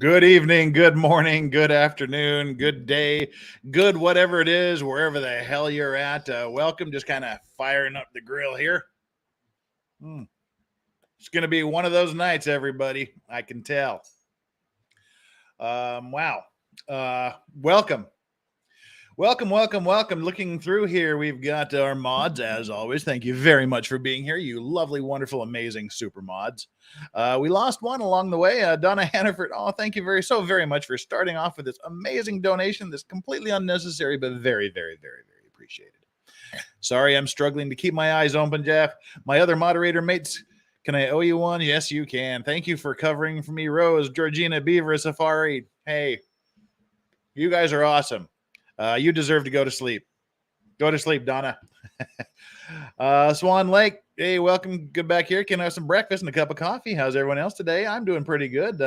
Good evening, good morning, good afternoon, good day, good whatever it is, wherever the hell you're at. Welcome. Just kind of firing up the grill here. It's going to be one of those nights, everybody. I can tell. Wow. Welcome. Welcome. Looking through here, we've got our mods, as always. Thank you very much for being here, you lovely, wonderful, amazing super mods. We lost one along the way, Donna Hannaford. Oh, thank you so very much for starting off with this amazing donation that's completely unnecessary, but very, very, very, very appreciated. Sorry, I'm struggling to keep my eyes open, Jeff. My other moderator mates, can I owe you one? Yes, you can. Thank you for covering for me, Rose, Georgina, Beaver, Safari. Hey, you guys are awesome. You deserve to go to sleep. Go to sleep, Donna. Swan Lake, hey, welcome. Good back here. Can I have some breakfast and a cup of coffee? How's everyone else today? I'm doing pretty good.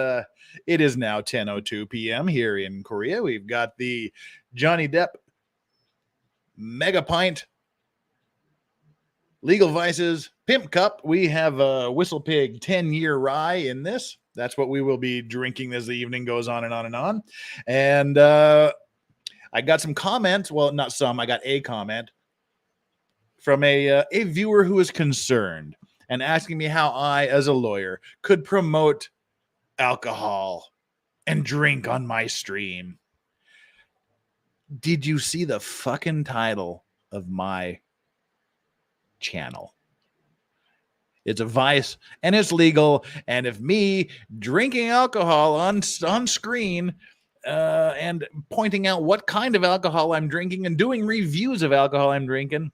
It is now 10:02 p.m. here in Korea. We've got the Johnny Depp Mega Pint Legal Vices Pimp Cup. We have a Whistle Pig 10-year rye in this. That's what we will be drinking as the evening goes on and on and on. And I got some comments. Well, not some. I got a comment from a viewer who is concerned and asking me how I, as a lawyer, could promote alcohol and drink on my stream. Did you see the fucking title of my channel? It's a vice and it's legal. And if me drinking alcohol on screen and pointing out what kind of alcohol I'm drinking and doing reviews of alcohol I'm drinking,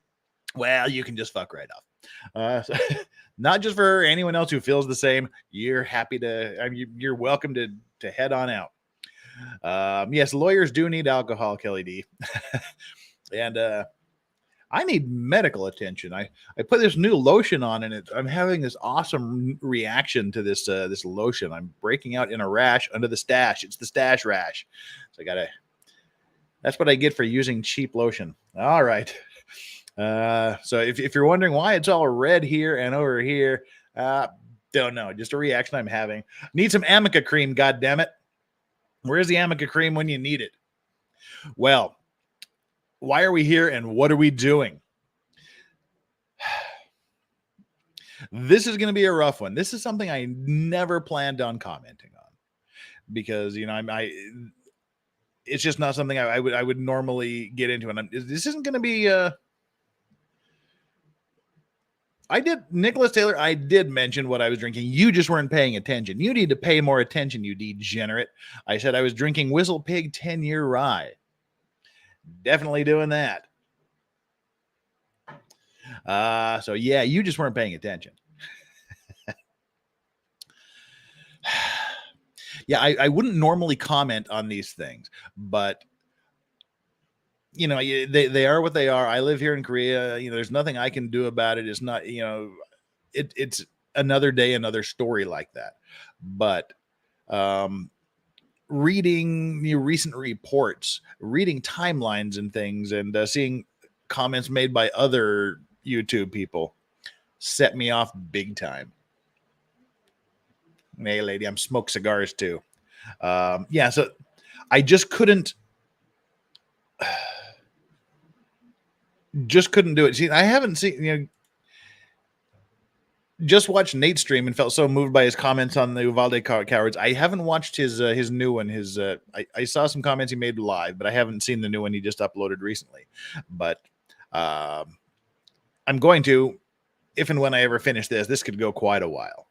well, you can just fuck right off. So, not just for anyone else who feels the same. You're happy to, I mean, you're welcome to head on out. Yes, lawyers do need alcohol, Kelly D. And I need medical attention. I put this new lotion on, and I'm having this awesome reaction to this this lotion. I'm breaking out in a rash under the stash. It's the stash rash. So that's what I get for using cheap lotion. All right. So if you're wondering why it's all red here and over here, don't know. Just a reaction I'm having. Need some Amica cream, goddammit. Where's the Amica cream when you need it? Well, why are we here and what are we doing? This is going to be a rough one. This is something I never planned on commenting on because, you know, it's just not something I would normally get into. And this isn't going to be, Nicholas Taylor, I did mention what I was drinking. You just weren't paying attention. You need to pay more attention, you degenerate. I said I was drinking Whistle Pig 10-year rye. Definitely doing that. So yeah, you just weren't paying attention. Yeah, I wouldn't normally comment on these things, but you know, they are what they are. I live here in Korea. You know, there's nothing I can do about it. It's not, you know, it's another day, another story like that. But reading recent reports, reading timelines and things, and seeing comments made by other YouTube people set me off big time. Hey, lady, I'm smoke cigars too. Yeah, so I just couldn't do it. See, I haven't seen, you know, just watched Nate's stream and felt so moved by his comments on the Uvalde cowards. I haven't watched his new one. I saw some comments he made live, but I haven't seen the new one he just uploaded recently. But I'm going to, if and when I ever finish this could go quite a while.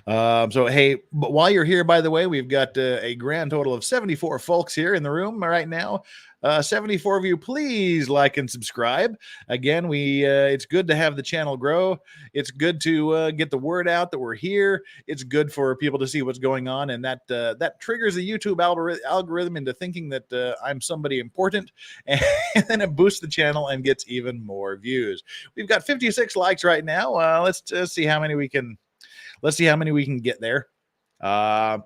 So hey, but while you're here, by the way, we've got a grand total of 74 folks here in the room right now. 74 of you, please like and subscribe. Again, it's good to have the channel grow. It's good to get the word out that we're here. It's good for people to see what's going on, and that triggers the YouTube algorithm into thinking that I'm somebody important, and then it boosts the channel and gets even more views. We've got 56 likes right now. Let's see how many we can. Let's see how many we can get there. And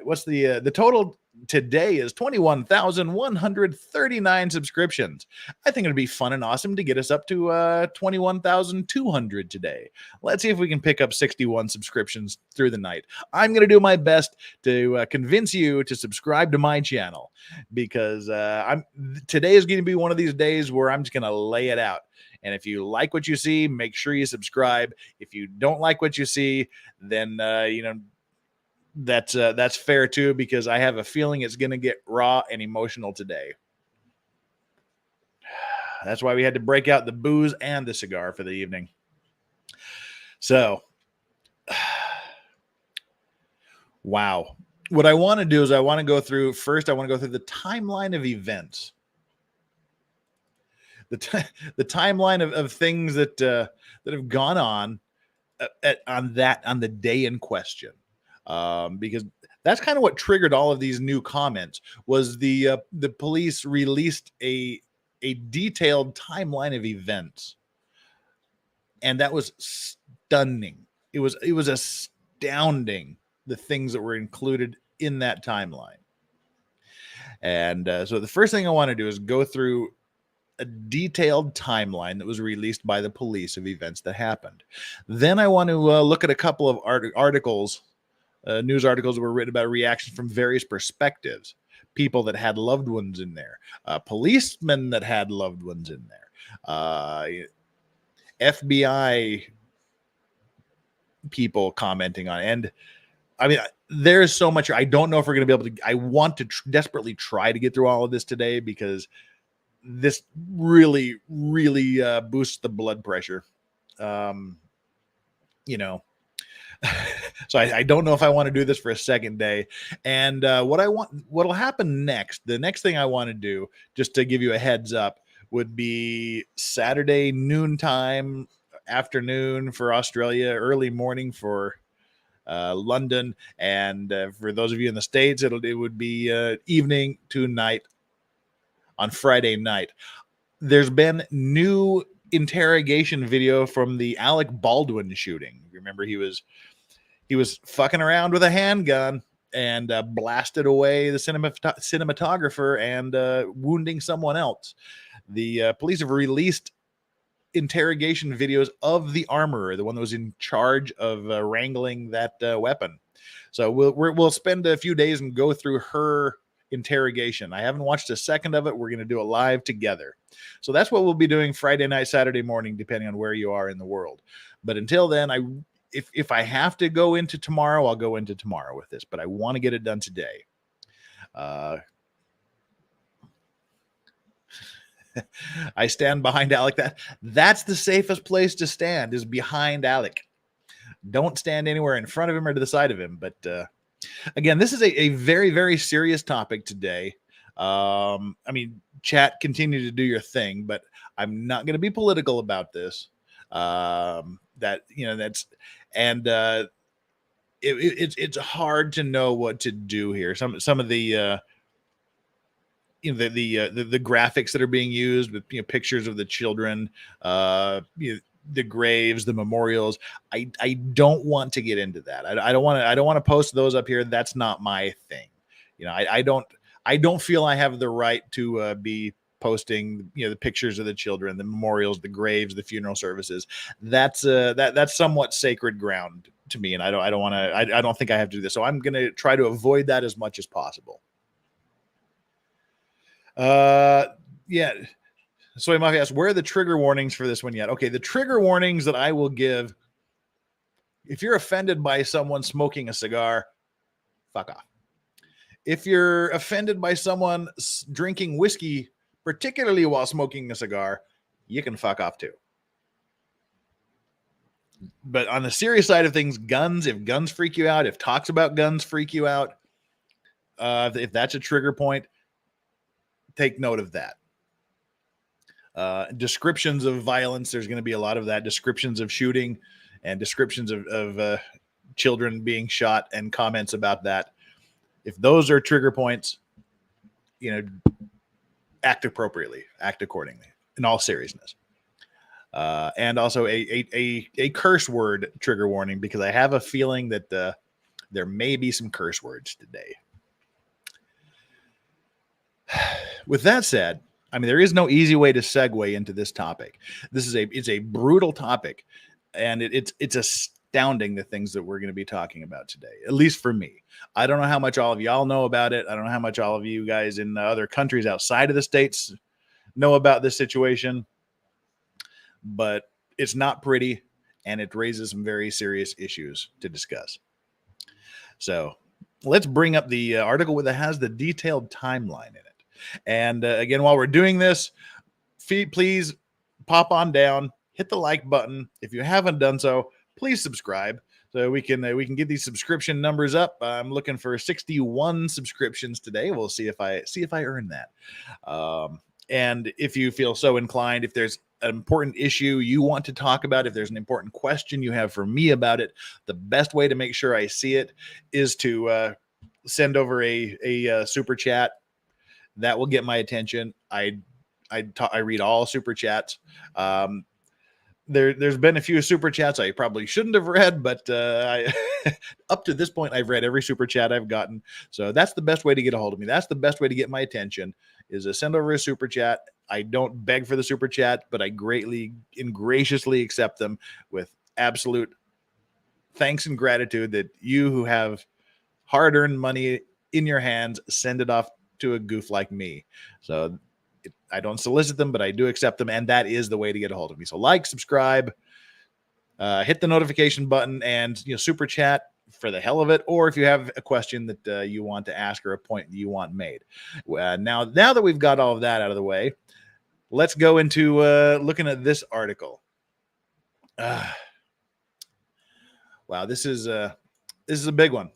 what's the total today is 21,139 subscriptions. I think it'd be fun and awesome to get us up to 21,200 today. Let's see if we can pick up 61 subscriptions through the night. I'm going to do my best to convince you to subscribe to my channel, because today is going to be one of these days where I'm just going to lay it out. And if you like what you see, make sure you subscribe. If you don't like what you see, then that's fair too, because I have a feeling it's going to get raw and emotional today. That's why we had to break out the booze and the cigar for the evening. So, wow. What I want to do is I want to go through the timeline of events. The timeline of things that have gone on on the day in question. Because that's kind of what triggered all of these new comments. Was the police released a detailed timeline of events, and that was stunning. It was astounding, the things that were included in that timeline. And so the first thing I want to do is go through a detailed timeline that was released by the police of events that happened. Then I want to look at a couple of articles. News articles that were written about reactions from various perspectives. People that had loved ones in there, policemen that had loved ones in there, FBI people commenting on it. And I mean, there's so much. I don't know if we're going to be able to. I want to desperately try to get through all of this today, because this really, really boosts the blood pressure. So I don't know if I want to do this for a second day. And what'll happen next, the next thing I want to do, just to give you a heads up, would be Saturday noontime, afternoon for Australia, early morning for London. And for those of you in the States, it would be evening to night on Friday night. There's been new interrogation video from the Alec Baldwin shooting. Remember, he was fucking around with a handgun and blasted away the cinematographer and wounding someone else. The police have released interrogation videos of the armorer, the one that was in charge of wrangling that weapon. So we'll spend a few days and go through her interrogation. I haven't watched a second of it. We're going to do it live together. So that's what we'll be doing Friday night, Saturday morning, depending on where you are in the world. But until then, if I have to go into tomorrow, I'll go into tomorrow with this, but I want to get it done today. I stand behind Alec. That's the safest place to stand, is behind Alec. Don't stand anywhere in front of him or to the side of him. But again, this is a very, very serious topic today. I mean, chat, continue to do your thing, but I'm not going to be political about this. It's hard to know what to do here. Some of the the graphics that are being used with pictures of the children, the graves, the memorials. I don't want to get into that. I don't want to post those up here. That's not my thing. I don't feel I have the right to be posting the pictures of the children, the memorials, the graves, the funeral services. That's somewhat sacred ground to me, and I don't think I have to do this. So I'm going to try to avoid that as much as possible. Yeah. Soy Mafia asks, where are the trigger warnings for this one yet? Okay, the trigger warnings that I will give: if you're offended by someone smoking a cigar, fuck off. If you're offended by someone drinking whiskey, particularly while smoking a cigar, you can fuck off too. But on the serious side of things, guns, if guns freak you out, if talks about guns freak you out, if that's a trigger point, take note of that. Descriptions of violence, there's going to be a lot of that. Descriptions of shooting and descriptions of children being shot and comments about that. If those are trigger points, act appropriately, act accordingly, in all seriousness. And also a curse word trigger warning, because I have a feeling that there may be some curse words today. With that said, I mean, there is no easy way to segue into this topic. It's a brutal topic, and it's astounding the things that we're going to be talking about today. At least for me, I don't know how much all of y'all know about it. I don't know how much all of you guys in other countries outside of the states know about this situation, but it's not pretty, and it raises some very serious issues to discuss. So let's bring up the article that has the detailed timeline in it. And again, while we're doing this, please pop on down, hit the like button. If you haven't done so, please subscribe so we can get these subscription numbers up. I'm looking for 61 subscriptions today. We'll see if I earn that. And if you feel so inclined, if there's an important issue you want to talk about, if there's an important question you have for me about it, the best way to make sure I see it is to send over a super chat. That will get my attention. I read all super chats. There's been a few super chats I probably shouldn't have read, but I up to this point, I've read every super chat I've gotten. So that's the best way to get a hold of me. That's the best way to get my attention, is to send over a super chat. I don't beg for the super chat, but I greatly and graciously accept them with absolute thanks and gratitude that you who have hard-earned money in your hands send it off to a goof like me. So I don't solicit them, but I do accept them, and that is the way to get a hold of me. So like, subscribe, hit the notification button, and super chat for the hell of it, or if you have a question that you want to ask or a point that you want made. Now that we've got all of that out of the way, let's go into looking at this article. Wow, this is a big one.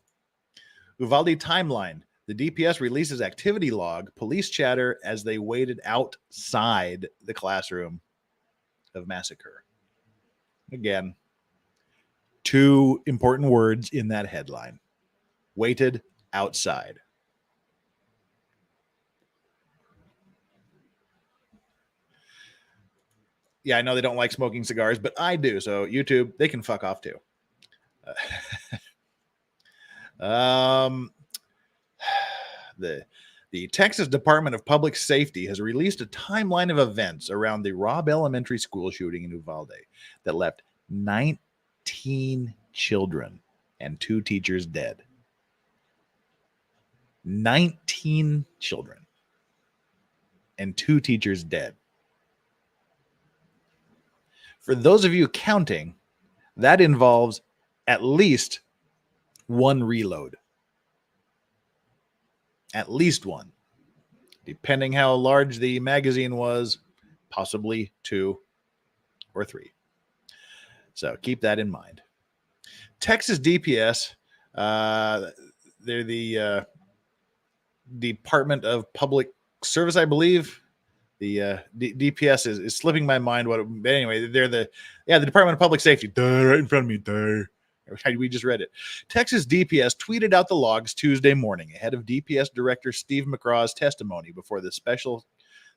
Uvalde timeline. The DPS releases activity log, police chatter as they waited outside the classroom of massacre. Again, two important words in that headline. Waited outside. Yeah, I know they don't like smoking cigars, but I do. So YouTube, they can fuck off too. The Texas Department of Public Safety has released a timeline of events around the Robb Elementary School shooting in Uvalde that left 19 children and 2 teachers dead. 19 children and 2 teachers dead. For those of you counting, that involves at least 1 reload. At least 1. Depending how large the magazine was, possibly 2 or 3. So keep that in mind. Texas DPS, they're the Department of Public Service, I believe. The DPS is slipping my mind. But anyway, they're the Department of Public Safety. Duh, right in front of me. Duh. We just read it. Texas DPS tweeted out the logs Tuesday morning ahead of DPS Director Steve McCraw's testimony before the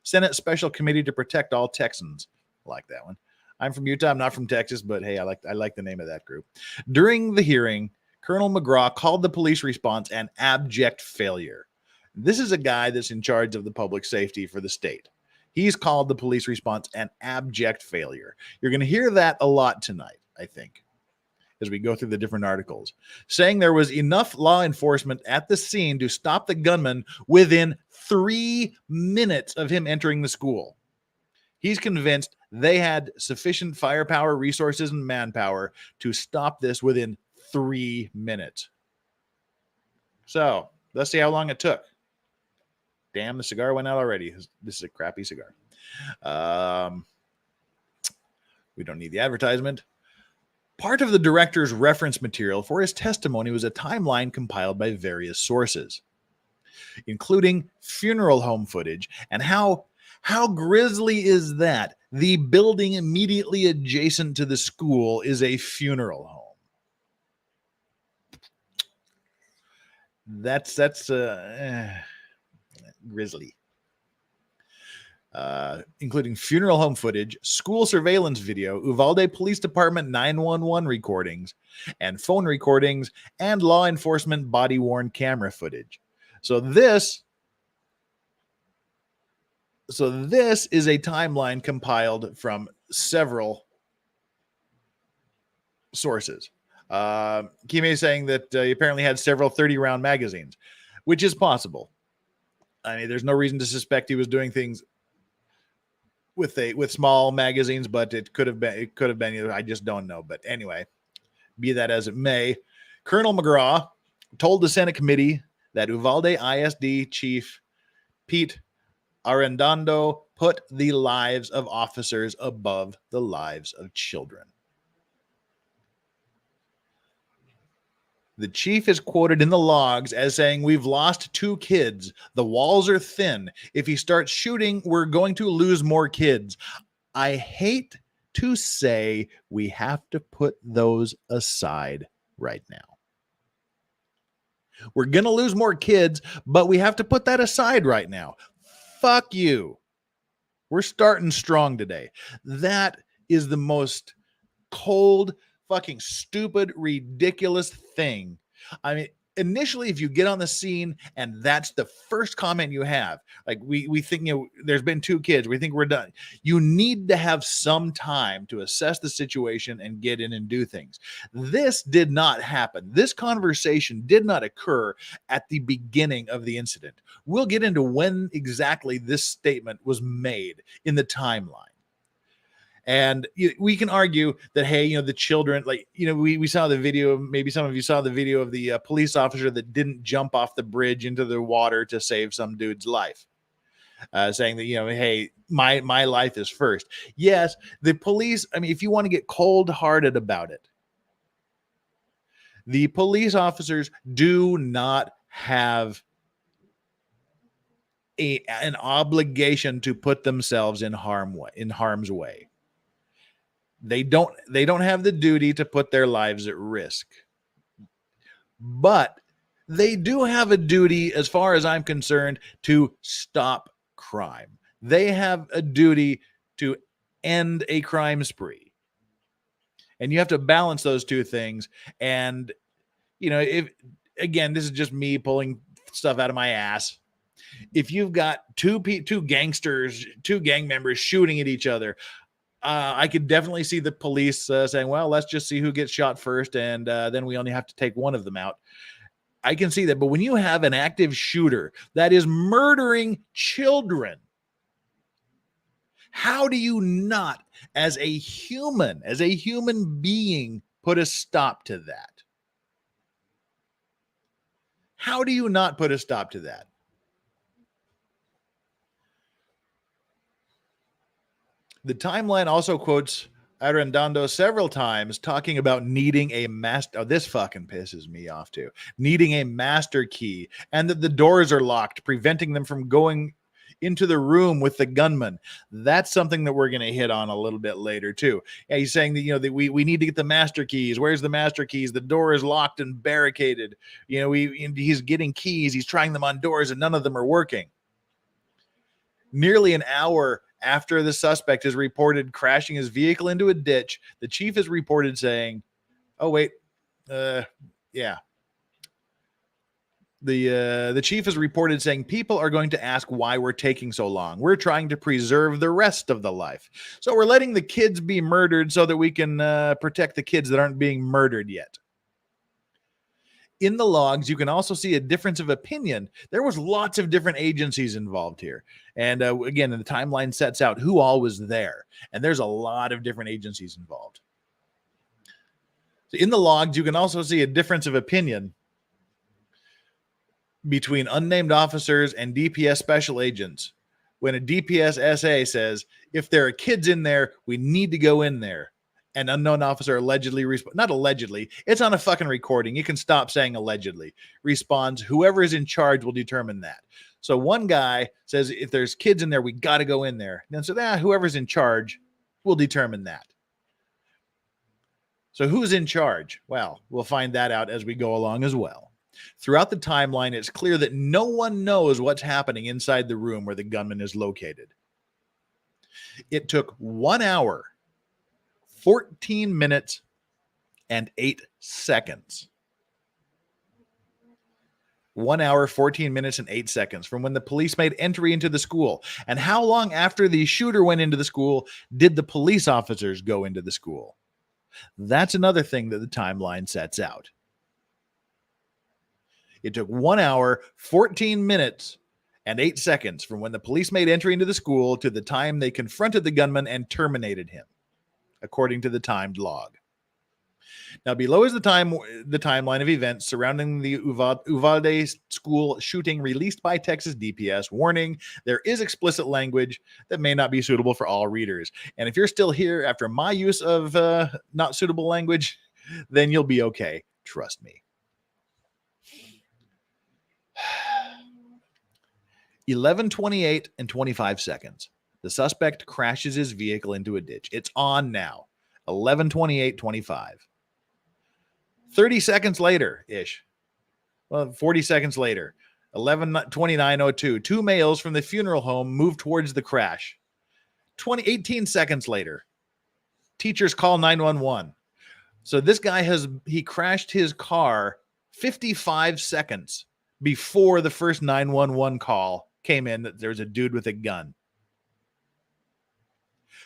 Senate Special Committee to Protect All Texans. I like that one. I'm from Utah. I'm not from Texas, but hey, I like the name of that group. During the hearing, Colonel McCraw called the police response an abject failure. This is a guy that's in charge of the public safety for the state. He's called the police response an abject failure. You're going to hear that a lot tonight, I think, as we go through the different articles, saying there was enough law enforcement at the scene to stop the gunman within 3 minutes of him entering the school. He's convinced they had sufficient firepower, resources, and manpower to stop this within 3 minutes. So let's see how long it took. Damn, the cigar went out already. This is a crappy cigar. We don't need the advertisement. Part of the director's reference material for his testimony was a timeline compiled by various sources, including funeral home footage. And how grisly is that? The building immediately adjacent to the school is a funeral home. That's grisly. Including funeral home footage, school surveillance video, Uvalde Police Department 911 recordings, and phone recordings, and law enforcement body-worn camera footage. So this So this is a timeline compiled from several sources. Kime is saying that he apparently had several 30-round magazines, which is possible. I mean, there's no reason to suspect he was doing things with small magazines, but it could have been. I just don't know. But anyway, be that as it may, Colonel McGraw told the Senate committee that Uvalde ISD Chief Pete Arredondo put the lives of officers above the lives of children. The chief is quoted in the logs as saying, "We've lost 2 kids. The walls are thin. If he starts shooting, we're going to lose more kids." I hate to say we have to put those aside right now. We're going to lose more kids, but we have to put that aside right now. Fuck you. We're starting strong today. That is the most cold, fucking stupid, ridiculous thing. I mean, initially, if you get on the scene and that's the first comment you have, like we think, there's been 2 kids, we think we're done. You need to have some time to assess the situation and get in and do things. This did not happen. This conversation did not occur at the beginning of the incident. We'll get into when exactly this statement was made in the timeline. And we can argue that, hey, the children, we saw the video, maybe some of you saw the video of the police officer that didn't jump off the bridge into the water to save some dude's life, saying that, hey, my life is first. Yes, the police, I mean, if you want to get cold-hearted about it, the police officers do not have an obligation to put themselves in harm's way. They don't have the duty to put their lives at risk. But they do have a duty, as far as I'm concerned, to stop crime. They have a duty to end a crime spree. And you have to balance those 2 things. And, if, again, this is just me pulling stuff out of my ass. If you've got two gangsters, 2 gang members shooting at each other, I could definitely see the police saying, well, let's just see who gets shot first, and then we only have to take one of them out. I can see that. But when you have an active shooter that is murdering children, how do you not, as a human being, put a stop to that? How do you not put a stop to that? The timeline also quotes Arredondo several times talking about needing a master. Oh, this fucking pisses me off too. Needing a master key, and that the doors are locked, preventing them from going into the room with the gunman. That's something that we're going to hit on a little bit later too. Yeah, he's saying that, that we need to get the master keys. Where's the master keys? The door is locked and barricaded. He's getting keys. He's trying them on doors, and none of them are working. Nearly an hour after the suspect is reported crashing his vehicle into a ditch, the chief is reported saying, "Oh wait, yeah." The chief is reported saying, "People are going to ask why we're taking so long. We're trying to preserve the rest of the life. So we're letting the kids be murdered so that we can protect the kids that aren't being murdered yet." In the logs, you can also see a difference of opinion. There was lots of different agencies involved here. And again, the timeline sets out who all was there. And there's a lot of different agencies involved. So in the logs, you can also see a difference of opinion between unnamed officers and DPS special agents. When a DPS SA says, if there are kids in there, we need to go in there. An unknown officer allegedly, not allegedly, it's on a fucking recording. You can stop saying allegedly. Responds, whoever is in charge will determine that. So one guy says, if there's kids in there, we got to go in there. And then so whoever's in charge will determine that. So who's in charge? Well, we'll find that out as we go along as well. Throughout the timeline, it's clear that no one knows what's happening inside the room where the gunman is located. It took 1 hour, 14 minutes, and 8 seconds 1 hour, 14 minutes, and 8 seconds from when the police made entry into the school. And how long after the shooter went into the school did the police officers go into the school? That's another thing that the timeline sets out. It took 1 hour, 14 minutes, and 8 seconds from when the police made entry into the school to the time they confronted the gunman and terminated him, according to the timed log. Now, below is the timeline of events surrounding the Uvalde school shooting released by Texas DPS. Warning, there is explicit language that may not be suitable for all readers. And if you're still here after my use of not suitable language, then you'll be okay. Trust me. 11:28 and 25 seconds. The suspect crashes his vehicle into a ditch. It's on now. 11:28:25. 30 seconds later-ish. Well, 40 seconds later. 11:29:02. Two males from the funeral home move towards the crash. 18 seconds later. Teachers call 911. So this guy he crashed his car 55 seconds before the first 911 call came in that there's a dude with a gun.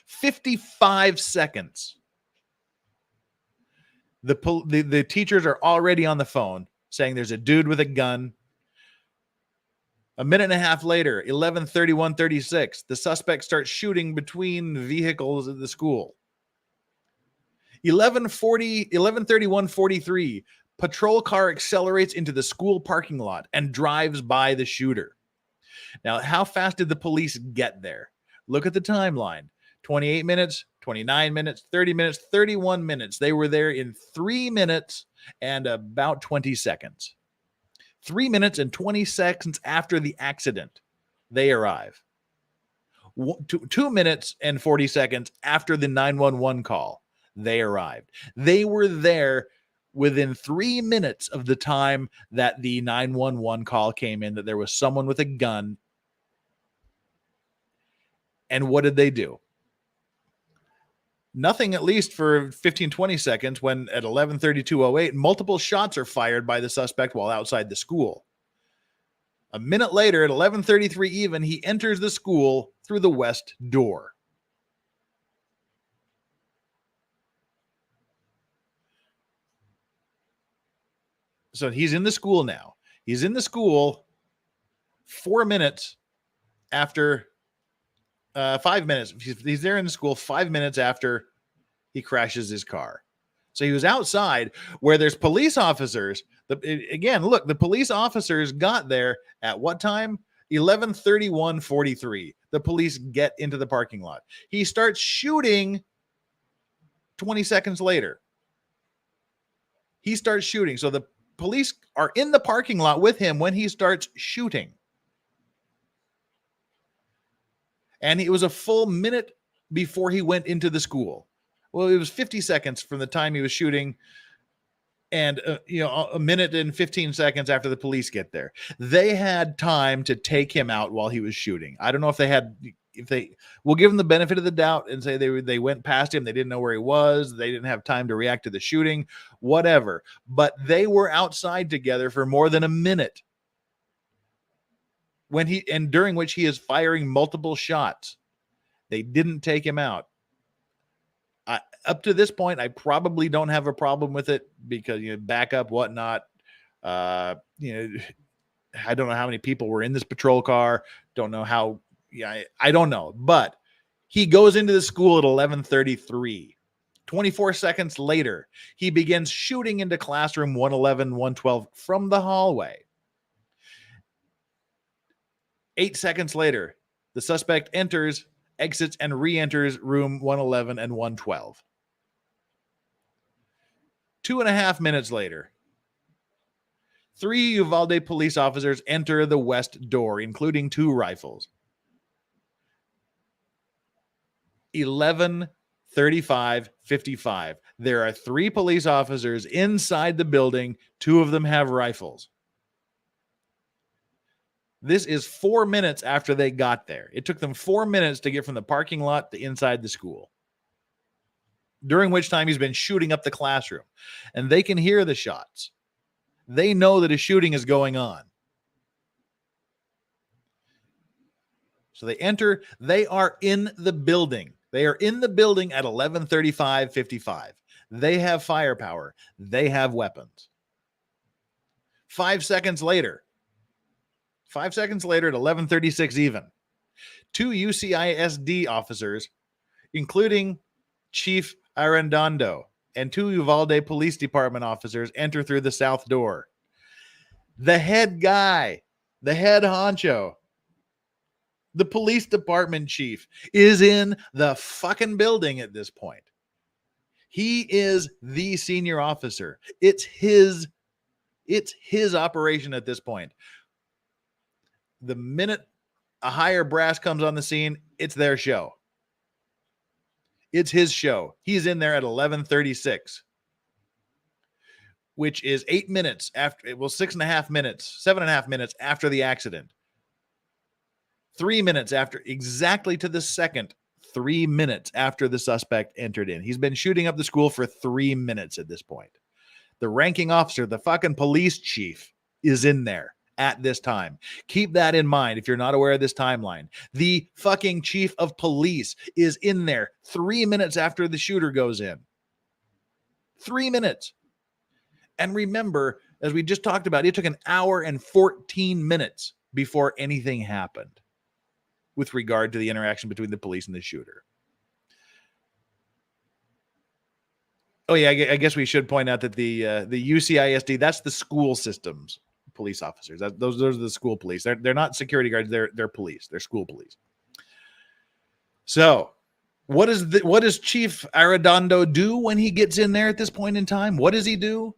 55 seconds. The teachers are already on the phone saying there's a dude with a gun. A minute and a half later, 11:31:36, the suspect starts shooting between vehicles at the school. 11:31:43, patrol car accelerates into the school parking lot and drives by the shooter. Now, how fast did the police get there? Look at the timeline. 28 minutes, 29 minutes, 30 minutes, 31 minutes. They were there in 3 minutes and about 20 seconds. 3 minutes and 20 seconds after the accident, they arrive. 2 minutes and 40 seconds after the 911 call, they arrived. They were there within 3 minutes of the time that the 911 call came in that there was someone with a gun. And what did they do? Nothing, at least for 15, 20 seconds, when at 11:32:08, multiple shots are fired by the suspect while outside the school. A minute later, at 11:33 even, he enters the school through the west door. So he's in the school now. He's in the school 4 minutes after 5 minutes. He's there in the school 5 minutes after he crashes his car. So he was outside where there's police officers. Again, look, the police officers got there at what time? 11:31:43. The police get into the parking lot. He starts shooting 20 seconds later. He starts shooting. So the police are in the parking lot with him when he starts shooting. And it was a full minute before he went into the school. Well, it was 50 seconds from the time he was shooting and, a minute and 15 seconds after the police get there. They had time to take him out while he was shooting. I don't know we'll give them the benefit of the doubt and say they went past him. They didn't know where he was. They didn't have time to react to the shooting, whatever. But they were outside together for more than a minute during which he is firing multiple shots. They didn't take him out. Up to this point, I probably don't have a problem with it because, backup, whatnot. I don't know how many people were in this patrol car. Don't know how. I don't know. But he goes into the school at 11:33. 24 seconds later, he begins shooting into classroom 111, 112 from the hallway. 8 seconds later, the suspect enters, exits, and re-enters room 111 and 112. 2.5 minutes later, 3 Uvalde police officers enter the west door, including 2 rifles. 11:35:55. There are 3 police officers inside the building. 2 of them have rifles. This is 4 minutes after they got there. It took them 4 minutes to get from the parking lot to inside the school, during which time he's been shooting up the classroom. And they can hear the shots. They know that a shooting is going on. So they enter, they are in the building. They are in the building at 11:35:55. They have firepower. They have weapons. 5 seconds later at 11:36 even, two UCISD officers, including Chief Arredondo and two Uvalde Police Department officers, enter through the south door. The head guy, the head honcho, the police department chief is in the fucking building at this point. He is the senior officer. It's his operation at this point. The minute a higher brass comes on the scene, it's their show. It's his show. He's in there at 11:36, which is 8 minutes after, well, 6.5 minutes, 7.5 minutes after the accident. 3 minutes after, exactly to the second, 3 minutes after the suspect entered in. He's been shooting up the school for 3 minutes at this point. The ranking officer, the fucking police chief, is in there at this time. Keep that in mind if you're not aware of this timeline. The fucking chief of police is in there 3 minutes after the shooter goes in. 3 minutes. And remember, as we just talked about, it took an hour and 14 minutes before anything happened with regard to the interaction between the police and the shooter. Oh yeah, I guess we should point out that the UCISD, that's the school systems police officers. Those are the school police. They're not security guards. They're police. They're school police. So, what does Chief Arredondo do when he gets in there at this point in time? What does he do?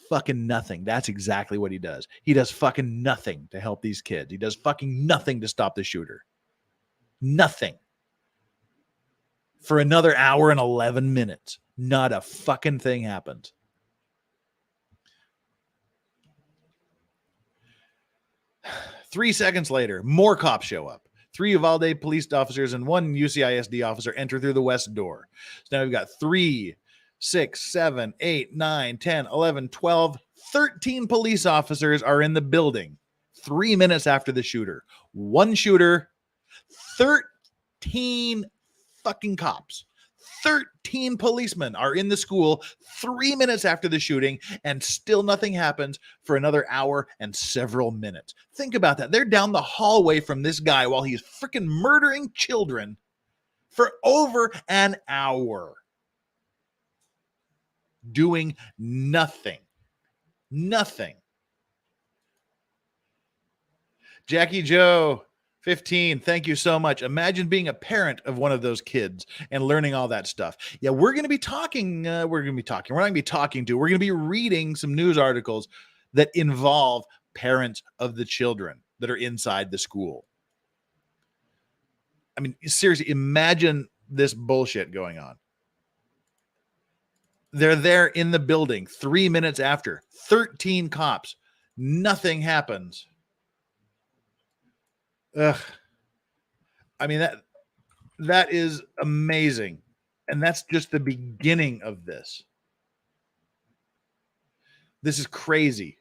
Fucking nothing. That's exactly what he does. He does fucking nothing to help these kids. He does fucking nothing to stop the shooter. Nothing. For another hour and 11 minutes. Not a fucking thing happens. Three seconds later, more cops show up. 3 Uvalde police officers and 1 UCISD officer enter through the west door. So now we've got 3, 6, 7, 8, 9, 10, 11, 12, 13 police officers are in the building 3 minutes after the shooter. One shooter, 13 fucking cops. 13 policemen are in the school 3 minutes after the shooting, and still nothing happens for another hour and several minutes. Think about that. They're down the hallway from this guy while he's freaking murdering children for over an hour. Doing nothing. Nothing. Jackie Joe, 15, thank you so much. Imagine being a parent of one of those kids and learning all that stuff. Yeah, we're going to be talking. We're not going to be talking to. We're going to be reading some news articles that involve parents of the children that are inside the school. I mean, seriously, imagine this bullshit going on. They're there in the building 3 minutes after. 13 cops. Nothing happens. Ugh. I mean, that is amazing. And that's just the beginning of this. This is crazy.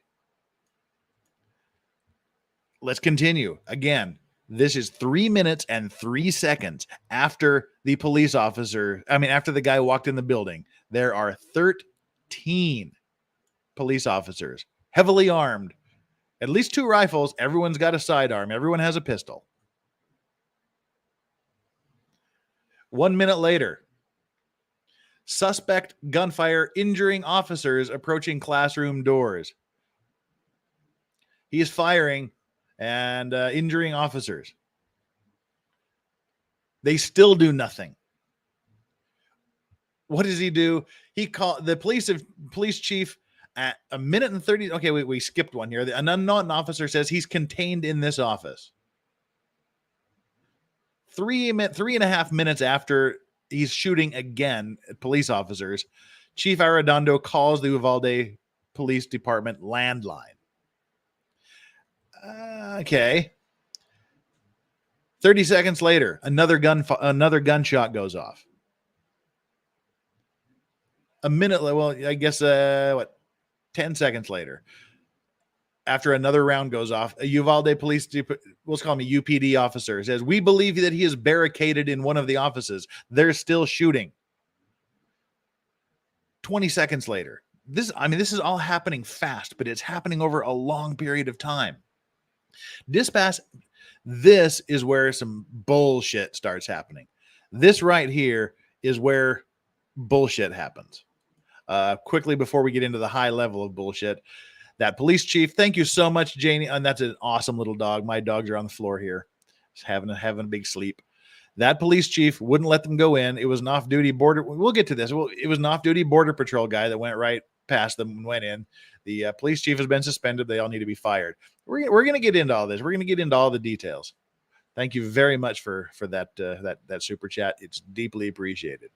Let's continue. Again, this is 3 minutes and 3 seconds after the police officer, after the guy walked in the building. There are 13 police officers, heavily armed, at least 2 rifles. Everyone's got a sidearm. Everyone has a pistol. 1 minute later, suspect gunfire injuring officers approaching classroom doors. He is firing and injuring officers. They still do nothing. What does he do? He called the police chief at 1 minute and 30. Okay, we skipped one here. An unknown officer says he's contained in this office. 3.5 minutes after he's shooting again at police officers, Chief Arredondo calls the Uvalde Police Department landline. Okay. 30 seconds later, another gunshot goes off. A minute, well, I guess 10 seconds later, After another round goes off, a Uvalde police, let's call him a UPD officer, says, "We believe that he is barricaded in one of the offices. They're still shooting." 20 seconds later. This is all happening fast, but it's happening over a long period of time. Dispatch, this is where some bullshit starts happening. This right here is where bullshit happens. Quickly, before we get into the high level of bullshit, that police chief, thank you so much, Janie. And that's an awesome little dog. My dogs are on the floor here, just having a big sleep. That police chief wouldn't let them go in. It was an off-duty border. We'll get to this. It was an off-duty border patrol guy that went right past them and went in. The police chief has been suspended. They all need to be fired. We're going to get into all this. We're going to get into all the details. Thank you very much for that super chat. It's deeply appreciated.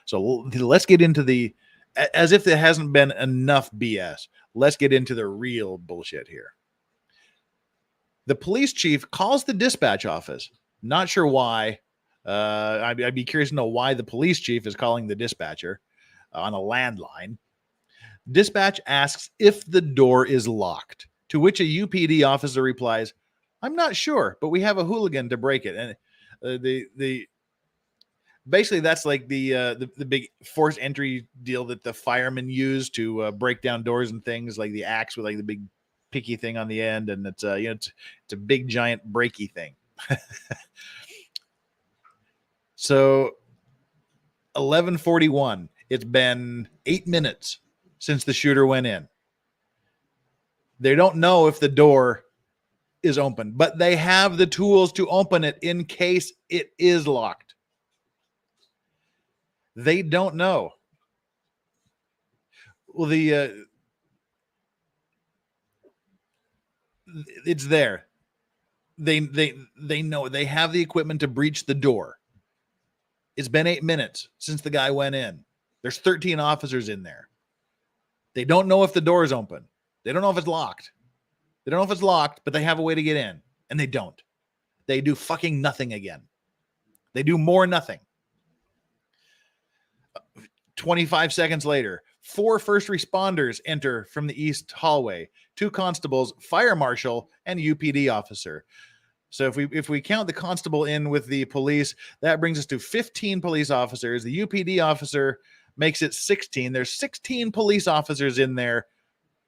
So let's get into as if there hasn't been enough BS. Let's get into the real bullshit here. The police chief calls the dispatch office. Not sure why. I'd be curious to know why the police chief is calling the dispatcher on a landline. Dispatch asks if the door is locked, to which a UPD officer replies, "I'm not sure, but we have a hooligan to break it." And basically that's like the big forced entry deal that the firemen use to break down doors and things, like the axe with like the big picky thing on the end, and it's it's a big giant breaky thing. So 11:41. It's been 8 minutes since the shooter went in. They don't know if the door is open, but they have the tools to open it in case it is locked. They don't know. Well, it's there. They know they have the equipment to breach the door. It's been 8 minutes since the guy went in. There's 13 officers in there. They don't know if the door is open. They don't know if it's locked. They don't know if it's locked, but they have a way to get in, and they don't. They do fucking nothing again. They do more nothing. 25 seconds later, 4 first responders enter from the east hallway, 2 constables, fire marshal, and UPD officer. So if we count the constable in with the police, that brings us to 15 police officers. The UPD officer makes it 16. There's 16 police officers in there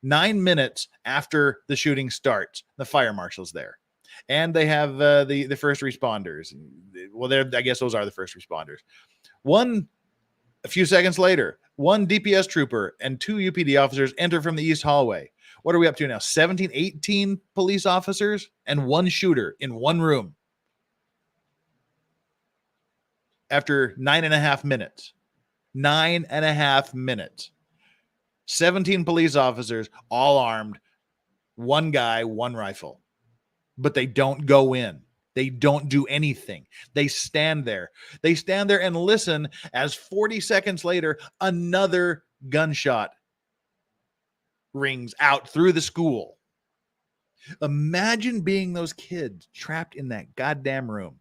9 minutes after the shooting starts. The fire marshal's there. And they have the first responders. Well, I guess those are the first responders. A few seconds later, 1 DPS trooper and 2 UPD officers enter from the east hallway. What are we up to now? 17, 18 police officers and 1 shooter in 1 room. After 9.5 minutes. 9.5 minutes. 17 police officers, all armed. 1 guy, 1 rifle. But they don't go in. They don't do anything. They stand there. They stand there and listen as 40 seconds later, another gunshot rings out through the school. Imagine being those kids trapped in that goddamn room.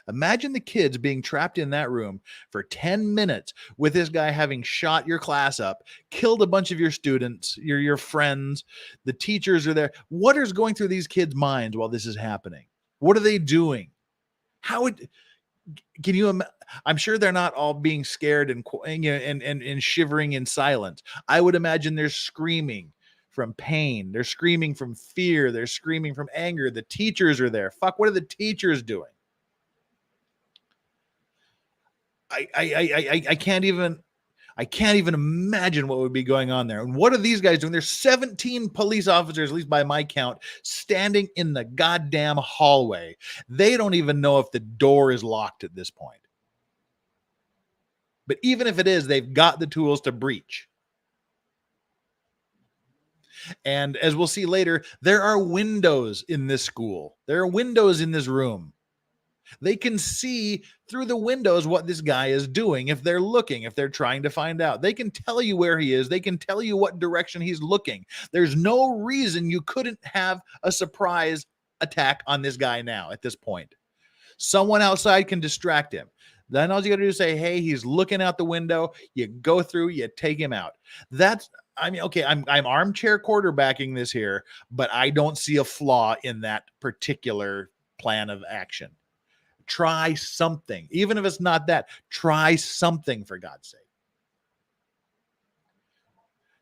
Imagine the kids being trapped in that room for 10 minutes with this guy having shot your class up, killed a bunch of your students, your friends, the teachers are there. What is going through these kids' minds while this is happening? What are they doing? Can you? I'm sure they're not all being scared and shivering in silence. I would imagine they're screaming from pain. They're screaming from fear. They're screaming from anger. The teachers are there. Fuck, what are the teachers doing? I can't even imagine what would be going on there. And what are these guys doing? There's 17 police officers, at least by my count, standing in the goddamn hallway. They don't even know if the door is locked at this point. But even if it is, they've got the tools to breach. And as we'll see later, there are windows in this school. There are windows in this room. They can see through the windows what this guy is doing if they're looking, if they're trying to find out. They can tell you where he is. They can tell you what direction he's looking. There's no reason you couldn't have a surprise attack on this guy now at this point. Someone outside can distract him. Then all you got to do is say, hey, he's looking out the window. You go through, you take him out. I mean, okay, I'm armchair quarterbacking this here, but I don't see a flaw in that particular plan of action. Try something. Even if it's not that, try something for God's sake.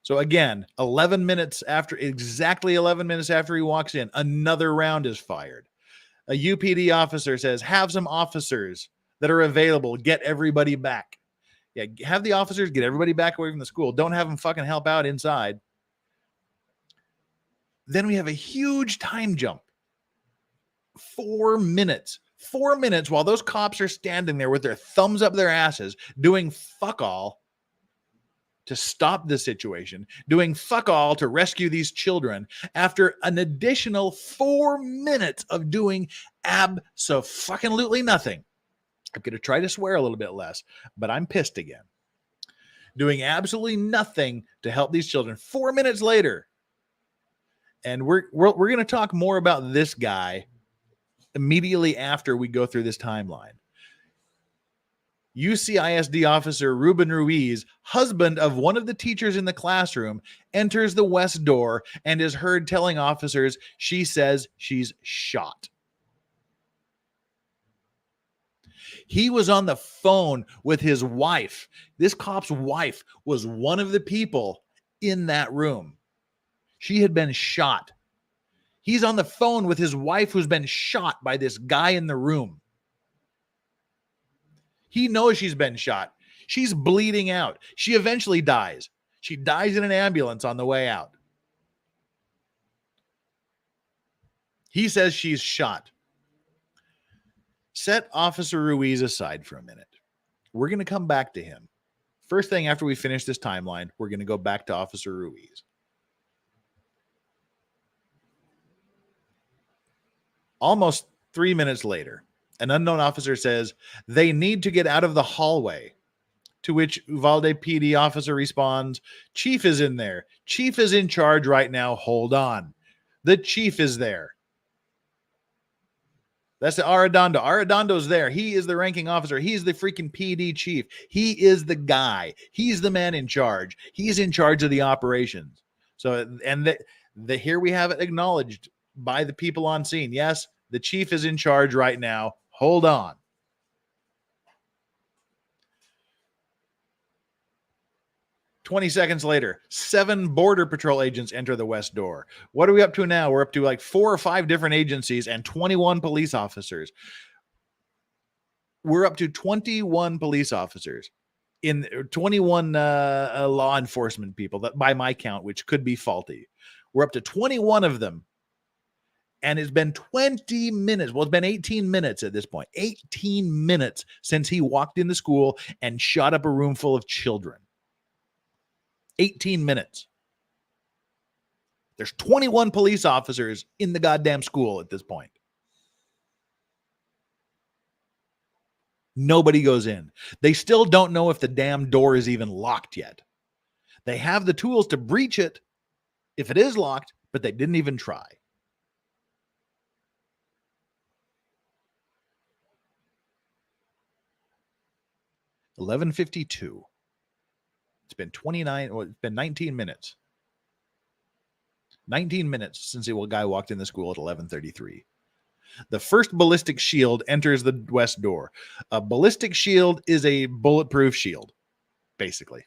So again, exactly 11 minutes after he walks in, another round is fired. A UPD officer says, have some officers that are available, get everybody back. Yeah, have the officers get everybody back away from the school. Don't have them fucking help out inside. Then we have a huge time jump. 4 minutes. 4 minutes while those cops are standing there with their thumbs up their asses, doing fuck all to stop the situation, doing fuck all to rescue these children, after an additional 4 minutes of doing abso-fucking-lutely nothing. I'm going to try to swear a little bit less, but I'm pissed again. Doing absolutely nothing to help these children. 4 minutes later. And we're going to talk more about this guy immediately after we go through this timeline. UCISD officer Ruben Ruiz, husband of one of the teachers in the classroom, enters the west door and is heard telling officers she says she's shot. He was on the phone with his wife. This cop's wife was one of the people in that room. She had been shot. He's on the phone with his wife who's been shot by this guy in the room. He knows she's been shot. She's bleeding out. She eventually dies. She dies in an ambulance on the way out. He says she's shot. Set Officer Ruiz aside for a minute. We're going to come back to him. First thing after we finish this timeline, we're going to go back to Officer Ruiz. Almost 3 minutes later, an unknown officer says they need to get out of the hallway, to which Uvalde PD officer responds, Chief is in there. Chief is in charge right now. Hold on. The chief is there. That's the Arredondo. Arredondo's there. He is the ranking officer. He's the freaking PD chief. He is the guy. He's the man in charge. He's in charge of the operations. So, and here we have it acknowledged by the people on scene. Yes, the chief is in charge right now. Hold on. "20 seconds later, 7 Border Patrol agents enter the west door. What are we up to now? We're up to like 4 or 5 different agencies and 21 police officers. We're up to 21 police officers in 21 law enforcement people, that by my count, which could be faulty. We're up to 21 of them. And it's been 20 minutes. Well, it's been 18 minutes at this point. 18 minutes since he walked into school and shot up a room full of children. 18 minutes. There's 21 police officers in the goddamn school at this point. Nobody goes in. They still don't know if the damn door is even locked yet. They have the tools to breach it if it is locked, but they didn't even try. $11:52. It's been 19 minutes. 19 minutes since the guy walked in the school at 11:33. The first ballistic shield enters the west door. A ballistic shield is a bulletproof shield, basically.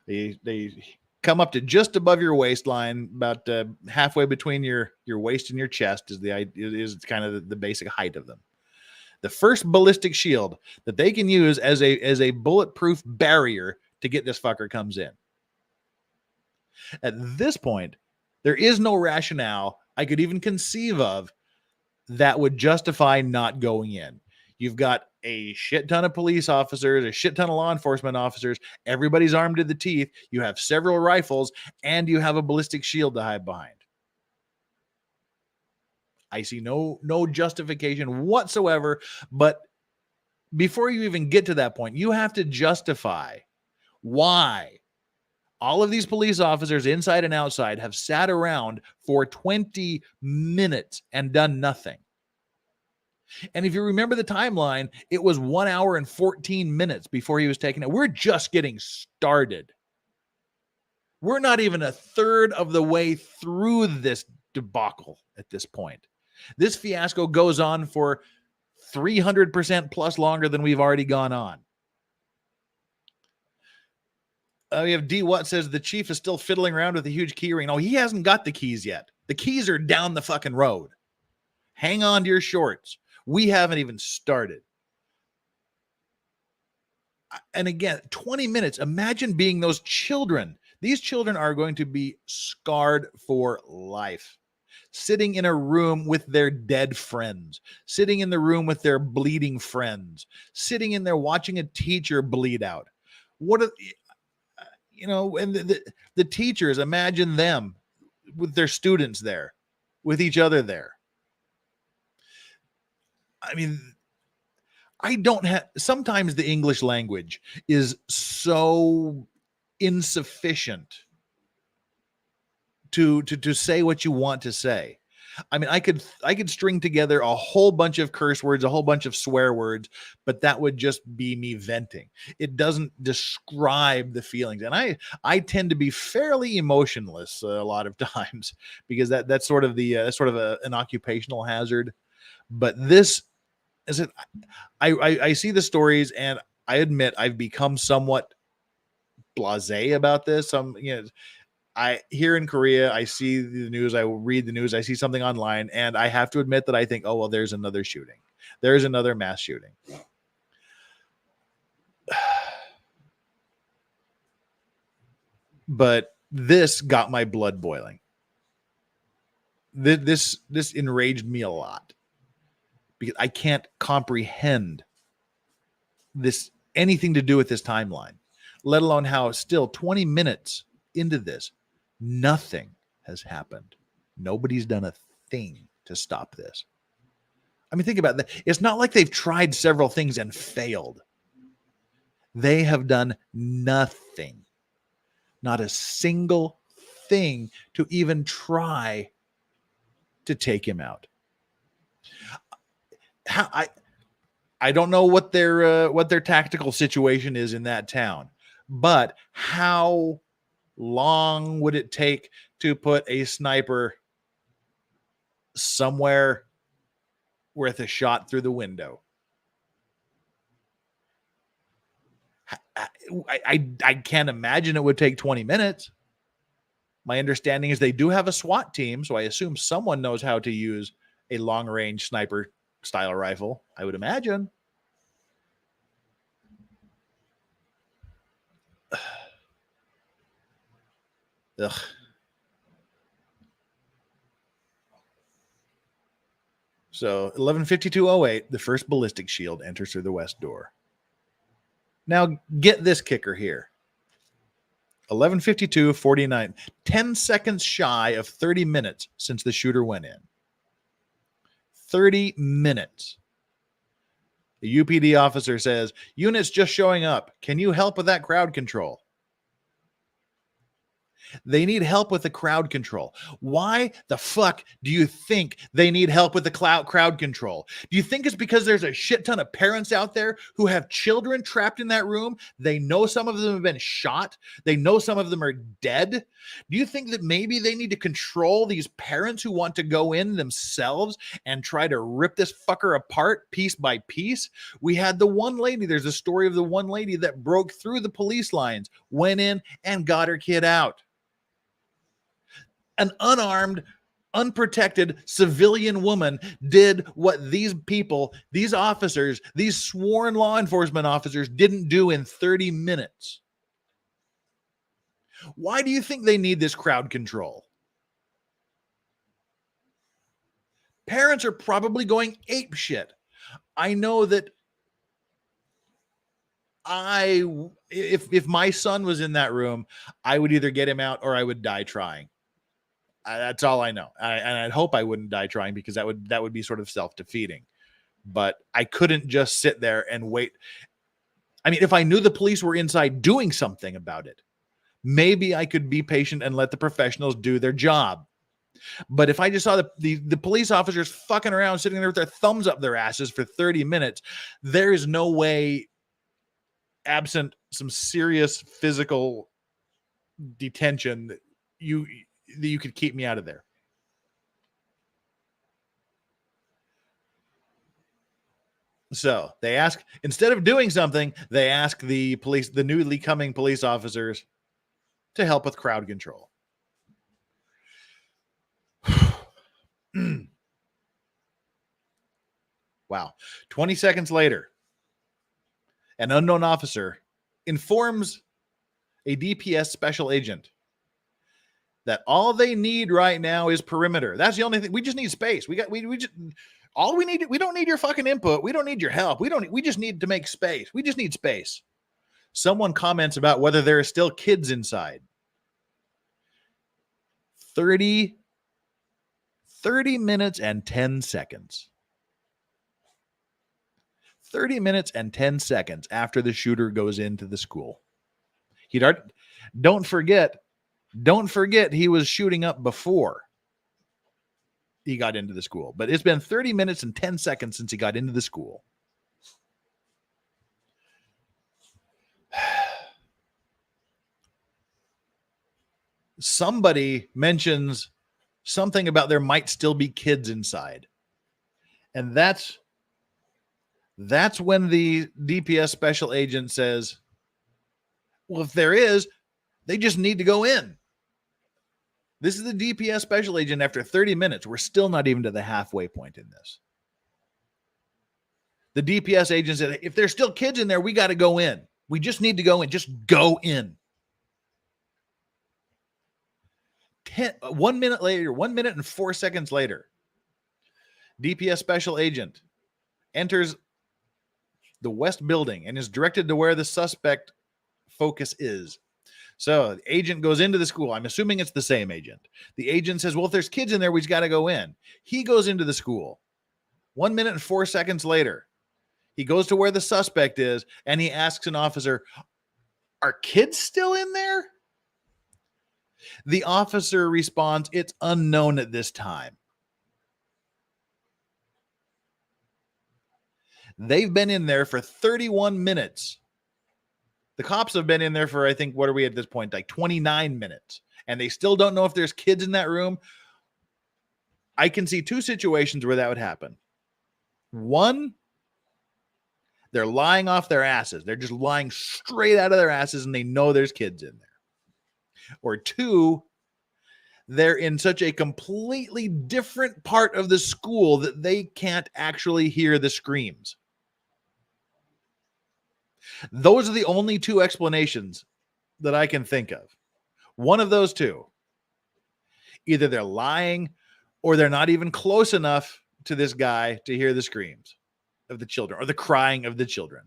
They come up to just above your waistline, about halfway between your waist and your chest is kind of the basic height of them. The first ballistic shield that they can use as a bulletproof barrier to get this fucker comes in. At this point, there is no rationale I could even conceive of that would justify not going in. You've got a shit ton of police officers, a shit ton of law enforcement officers. Everybody's armed to the teeth. You have several rifles, and you have a ballistic shield to hide behind. I see no justification whatsoever. But before you even get to that point, you have to justify why all of these police officers inside and outside have sat around for 20 minutes and done nothing. And if you remember the timeline, it was 1 hour and 14 minutes before he was taken out. We're just getting started. We're not even a third of the way through this debacle at this point. This fiasco goes on for 300% plus longer than we've already gone on. We have D. Watt says the chief is still fiddling around with a huge key ring. No, he hasn't got the keys yet. The keys are down the fucking road. Hang on to your shorts. We haven't even started. And again, 20 minutes. Imagine being those children. These children are going to be scarred for life. Sitting in a room with their dead friends, sitting in the room with their bleeding friends, sitting in there watching a teacher bleed out. What are, you know, and the teachers, imagine them with their students there, with each other there. I mean, I don't have, sometimes the English language is so insufficient to say what you want to say. I mean, I could string together a whole bunch of curse words, a whole bunch of swear words, but that would just be me venting. It doesn't describe the feelings. And I tend to be fairly emotionless a lot of times because that's sort of an occupational hazard. But this is it. I see the stories and I admit I've become somewhat blasé about this. Here in Korea, I see the news, I read the news, I see something online, and I have to admit that I think, oh, well, there's another shooting. There's another mass shooting. But this got my blood boiling. This enraged me a lot because I can't comprehend this, anything to do with this timeline, let alone how still 20 minutes into this, nothing has happened. Nobody's done a thing to stop this. I mean, think about that. It's not like they've tried several things and failed. They have done nothing. Not a single thing to even try to take him out. I don't know what their tactical situation is in that town, but how long would it take to put a sniper somewhere worth a shot through the window? I can't imagine it would take 20 minutes. My understanding is they do have a SWAT team, so I assume someone knows how to use a long-range sniper style rifle, I would imagine. Ugh. So 11:52:08, the first ballistic shield enters through the west door. Now get this kicker here. 11:52:49, 10 seconds shy of 30 minutes since the shooter went in. 30 minutes. The UPD officer says, "Units just showing up. Can you help with that crowd control?" They need help with the crowd control. Why the fuck do you think they need help with the crowd control? Do you think it's because there's a shit ton of parents out there who have children trapped in that room? They know some of them have been shot. They know some of them are dead. Do you think that maybe they need to control these parents who want to go in themselves and try to rip this fucker apart piece by piece? We had the one lady, there's a story of the one lady that broke through the police lines, went in and got her kid out. An unarmed, unprotected civilian woman did what these people, these officers, these sworn law enforcement officers didn't do in 30 minutes. Why do you think they need this crowd control? Parents are probably going ape shit. I know that if my son was in that room, I would either get him out or I would die trying. That's all I know. And I'd hope I wouldn't die trying because that would be sort of self-defeating. But I couldn't just sit there and wait. I mean, if I knew the police were inside doing something about it, maybe I could be patient and let the professionals do their job. But if I just saw the police officers fucking around, sitting there with their thumbs up their asses for 30 minutes, there is no way, absent some serious physical detention that you could keep me out of there. So they ask, instead of doing something, they ask the newly coming police officers to help with crowd control. Wow. 20 seconds later, an unknown officer informs a DPS special agent that all they need right now is perimeter. That's the only thing. We just need space. We just all we need. We don't need your fucking input. We don't need your help. We just need to make space. We just need space. Someone comments about whether there are still kids inside. 30 minutes and 10 seconds. 30 minutes and 10 seconds after the shooter goes into the school. Don't forget he was shooting up before he got into the school. But it's been 30 minutes and 10 seconds since he got into the school. Somebody mentions something about there might still be kids inside. And that's when the DPS special agent says, well, if there is, they just need to go in. This is the DPS special agent after 30 minutes. We're still not even to the halfway point in this. The DPS agent said, if there's still kids in there, we got to go in. We just need to go in. Just go in. 1 minute later, 1 minute and 4 seconds later, DPS special agent enters the West building and is directed to where the suspect focus is. So the agent goes into the school. I'm assuming it's the same agent. The agent says, well, if there's kids in there, we just got to go in. He goes into the school. 1 minute and 4 seconds later, he goes to where the suspect is and he asks an officer, are kids still in there? The officer responds, it's unknown at this time. They've been in there for 31 minutes. The cops have been in there for, I think, what are we at this point? Like 29 minutes. And they still don't know if there's kids in that room. I can see two situations where that would happen. One, they're lying off their asses. They're just lying straight out of their asses and they know there's kids in there. Or two, they're in such a completely different part of the school that they can't actually hear the screams. Those are the only two explanations that I can think of. One of those two. Either they're lying or they're not even close enough to this guy to hear the screams of the children or the crying of the children.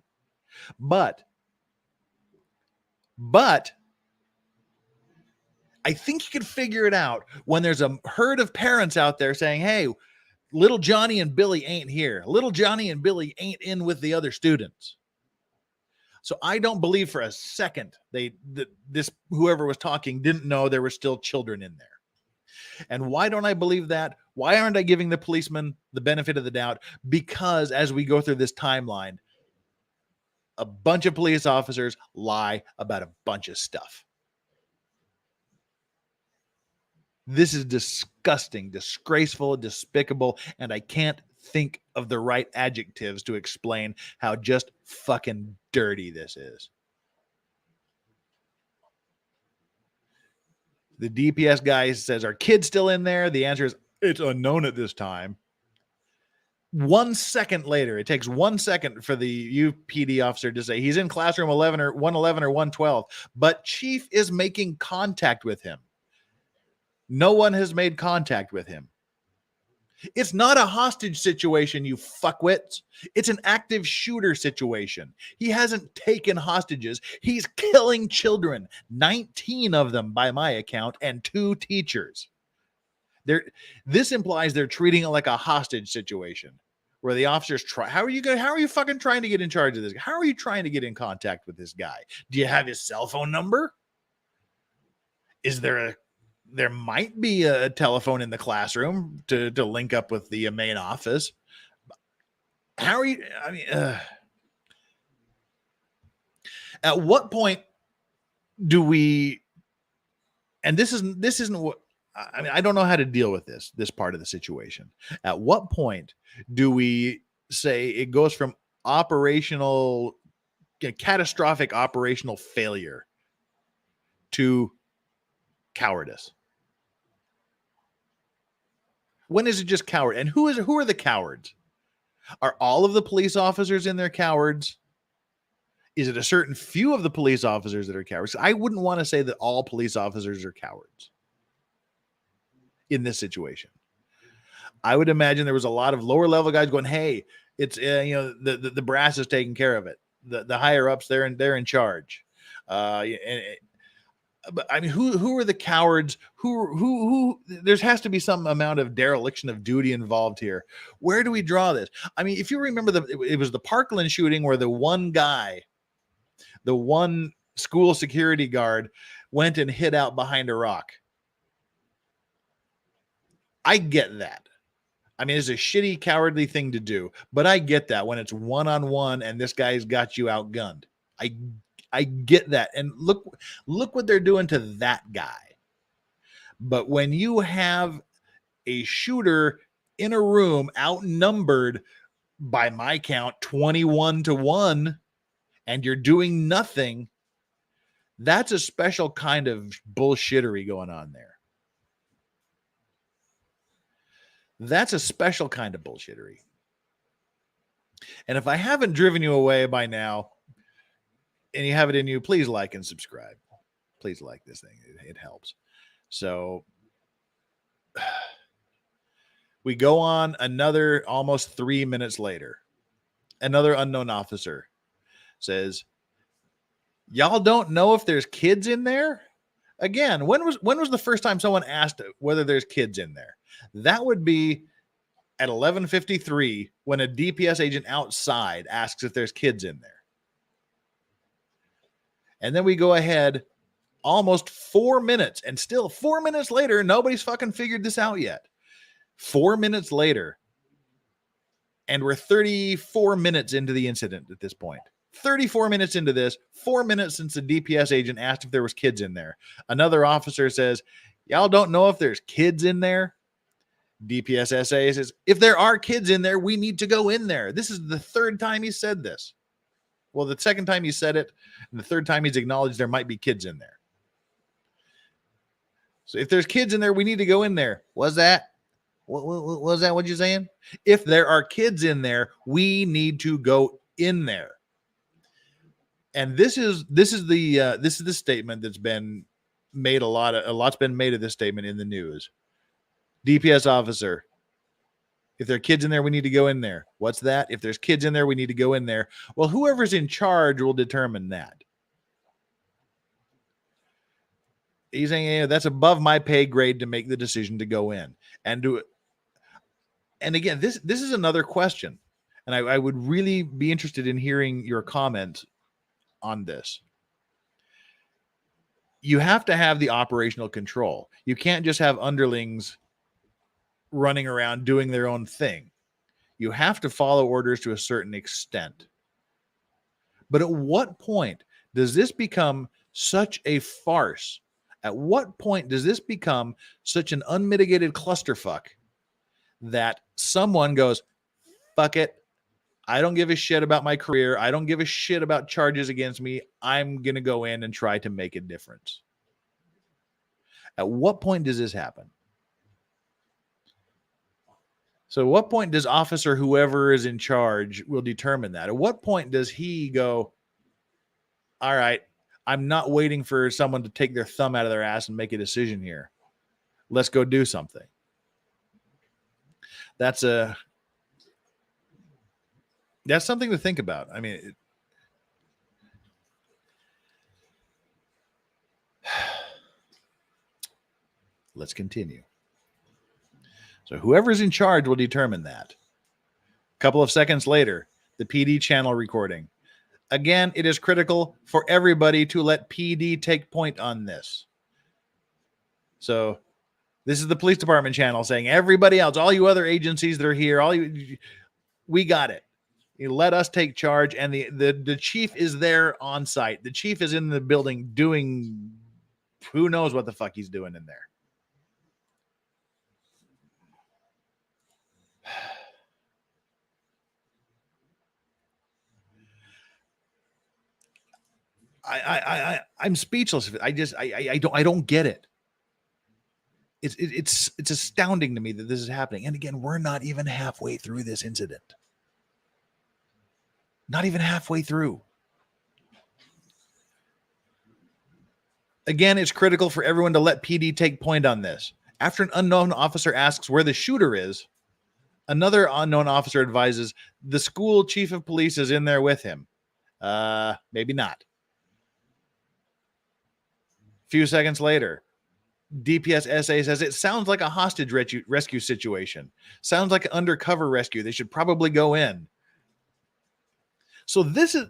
But I think you can figure it out when there's a herd of parents out there saying, hey, little Johnny and Billy ain't here. Little Johnny and Billy ain't in with the other students. So I don't believe for a second this whoever was talking didn't know there were still children in there. And why don't I believe that? Why aren't I giving the policeman the benefit of the doubt? Because as we go through this timeline, a bunch of police officers lie about a bunch of stuff. This is disgusting, disgraceful, despicable, and I can't think of the right adjectives to explain how just fucking dirty this is. The DPS guy says, are kids still in there? The answer is, it's unknown at this time. 1 second later, it takes 1 second for the UPD officer to say he's in classroom 11 or 111 or 112, but Chief is making contact with him. No one has made contact with him. It's not a hostage situation, you fuckwits. It's an active shooter situation. He hasn't taken hostages. He's killing children, 19 of them by my account, and 2 teachers. This implies they're treating it like a hostage situation where the officers try. How are you fucking trying to get in charge of this? How are you trying to get in contact with this guy? Do you have his cell phone number? Is there might be a telephone in the classroom to link up with the main office. How are you? I mean, at what point do we and this isn't what I mean. I don't know how to deal with this part of the situation. At what point do we say it goes from operational, catastrophic operational failure to cowardice? When is it just coward? And who are the cowards? Are all of the police officers in there cowards? Is it a certain few of the police officers that are cowards? I wouldn't want to say that all police officers are cowards in this situation. I would imagine there was a lot of lower level guys going, "Hey, it's the brass is taking care of it. The higher ups, they're in charge." But I mean, who are the cowards? Who? There has to be some amount of dereliction of duty involved here. Where do we draw this? I mean, if you remember, it was the Parkland shooting where the one guy, the one school security guard, went and hid out behind a rock. I get that. I mean, it's a shitty, cowardly thing to do, but I get that when it's one-on-one and this guy's got you outgunned. I get that. And look what they're doing to that guy. But when you have a shooter in a room outnumbered by my count 21-1 and you're doing nothing, that's a special kind of bullshittery going on there. That's a special kind of bullshittery. And if I haven't driven you away by now, and you have it in you, please like and subscribe. Please like this thing. It helps. So we go on another almost 3 minutes later. Another unknown officer says, "Y'all don't know if there's kids in there?" Again, when was the first time someone asked whether there's kids in there? That would be at 11:53 when a DPS agent outside asks if there's kids in there. And then we go ahead almost 4 minutes, and still 4 minutes later, nobody's fucking figured this out yet. 4 minutes later, and we're 34 minutes into the incident at this point. 34 minutes into this, 4 minutes since the DPS agent asked if there was kids in there. Another officer says, "Y'all don't know if there's kids in there?" DPS SA says, "If there are kids in there, we need to go in there." This is the third time he said this. Well, the second time he said it, and the third time he's acknowledged there might be kids in there. So if there's kids in there, we need to go in there. Was that? What was that? What you saying? If there are kids in there, we need to go in there. And this is the statement that's been made. A lot's been made of this statement in the news. DPS officer, if there are kids in there, we need to go in there. What's that? If there's kids in there, we need to go in there. Well, whoever's in charge will determine that. He's saying, "Yeah, that's above my pay grade to make the decision to go in and do it." And again, this is another question. And I would really be interested in hearing your comment on this. You have to have the operational control. You can't just have underlings running around doing their own thing. You have to follow orders to a certain extent. But at what point does this become such a farce? At what point does this become such an unmitigated clusterfuck that someone goes, "Fuck it. I don't give a shit about my career. I don't give a shit about charges against me. I'm going to go in and try to make a difference"? At what point does this happen? So at what point does officer whoever is in charge will determine that? At what point does he go, "All right, I'm not waiting for someone to take their thumb out of their ass and make a decision here. Let's go do something"? That's something to think about. I mean, let's continue. So whoever's in charge will determine that. A couple of seconds later, the PD channel recording. Again, it is critical for everybody to let PD take point on this. So this is the police department channel saying, "Everybody else, all you other agencies that are here, we got it. You let us take charge." And the chief is there on site. The chief is in the building doing who knows what the fuck he's doing in there. I'm speechless. I don't get it. It's astounding to me that this is happening. And again, we're not even halfway through this incident. Not even halfway through. Again, it's critical for everyone to let PD take point on this. After an unknown officer asks where the shooter is, another unknown officer advises the school chief of police is in there with him. Maybe not. A few seconds later, DPS SA says it sounds like a hostage rescue situation. Sounds like an undercover rescue. They should probably go in. So this is,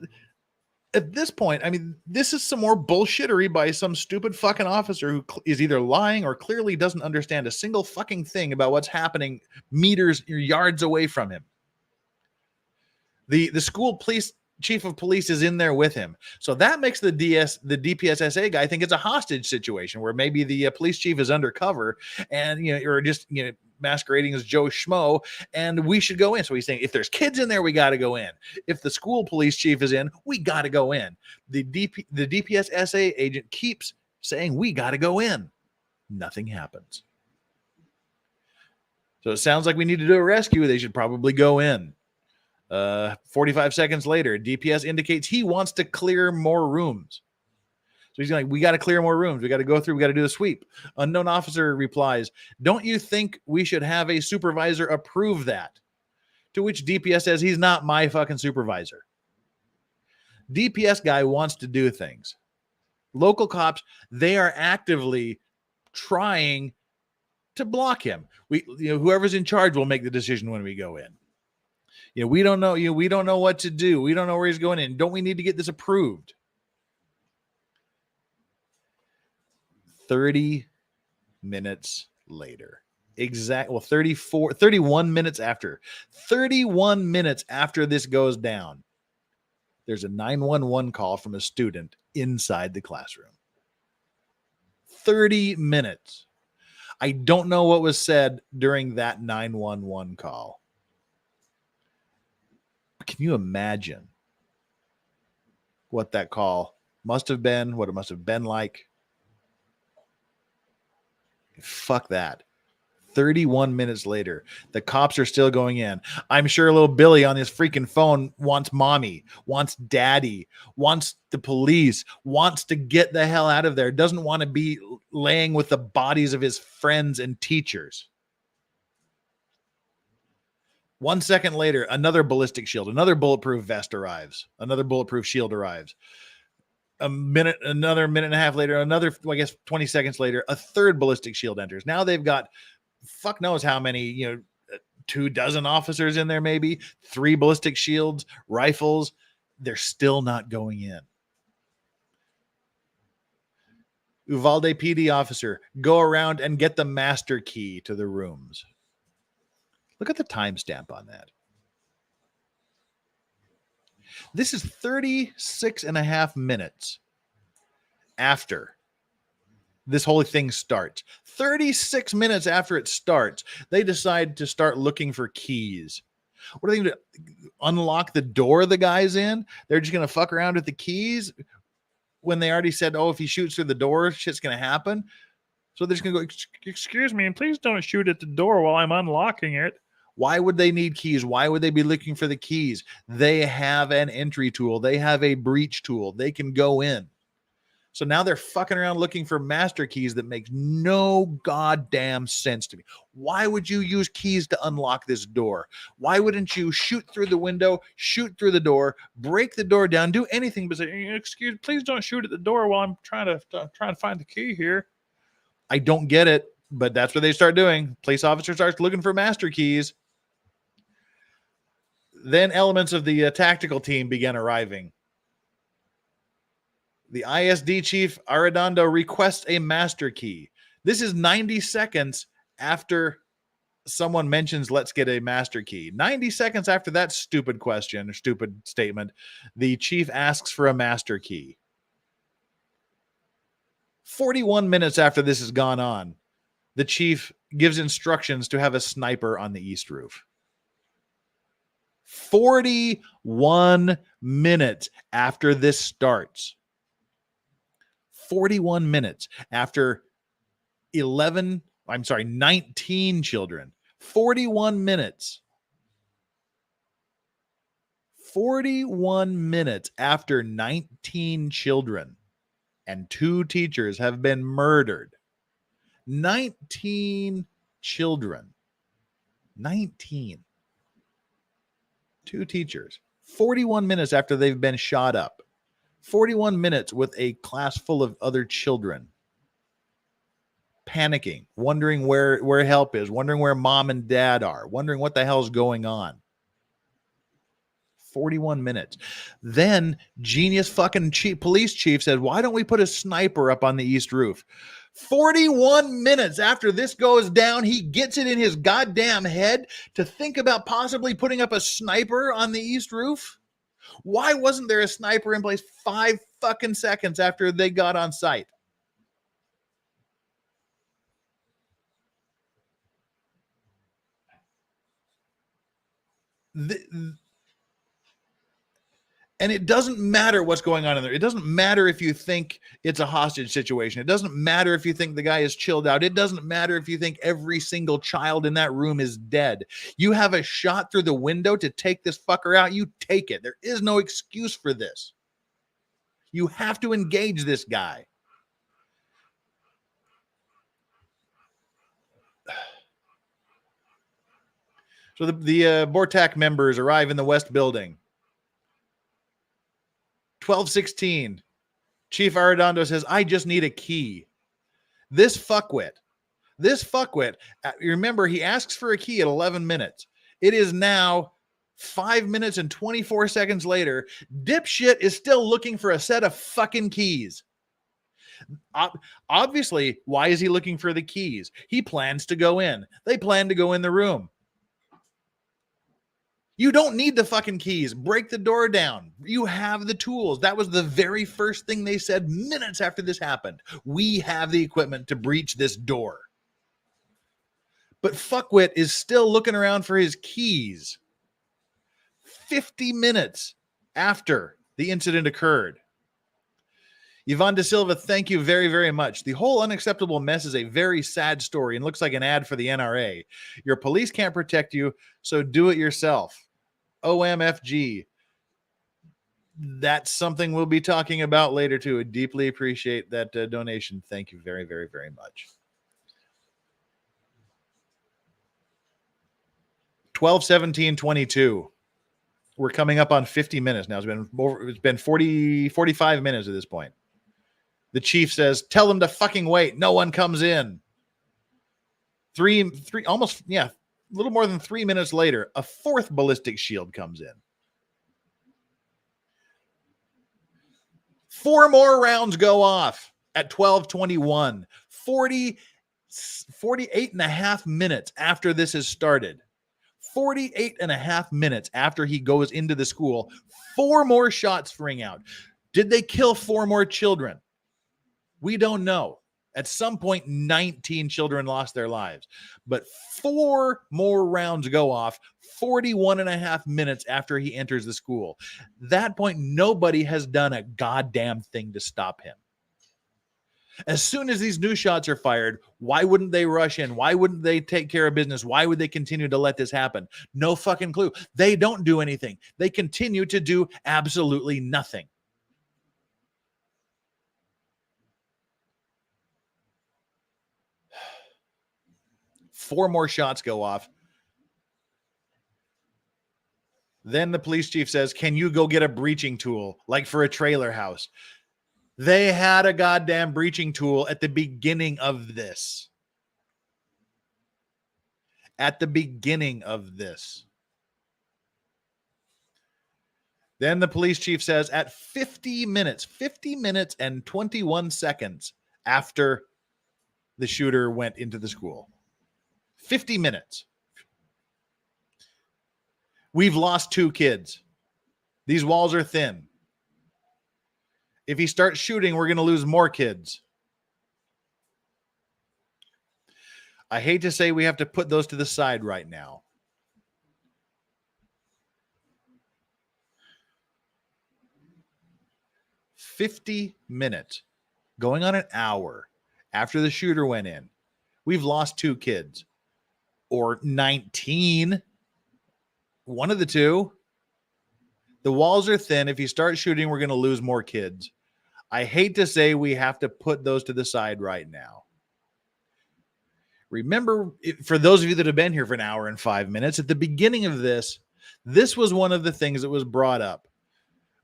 at this point, I mean, this is some more bullshittery by some stupid fucking officer who is either lying or clearly doesn't understand a single fucking thing about what's happening meters or yards away from him. The school police chief of police is in there with him. So that makes the DPSSA guy think it's a hostage situation where maybe the police chief is undercover and, or just, masquerading as Joe Schmo, and we should go in. So he's saying, if there's kids in there, we got to go in. If the school police chief is in, we got to go in. The DPSSA agent keeps saying, we got to go in. Nothing happens. So it sounds like we need to do a rescue. They should probably go in. 45 seconds later, DPS indicates he wants to clear more rooms. So he's like, we got to clear more rooms. We got to go through. We got to do the sweep. Unknown officer replies, don't you think we should have a supervisor approve that? To which DPS says, he's not my fucking supervisor. DPS guy wants to do things. Local cops, they are actively trying to block him. Whoever's in charge will make the decision when we go in. We don't know. We don't know what to do. We don't know where he's going in. Don't we need to get this approved? 30 minutes later. 31 minutes after. 31 minutes after this goes down, there's a 911 call from a student inside the classroom. 30 minutes. I don't know what was said during that 911 call. Can you imagine what that call must have been, what it must have been like? Fuck that. 31 minutes later, the cops are still going in. I'm sure little Billy on his freaking phone wants mommy, wants daddy, wants the police, wants to get the hell out of there, doesn't want to be laying with the bodies of his friends and teachers. 1 second later, another ballistic shield, another bulletproof vest arrives, another bulletproof shield arrives. Another minute and a half later, 20 seconds later, a third ballistic shield enters. Now they've got fuck knows how many, 24 officers in there, maybe 3 ballistic shields, rifles. They're still not going in. Uvalde PD officer, go around and get the master key to the rooms. Look at the timestamp on that. This is 36 and a half minutes after this whole thing starts. 36 minutes after it starts, they decide to start looking for keys. What are they going to do? Unlock the door the guy's in? They're just going to fuck around with the keys when they already said, if he shoots through the door, shit's going to happen. So they're just going to go, excuse me, and please don't shoot at the door while I'm unlocking it. Why would they need keys? Why would they be looking for the keys? They have an entry tool. They have a breach tool. They can go in. So now they're fucking around looking for master keys that makes no goddamn sense to me. Why would you use keys to unlock this door? Why wouldn't you shoot through the window, shoot through the door, break the door down, do anything but say, excuse, please don't shoot at the door while I'm trying to find the key here. I don't get it, but that's what they start doing. Police officer starts looking for master keys. Then elements of the tactical team began arriving. The ISD chief, Arredondo, requests a master key. This is 90 seconds after someone mentions, let's get a master key. 90 seconds after that stupid question or stupid statement, the chief asks for a master key. 41 minutes after this has gone on, the chief gives instructions to have a sniper on the east roof. 41 minutes after this starts. 41 minutes after 19 children. 41 minutes. 41 minutes after 19 children and 2 teachers have been murdered. 19 children. 19. 2 teachers. 41 minutes after they've been shot up. 41 minutes with a class full of other children. Panicking, wondering where help is, wondering where mom and dad are, wondering what the hell's going on. 41 minutes. Then genius fucking police chief said, why don't we put a sniper up on the east roof? 41 minutes after this goes down, he gets it in his goddamn head to think about possibly putting up a sniper on the east roof. Why wasn't there a sniper in place 5 fucking seconds after they got on site? And it doesn't matter what's going on in there. It doesn't matter if you think it's a hostage situation. It doesn't matter if you think the guy is chilled out. It doesn't matter if you think every single child in that room is dead. You have a shot through the window to take this fucker out. You take it. There is no excuse for this. You have to engage this guy. So the Bortak members arrive in the West Building. 12:16. Chief Arredondo says, I just need a key. This fuckwit, remember, he asks for a key at 11 minutes. It is now 5 minutes and 24 seconds later. Dipshit is still looking for a set of fucking keys. Obviously, why is he looking for the keys? He plans to go in. They plan to go in the room. You don't need the fucking keys. Break the door down. You have the tools. That was the very first thing they said minutes after this happened. We have the equipment to breach this door. But fuckwit is still looking around for his keys. 50 minutes after the incident occurred. Yvonne De Silva, thank you very, very much. The whole unacceptable mess is a very sad story and looks like an ad for the NRA. Your police can't protect you, so do it yourself. OMFG. That's something we'll be talking about later too. I deeply appreciate that donation. Thank you very, very, very much. 12:17:22. We're coming up on 50 minutes now. It's been 45 minutes at this point. The chief says, tell them to fucking wait. No one comes in. A little more than 3 minutes later, a 4th ballistic shield comes in. 4 more rounds go off at 12:21. 48 and a half minutes after this has started. 48 and a half minutes after he goes into the school, 4 more shots ring out. Did they kill 4 more children? We don't know. At some point, 19 children lost their lives. But 4 more rounds go off 41 and a half minutes after he enters the school. At that point, nobody has done a goddamn thing to stop him. As soon as these new shots are fired, why wouldn't they rush in? Why wouldn't they take care of business? Why would they continue to let this happen? No fucking clue. They don't do anything. They continue to do absolutely nothing. Four more shots go off. Then the police chief says, can you go get a breaching tool, like for a trailer house? They had a goddamn breaching tool at the beginning of this. At the beginning of this. Then the police chief says at 50 minutes and 21 seconds after the shooter went into the school. 50 minutes. We've lost 2 kids. These walls are thin. If he starts shooting, we're going to lose more kids. I hate to say we have to put those to the side right now. "50 minutes, going on an hour after the shooter went in. We've lost 2 kids, or 19. One of the two. The walls are thin. If you start shooting, we're going to lose more kids. I hate to say we have to put those to the side right now." Remember, for those of you that have been here for an hour and 5 minutes, at the beginning of this was one of the things that was brought up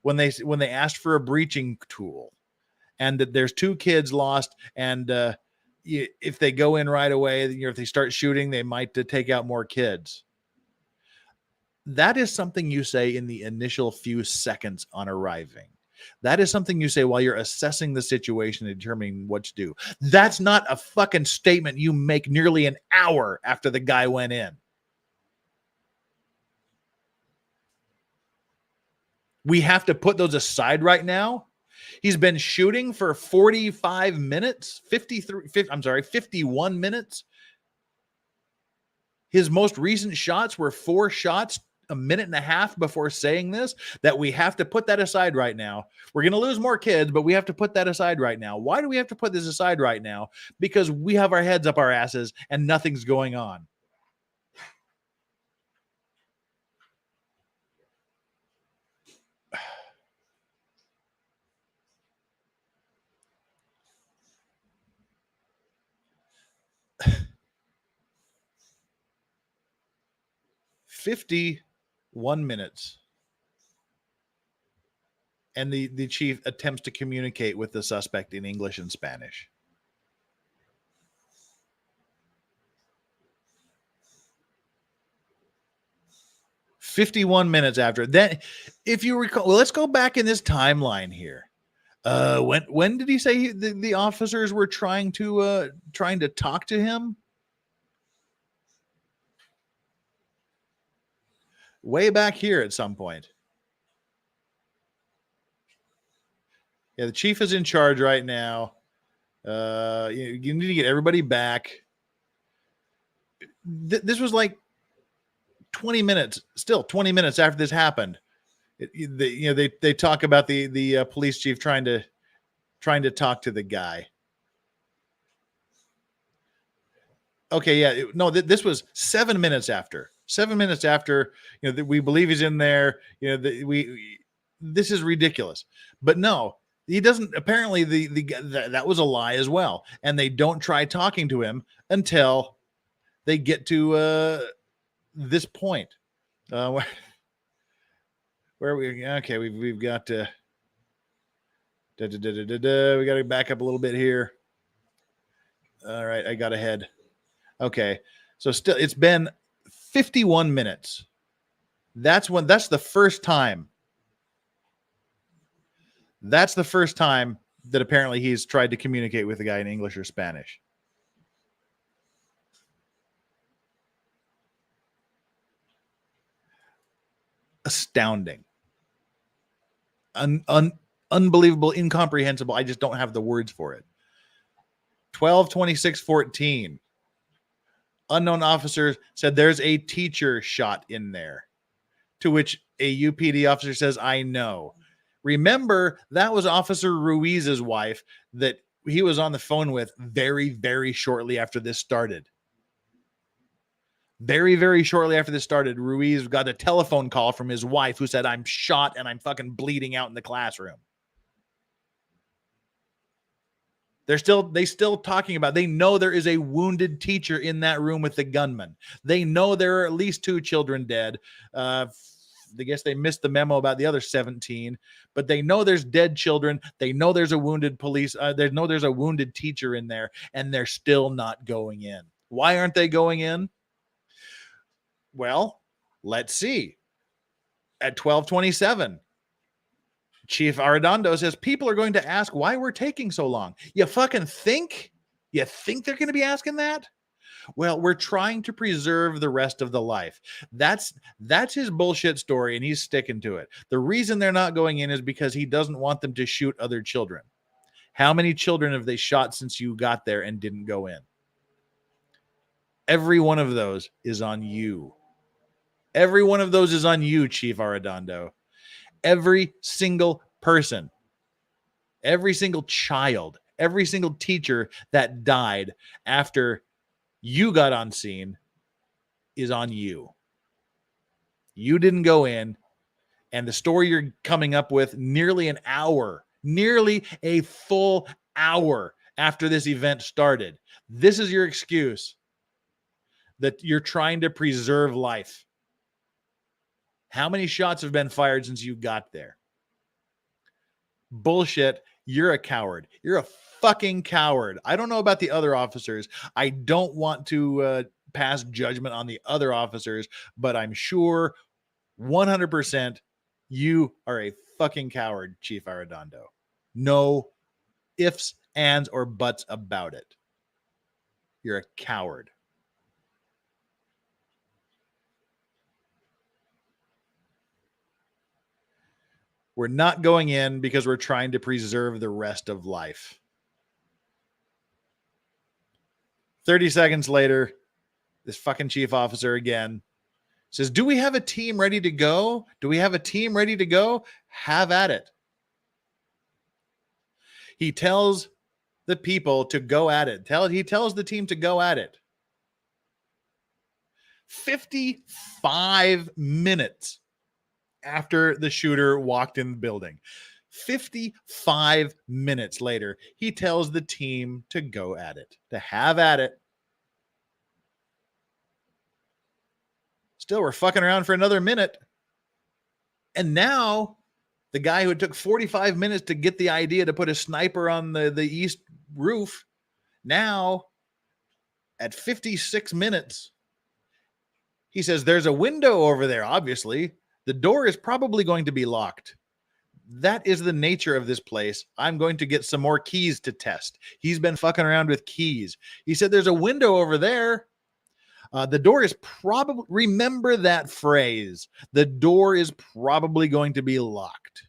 when they asked for a breaching tool, and that there's 2 kids lost, and if they go in right away, if they start shooting, they might take out more kids. That is something you say in the initial few seconds on arriving. That is something you say while you're assessing the situation and determining what to do. That's not a fucking statement you make nearly an hour after the guy went in. We have to put those aside right now. He's been shooting for 45 minutes, 51 minutes. His most recent shots were 4 shots a minute and a half before saying this, that we have to put that aside right now. We're going to lose more kids, but we have to put that aside right now. Why do we have to put this aside right now? Because we have our heads up our asses and nothing's going on. "51 minutes. And the chief attempts to communicate with the suspect in English and Spanish. "51 minutes after that." If you recall, well, let's go back in this timeline here. When did he say the officers were trying to talk to him? Way back here at some point. Yeah, the chief is in charge right now. You need to get everybody back. This was like 20 minutes, still 20 minutes after this happened. They talk about the police chief trying to talk to the guy. Okay, yeah, no, this was 7 minutes after. 7 minutes after, we believe he's in there. This is ridiculous. But no, he doesn't. Apparently, that was a lie as well. And they don't try talking to him until they get to this point. Where we okay? We've got to. We got to back up a little bit here. All right, I got ahead. Okay, so still, it's been 51 minutes. That's the first time. That's the first time that apparently he's tried to communicate with the guy in English or Spanish. Astounding. Unbelievable, incomprehensible. I just don't have the words for it. 12/26/14. Unknown officers said there's a teacher shot in there, to which a UPD officer says, "I know." Remember, that was Officer Ruiz's wife that he was on the phone with very, very shortly after this started. Very, very shortly after this started, Ruiz got a telephone call from his wife who said, "I'm shot and I'm fucking bleeding out in the classroom." They still talking about, they know there is a wounded teacher in that room with the gunman. They know there are at least 2 children dead. I guess they missed the memo about the other 17, but they know there's dead children. They know there's a wounded there's a wounded teacher in there, and they're still not going in. Why aren't they going in? Well, let's see. At 12:27, Chief Arredondo says people are going to ask why we're taking so long. You fucking think? You think they're going to be asking that? Well, we're trying to preserve the rest of the life. That's his bullshit story, and he's sticking to it. The reason they're not going in is because he doesn't want them to shoot other children. How many children have they shot since you got there and didn't go in? Every one of those is on you. Every one of those is on you, Chief Arredondo. Every single person, every single child, every single teacher that died after you got on scene is on you. You didn't go in, and the story you're coming up with nearly a full hour after this event started. This is your excuse that you're trying to preserve life. How many shots have been fired since you got there? Bullshit. You're a coward. You're a fucking coward. I don't know about the other officers. I don't want to pass judgment on the other officers, but I'm sure 100% you are a fucking coward, Chief Arredondo. No ifs, ands, or buts about it. You're a coward. We're not going in because we're trying to preserve the rest of life. 30 seconds later, this fucking chief officer again says, do we have a team ready to go? Do we have a team ready to go? Have at it. He tells the people to go at it. He tells the team to go at it. 55 minutes after the shooter walked in the building. 55 minutes later, he tells the team to go at it, to have at it. Still, we're fucking around for another minute. And now, the guy who took 45 minutes to get the idea to put a sniper on the east roof, now, at 56 minutes, he says, there's a window over there, obviously. The door is probably going to be locked. That is the nature of this place. I'm going to get some more keys to test. He's been fucking around with keys. He said, there's a window over there. The door is probably, remember that phrase. The door is probably going to be locked.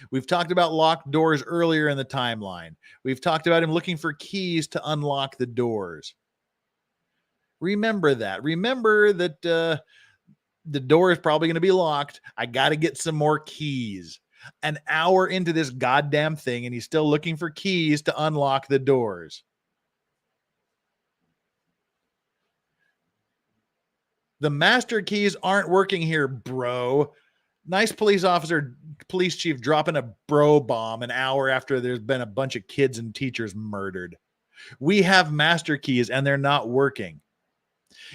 We've talked about locked doors earlier in the timeline. We've talked about him looking for keys to unlock the doors. Remember that. Remember that the door is probably going to be locked. I got to get some more keys. An hour into this goddamn thing, and he's still looking for keys to unlock the doors. The master keys aren't working here, bro. Nice police officer, police chief dropping a bro bomb an hour after there's been a bunch of kids and teachers murdered. We have master keys and they're not working.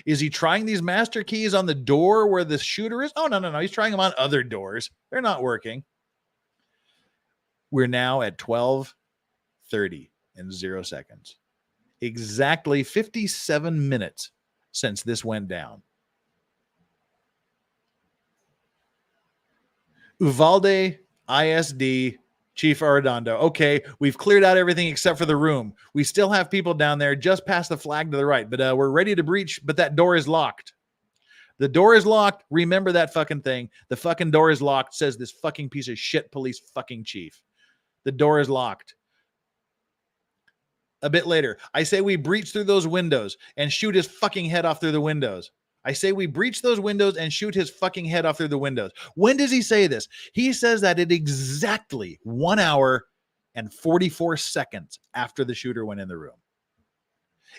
Is he trying these master keys on the door where the shooter is? Oh, no. He's trying them on other doors. They're not working. We're now at 12:30 and 0 seconds. Exactly 57 minutes since this went down. Uvalde ISD Chief Arredondo. Okay, we've cleared out everything except for the room. We still have people down there just past the flag to the right, but we're ready to breach, but that door is locked. The door is locked. Remember that fucking thing. The fucking door is locked, says this fucking piece of shit police fucking chief. The door is locked. A bit later, I say we breach through those windows and shoot his fucking head off through the windows. I say we breach those windows and shoot his fucking head off through the windows. When does he say this? He says that at exactly 1 hour and 44 seconds after the shooter went in the room.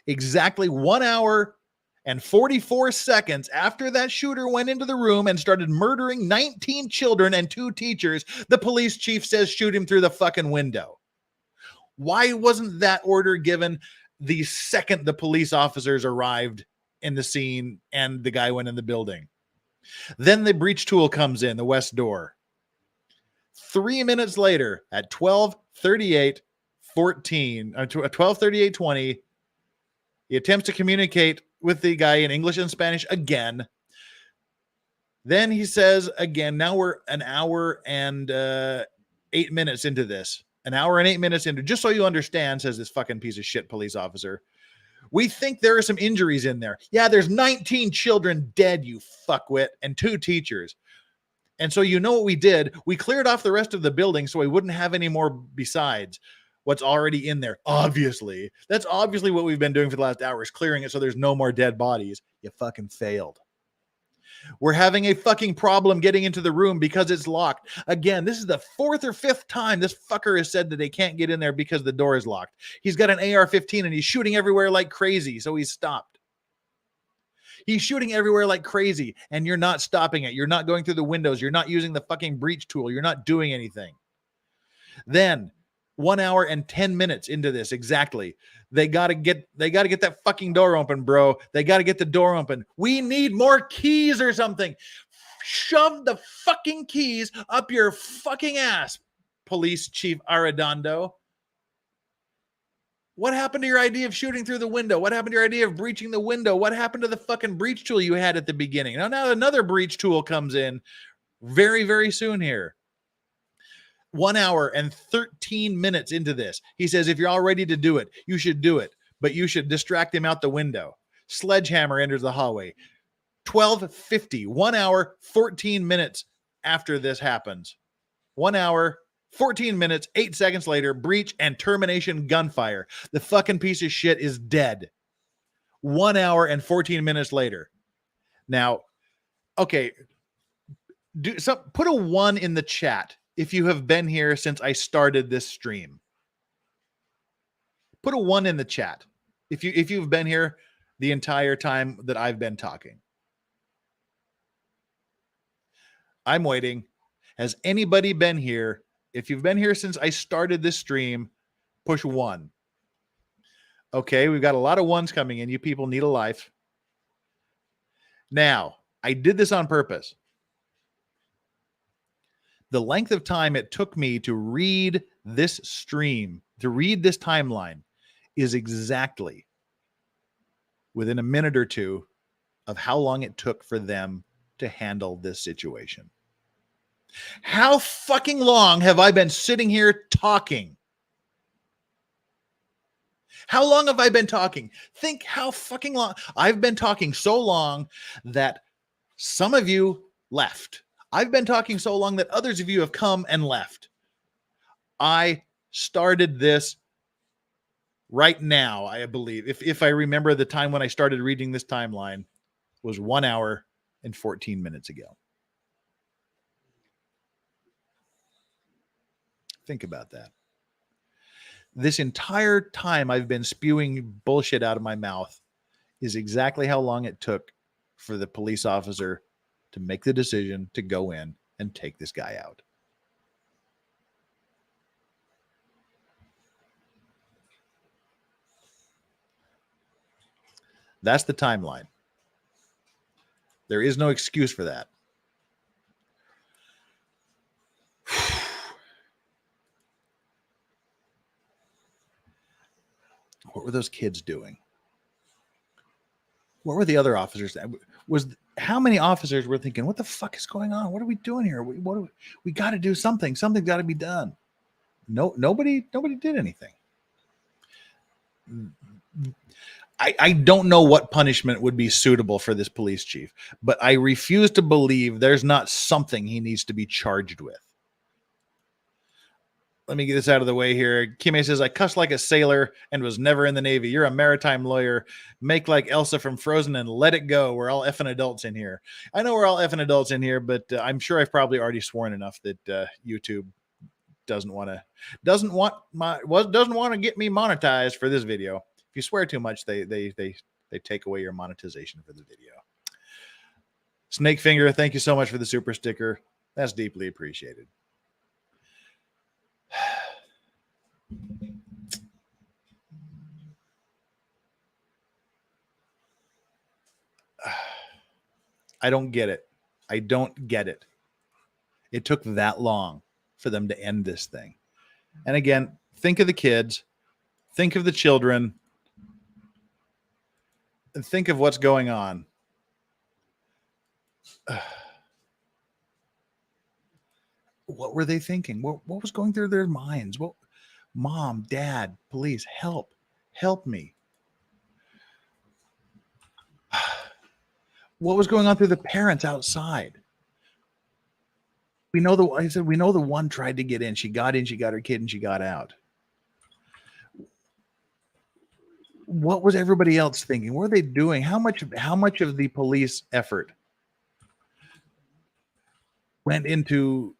Exactly 1 hour and 44 seconds after that shooter went into the room and started murdering 19 children and 2 teachers, the police chief says shoot him through the fucking window. Why wasn't that order given the second the police officers arrived in the scene and the guy went in the building? Then the breach tool comes in, the west door. 3 minutes later at 12:38:20, he attempts to communicate with the guy in English and Spanish again. Then he says again, now we're an hour and 8 minutes into this. An hour and 8 minutes into, just so you understand, says this fucking piece of shit police officer, we think there are some injuries in there. Yeah, there's 19 children dead, you fuckwit, and 2 teachers. And so you know what we did? We cleared off the rest of the building so we wouldn't have any more besides. what's already in there. Obviously. That's obviously what we've been doing for the last hour, is clearing it so there's no more dead bodies. You fucking failed. We're having a fucking problem getting into the room because it's locked. Again, this is the 4th or 5th time this fucker has said that they can't get in there because the door is locked. He's got an AR-15 and he's shooting everywhere like crazy, so he's stopped. He's shooting everywhere like crazy, and you're not stopping it. You're not going through the windows. You're not using the fucking breach tool. You're not doing anything. Then 1 hour and 10 minutes into this, exactly, they got to get that fucking door open, bro. They got to get the door open. We need more keys or something. Shove the fucking keys up your fucking ass, Police Chief Arredondo. What happened to your idea of shooting through the window? What happened to your idea of breaching the window? What happened to the fucking breach tool you had at the beginning? Now another breach tool comes in very, very soon here. 1 hour and 13 minutes into this, he says, if you're all ready to do it, you should do it, but you should distract him out the window. Sledgehammer enters the hallway. 12:50, 1 hour, 14 minutes after this happens. 1 hour, 14 minutes, 8 seconds later, breach and termination gunfire. The fucking piece of shit is dead. 1 hour and 14 minutes later. Now, okay, put a 1 in the chat if you have been here since I started this stream. Put a 1 in the chat if you've been here the entire time that I've been talking. I'm waiting. Has anybody been here? If you've been here since I started this stream, push 1. Okay, we've got a lot of 1s coming in. You people need a life. Now, I did this on purpose. The length of time it took me to read this stream, to read this timeline, is exactly within a minute or two of how long it took for them to handle this situation. How fucking long have I been sitting here talking? How long have I been talking? Think how fucking long. I've been talking so long that some of you left. I've been talking so long that others of you have come and left. I started this right now, I believe. If I remember the time when I started reading this timeline, was 1 hour and 14 minutes ago. Think about that. This entire time I've been spewing bullshit out of my mouth is exactly how long it took for the police officer to make the decision to go in and take this guy out. That's the timeline. There is no excuse for that. What were those kids doing? What were the other officers? How many officers were thinking, what the fuck is going on? What are we doing here? We got to do something. Something's got to be done. No, nobody did anything. I don't know what punishment would be suitable for this police chief, but I refuse to believe there's not something he needs to be charged with. Let me get this out of the way here. Kime says, I cussed like a sailor and was never in the Navy. You're a maritime lawyer. Make like Elsa from Frozen and let it go. We're all effing adults in here. I know we're all effing adults in here, but I'm sure I've probably already sworn enough that YouTube doesn't want to get me monetized for this video. If you swear too much, they take away your monetization for the video. Snakefinger, thank you so much for the super sticker. That's deeply appreciated. I don't get it. I don't get it. It took that long for them to end this thing. And again, think of the kids, think of the children, and think of what's going on. What were they thinking? What was going through their minds? What, mom, dad, police, help me. What was going on through the parents outside? I said, we know the one tried to get in. She got in, she got her kid, and she got out. What was everybody else thinking? What were they doing? How much of the police effort went into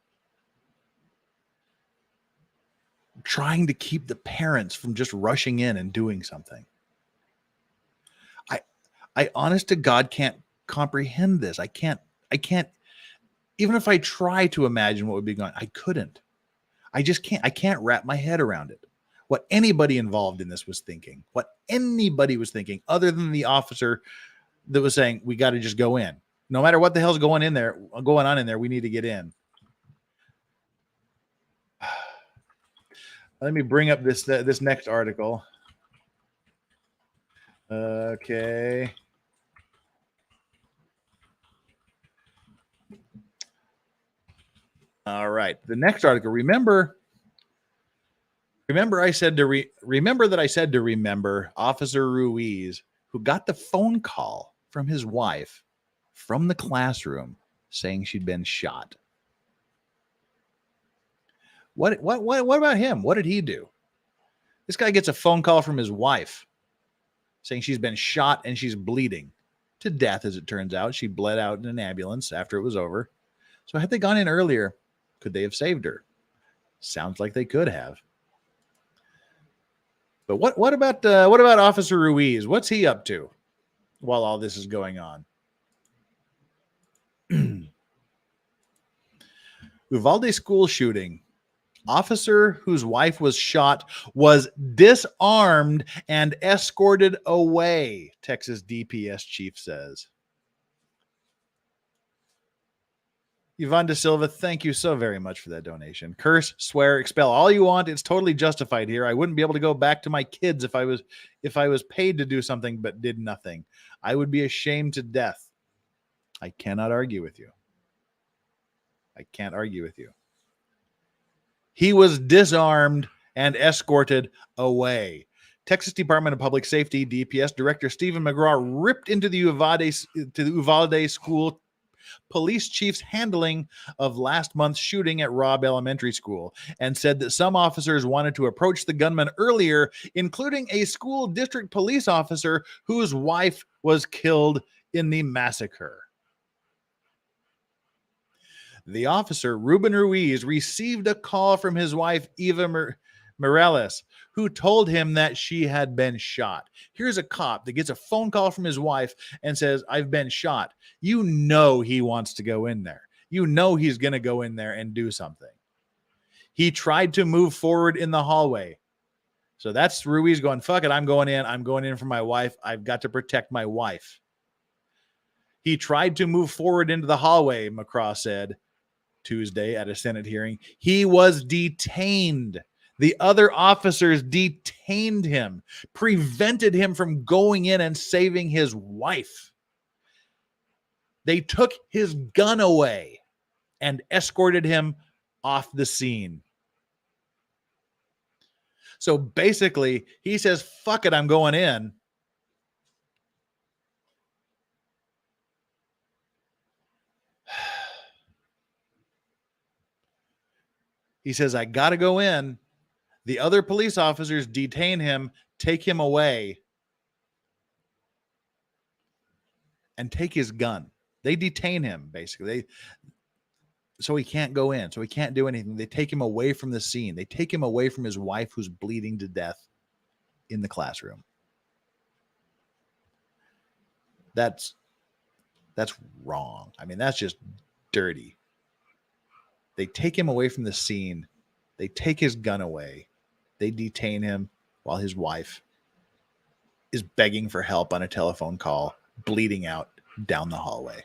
trying to keep the parents from just rushing in and doing something? I honest to God can't comprehend this. I can't, even if I try to imagine what would be going on, I couldn't. I just can't. I can't wrap my head around it. What anybody involved in this was thinking, other than the officer that was saying, we got to just go in. No matter what the hell's going on in there, we need to get in. Let me bring up this next article. Okay. All right. The next article. Remember I said to remember Officer Ruiz, who got the phone call from his wife from the classroom saying she'd been shot. What about him? What did he do? This guy gets a phone call from his wife saying she's been shot and she's bleeding to death, as it turns out. She bled out in an ambulance after it was over. So had they gone in earlier, could they have saved her? Sounds like they could have. But what about Officer Ruiz? What's he up to while all this is going on? Uvalde school shooting. Officer whose wife was shot was disarmed and escorted away, Texas DPS chief says. Yvonne Da Silva, thank you so very much for that donation. Curse, swear, expel all you want. It's totally justified here. I wouldn't be able to go back to my kids if I was paid to do something but did nothing. I would be ashamed to death. I cannot argue with you. I can't argue with you. He was disarmed and escorted away. Texas Department of Public Safety, DPS Director Stephen McGraw ripped into the Uvalde school police chief's handling of last month's shooting at Robb Elementary School and said that some officers wanted to approach the gunman earlier, including a school district police officer whose wife was killed in the massacre. The officer, Ruben Ruiz, received a call from his wife, Eva Morales, who told him that she had been shot. Here's a cop that gets a phone call from his wife and says, I've been shot. You know he wants to go in there. You know he's going to go in there and do something. He tried to move forward in the hallway. So that's Ruiz going, fuck it, I'm going in. I'm going in for my wife. I've got to protect my wife. He tried to move forward into the hallway, McCraw said Tuesday at a Senate hearing. He was detained. The other officers detained him, prevented him from going in and saving his wife. They took his gun away and escorted him off the scene. So basically, he says, fuck it, I'm going in. He says, I got to go in. The other police officers detain him, take him away, and take his gun. They detain him, basically. So he can't go in. So he can't do anything. They take him away from the scene. They take him away from his wife who's bleeding to death in the classroom. That's wrong. I mean, that's just dirty. They take him away from the scene. They take his gun away. They detain him while his wife is begging for help on a telephone call, bleeding out down the hallway.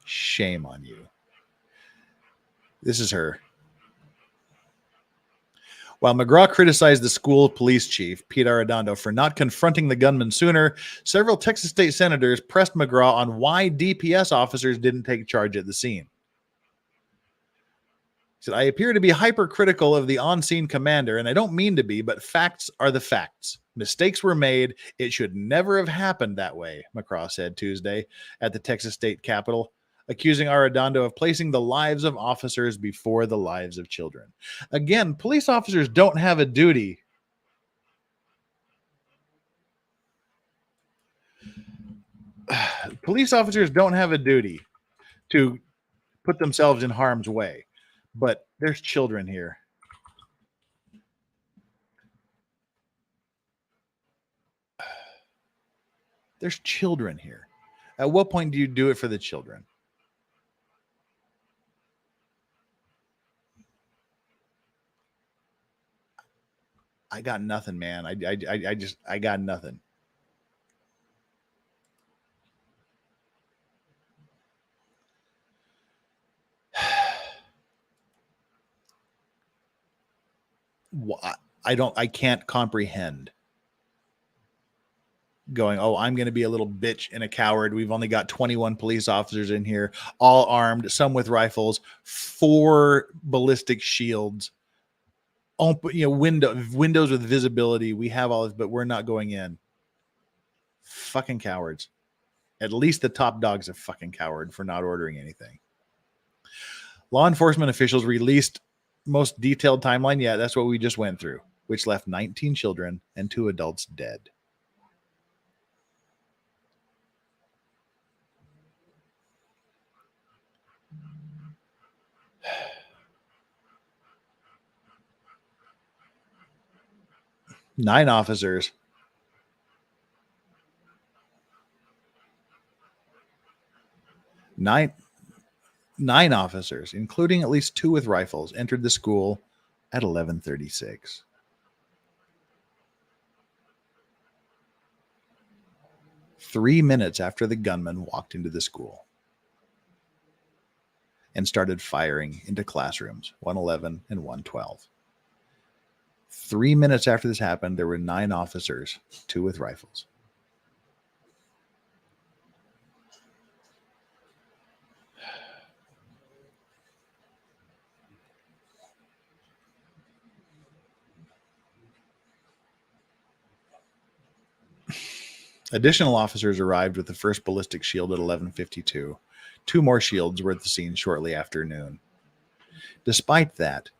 Shame on you. This is her. While McGraw criticized the school police chief, Pete Arredondo, for not confronting the gunman sooner, several Texas state senators pressed McGraw on why DPS officers didn't take charge at the scene. He said, I appear to be hypercritical of the on-scene commander, and I don't mean to be, but facts are the facts. Mistakes were made. It should never have happened that way, McCraw said Tuesday at the Texas State Capitol, accusing Arredondo of placing the lives of officers before the lives of children. Again, police officers don't have a duty Police officers don't have a duty to put themselves in harm's way, but there's children here. There's children here. At what point do you do it for the children? I got nothing, man. I got nothing. I can't comprehend going, oh, I'm going to be a little bitch and a coward. We've only got 21 police officers in here, all armed, some with rifles, 4 ballistic shields, open, windows with visibility. We have all this, but we're not going in. Fucking cowards. At least the top dog's a fucking coward for not ordering anything. Law enforcement officials released most detailed timeline. Yeah, that's what we just went through, which left 19 children and 2 adults dead. Nine officers. Nine officers, including at least 2 with rifles, entered the school at 11:36. Three minutes after the gunman walked into the school and started firing into classrooms 111 and 112. 3 minutes after this happened, there were 9 officers, 2 with rifles. Additional officers arrived with the first ballistic shield at 11:52. 2 more shields were at the scene shortly after noon. Despite that,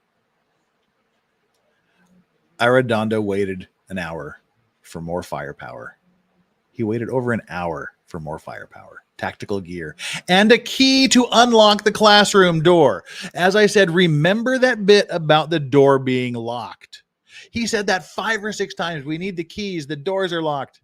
Arredondo waited an hour for more firepower. He waited over an hour for more firepower, tactical gear, and a key to unlock the classroom door. As I said, remember that bit about the door being locked. He said that 5 or 6 times. We need the keys. The doors are locked.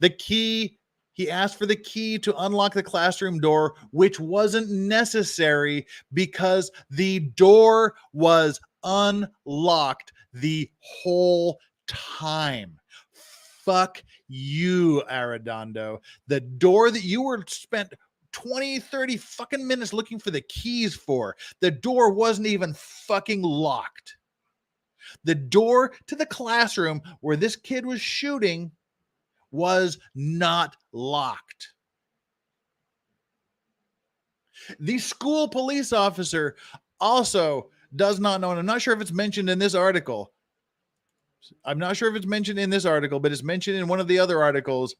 The key, he asked for the key to unlock the classroom door, which wasn't necessary because the door was unlocked the whole time. Fuck you, Arredondo. The door that you were spent 20, 30 fucking minutes looking for the keys for, the door wasn't even fucking locked. The door to the classroom where this kid was shooting was not locked. The school police officer also does not know, and I'm not sure if it's mentioned in this article. But it's mentioned in one of the other articles.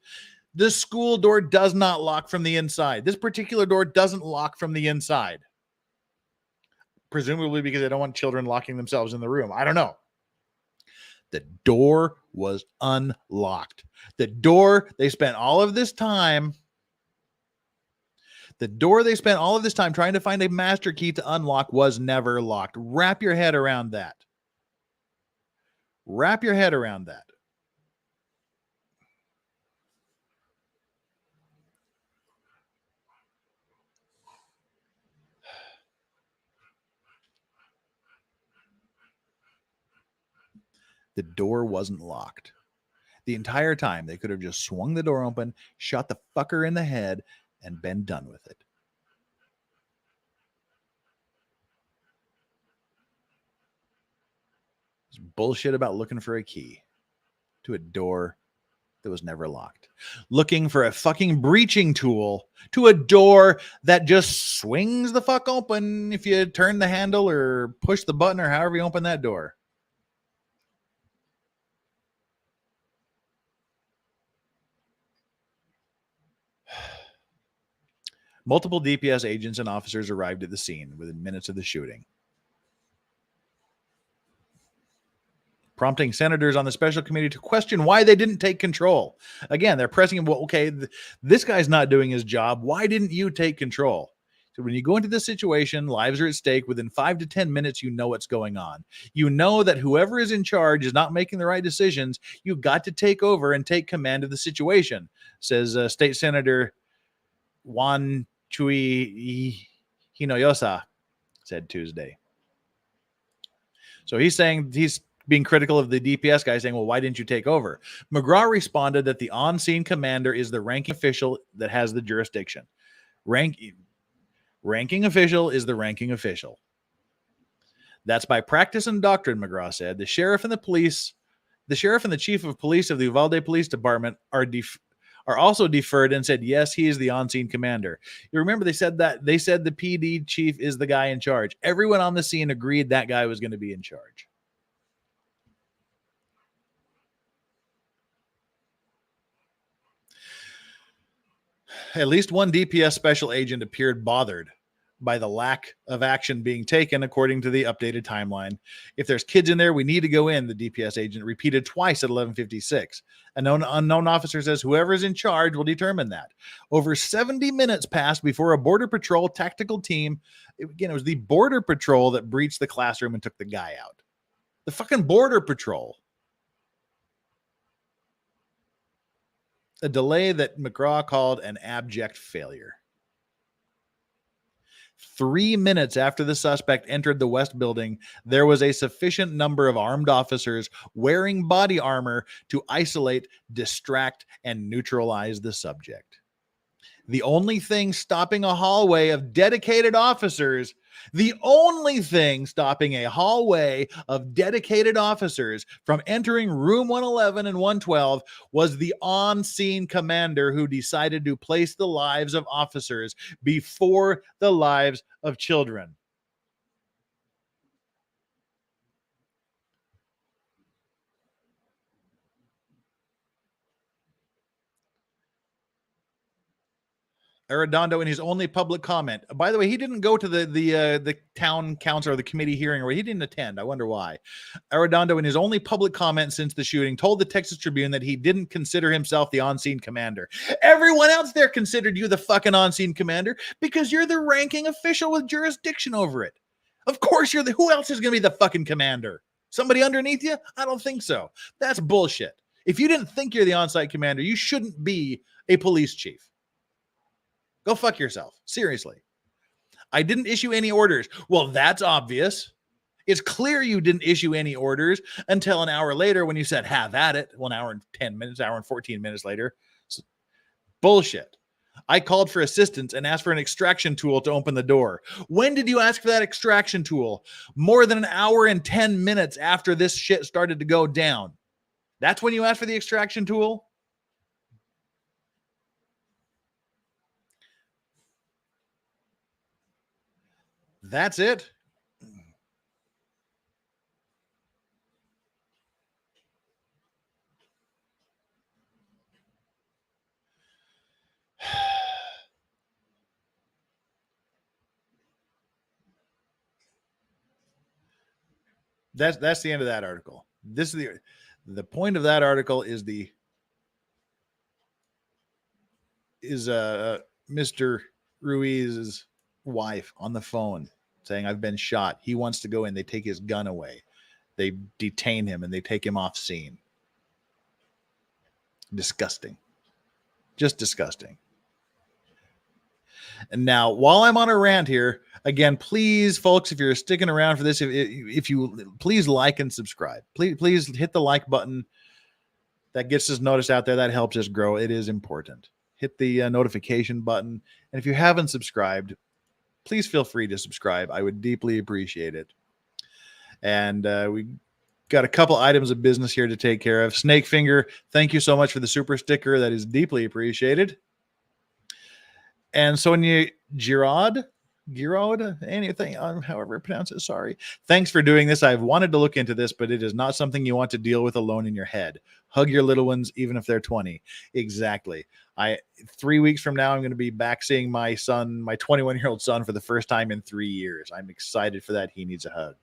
The school door does not lock from the inside. This particular door doesn't lock from the inside. Presumably because they don't want children locking themselves in the room. I don't know. The door was unlocked. The door they spent all of this time trying to find a master key to unlock was never locked. Wrap your head around that. The door wasn't locked. The entire time, they could have just swung the door open, shot the fucker in the head, and been done with it. It's bullshit about looking for a key to a door that was never locked. Looking for a fucking breaching tool to a door that just swings the fuck open if you turn the handle or push the button or however you open that door. Multiple DPS agents and officers arrived at the scene within minutes of the shooting. prompting senators on the special committee to question why they didn't take control. Again, they're pressing him. Well, okay, this guy's not doing his job. Why didn't you take control? So when you go into this situation, lives are at stake. Within 5 to 10 minutes, you know what's going on. You know that whoever is in charge is not making the right decisions. You've got to take over and take command of the situation, says State Senator Juan Chui Hinoyosa said Tuesday. So he's saying he's being critical of the DPS guy, saying, well, why didn't you take over? McGraw responded that the on-scene commander is the ranking official that has the jurisdiction. Ranking official is the ranking official. That's by practice and doctrine, McGraw said. The sheriff and the chief of police of the Uvalde Police Department are also deferred and said, yes, he is the on-scene commander. You remember they said the PD chief is the guy in charge. Everyone on the scene agreed that guy was going to be in charge. At least one DPS special agent appeared bothered by the lack of action being taken, according to the updated timeline. If there's kids in there, we need to go in, the DPS agent repeated twice at 11:56. An unknown officer says whoever is in charge will determine that. Over 70 minutes passed before a Border Patrol tactical team, again, it was the Border Patrol that breached the classroom and took the guy out. The fucking Border Patrol. A delay that McGraw called an abject failure. 3 minutes after the suspect entered the West Building, there was a sufficient number of armed officers wearing body armor to isolate, distract, and neutralize the subject. The only thing stopping a hallway of dedicated officers from entering room 111 and 112 was the on-scene commander who decided to place the lives of officers before the lives of children. Arredondo in his only public comment. By the way, he didn't go to the town council or the committee hearing, or he didn't attend. I wonder why. Arredondo in his only public comment since the shooting told the Texas Tribune that he didn't consider himself the on-scene commander. Everyone else there considered you the fucking on-scene commander because you're the ranking official with jurisdiction over it. Of course you're who else is going to be the fucking commander? Somebody underneath you? I don't think so. That's bullshit. If you didn't think you're the on-site commander, you shouldn't be a police chief. Go fuck yourself. Seriously. I didn't issue any orders. Well, that's obvious. It's clear you didn't issue any orders until an hour later when you said, have at it. 1 hour and 10 minutes, hour and 14 minutes later. Bullshit. I called for assistance and asked for an extraction tool to open the door. When did you ask for that extraction tool? More than an hour and 10 minutes after this shit started to go down. That's when you asked for the extraction tool? That's it. That's the end of that article. This is the point of that article is Mr. Ruiz's wife on the phone saying, I've been shot. He wants to go in. They take his gun away. They detain him and they take him off scene. Disgusting. Just disgusting. And now, while I'm on a rant here, again, please, folks, if you're sticking around for this, if you please like and subscribe. Please hit the like button. That gets us noticed out there. That helps us grow. It is important. Hit the notification button. And if you haven't subscribed, please feel free to subscribe. I would deeply appreciate it. And we got a couple items of business here to take care of. Snakefinger, thank you so much for the super sticker. That is deeply appreciated. And Sonia Girard, anything, however you pronounce it, sorry. Thanks for doing this. I've wanted to look into this, but it is not something you want to deal with alone in your head. Hug your little ones, even if they're 20. Exactly. 3 weeks from now, I'm going to be back seeing my son, my 21-year-old son, for the first time in 3 years. I'm excited for that. He needs a hug.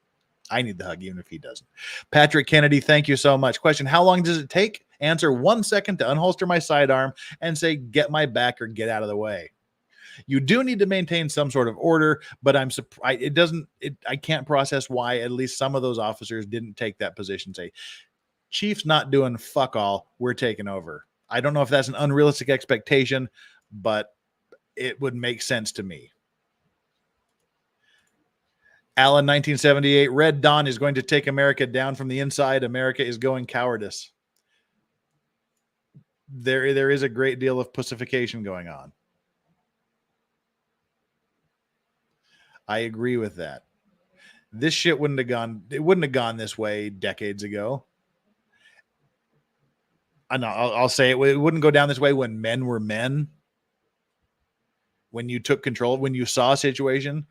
I need the hug, even if he doesn't. Patrick Kennedy, thank you so much. Question: how long does it take? Answer: 1 second to unholster my sidearm and say, "Get my back" or "Get out of the way." You do need to maintain some sort of order, but I'm surprised it doesn't. I can't process why at least some of those officers didn't take that position. Say, Chief's not doing fuck all. We're taking over. I don't know if that's an unrealistic expectation, but it would make sense to me. Allen, 1978, Red Dawn is going to take America down from the inside. America is going cowardice. There is a great deal of pussification going on. I agree with that. This shit wouldn't have gone this way decades ago. I'll say it wouldn't go down this way when men were men. When you took control, when you saw a situation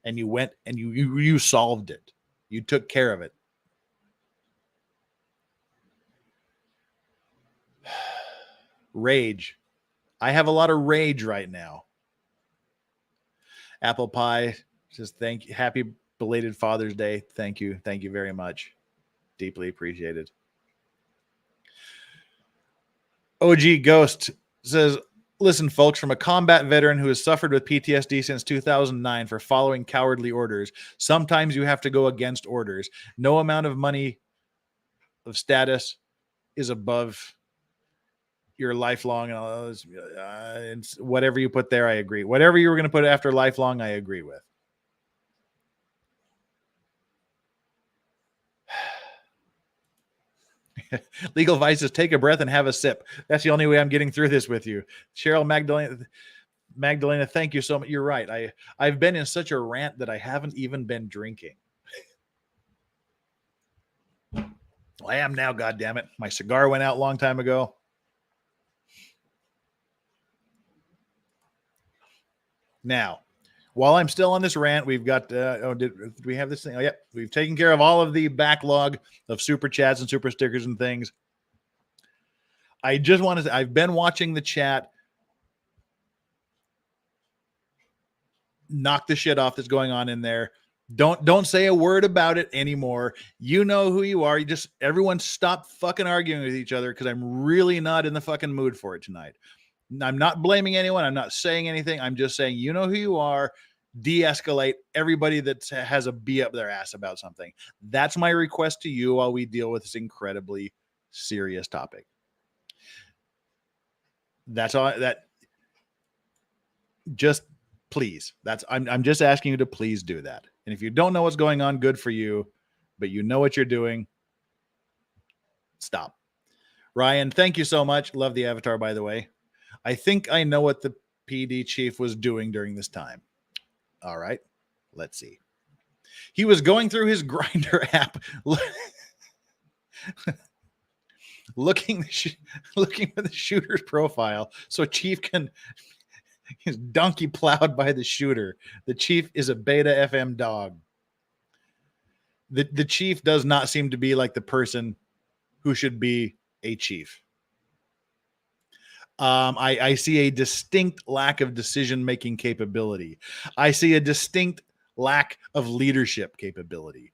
and you went and you solved it. You took care of it. Rage. I have a lot of rage right now. Apple Pie says thank you. Happy belated Father's Day. Thank you. Thank you very much. Deeply appreciated. OG Ghost says, listen, folks, from a combat veteran who has suffered with PTSD since 2009 for following cowardly orders, sometimes you have to go against orders. No amount of money of status is above your lifelong. And whatever you put there, I agree. Whatever you were going to put after lifelong, I agree with. Legal Vices, take a breath and have a sip. That's the only way I'm getting through this with you. Cheryl Magdalena, thank you so much. You're right. I've been in such a rant that I haven't even been drinking. I am now, goddammit. My cigar went out a long time ago. Now, while I'm still on this rant, we've got, did we have this thing? Oh, yeah. We've taken care of all of the backlog of super chats and super stickers and things. I just wanted to, I've been watching the chat. Knock the shit off that's going on in there. Don't say a word about it anymore. You know who you are. You just, everyone stop fucking arguing with each other because I'm really not in the fucking mood for it tonight. I'm not blaming anyone. I'm not saying anything. I'm just saying, you know who you are. De-escalate everybody that has a bee up their ass about something. That's my request to you while we deal with this incredibly serious topic. That's all that just please. I'm just asking you to please do that. And if you don't know what's going on, good for you, but you know what you're doing. Stop. Ryan, thank you so much. Love the avatar, by the way. I think I know what the PD chief was doing during this time. All right, let's see. He was going through his Grindr app, looking for the shooter's profile so Chief can is donkey plowed by the shooter. The Chief is a beta FM dog. The Chief does not seem to be like the person who should be a chief. I see a distinct lack of decision-making capability. I see a distinct lack of leadership capability.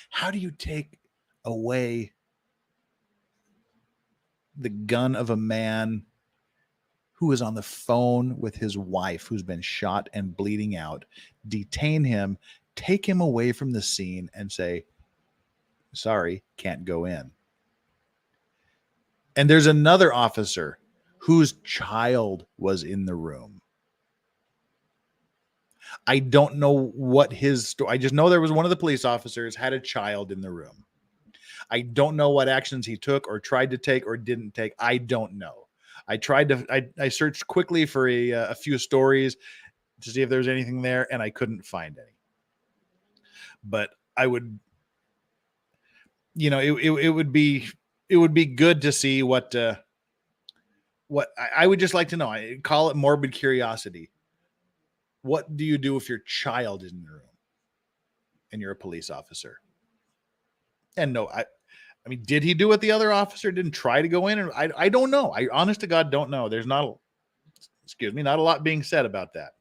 How do you take away the gun of a man who is on the phone with his wife who's been shot and bleeding out, detain him, take him away from the scene and say, sorry, can't go in? And there's another officer whose child was in the room. I don't know what his story. I just know there was one of the police officers had a child in the room. I don't know what actions he took or tried to take or didn't take. I don't know. I searched quickly for a few stories to see if there's anything there, and I couldn't find any. But I would, it would be good to see what I would just like to know. I call it morbid curiosity. What do you do if your child is in the room and you're a police officer? And no, I mean, did he do what the other officer didn't try to go in? And I don't know. I honest to God don't know. There's not a lot being said about that.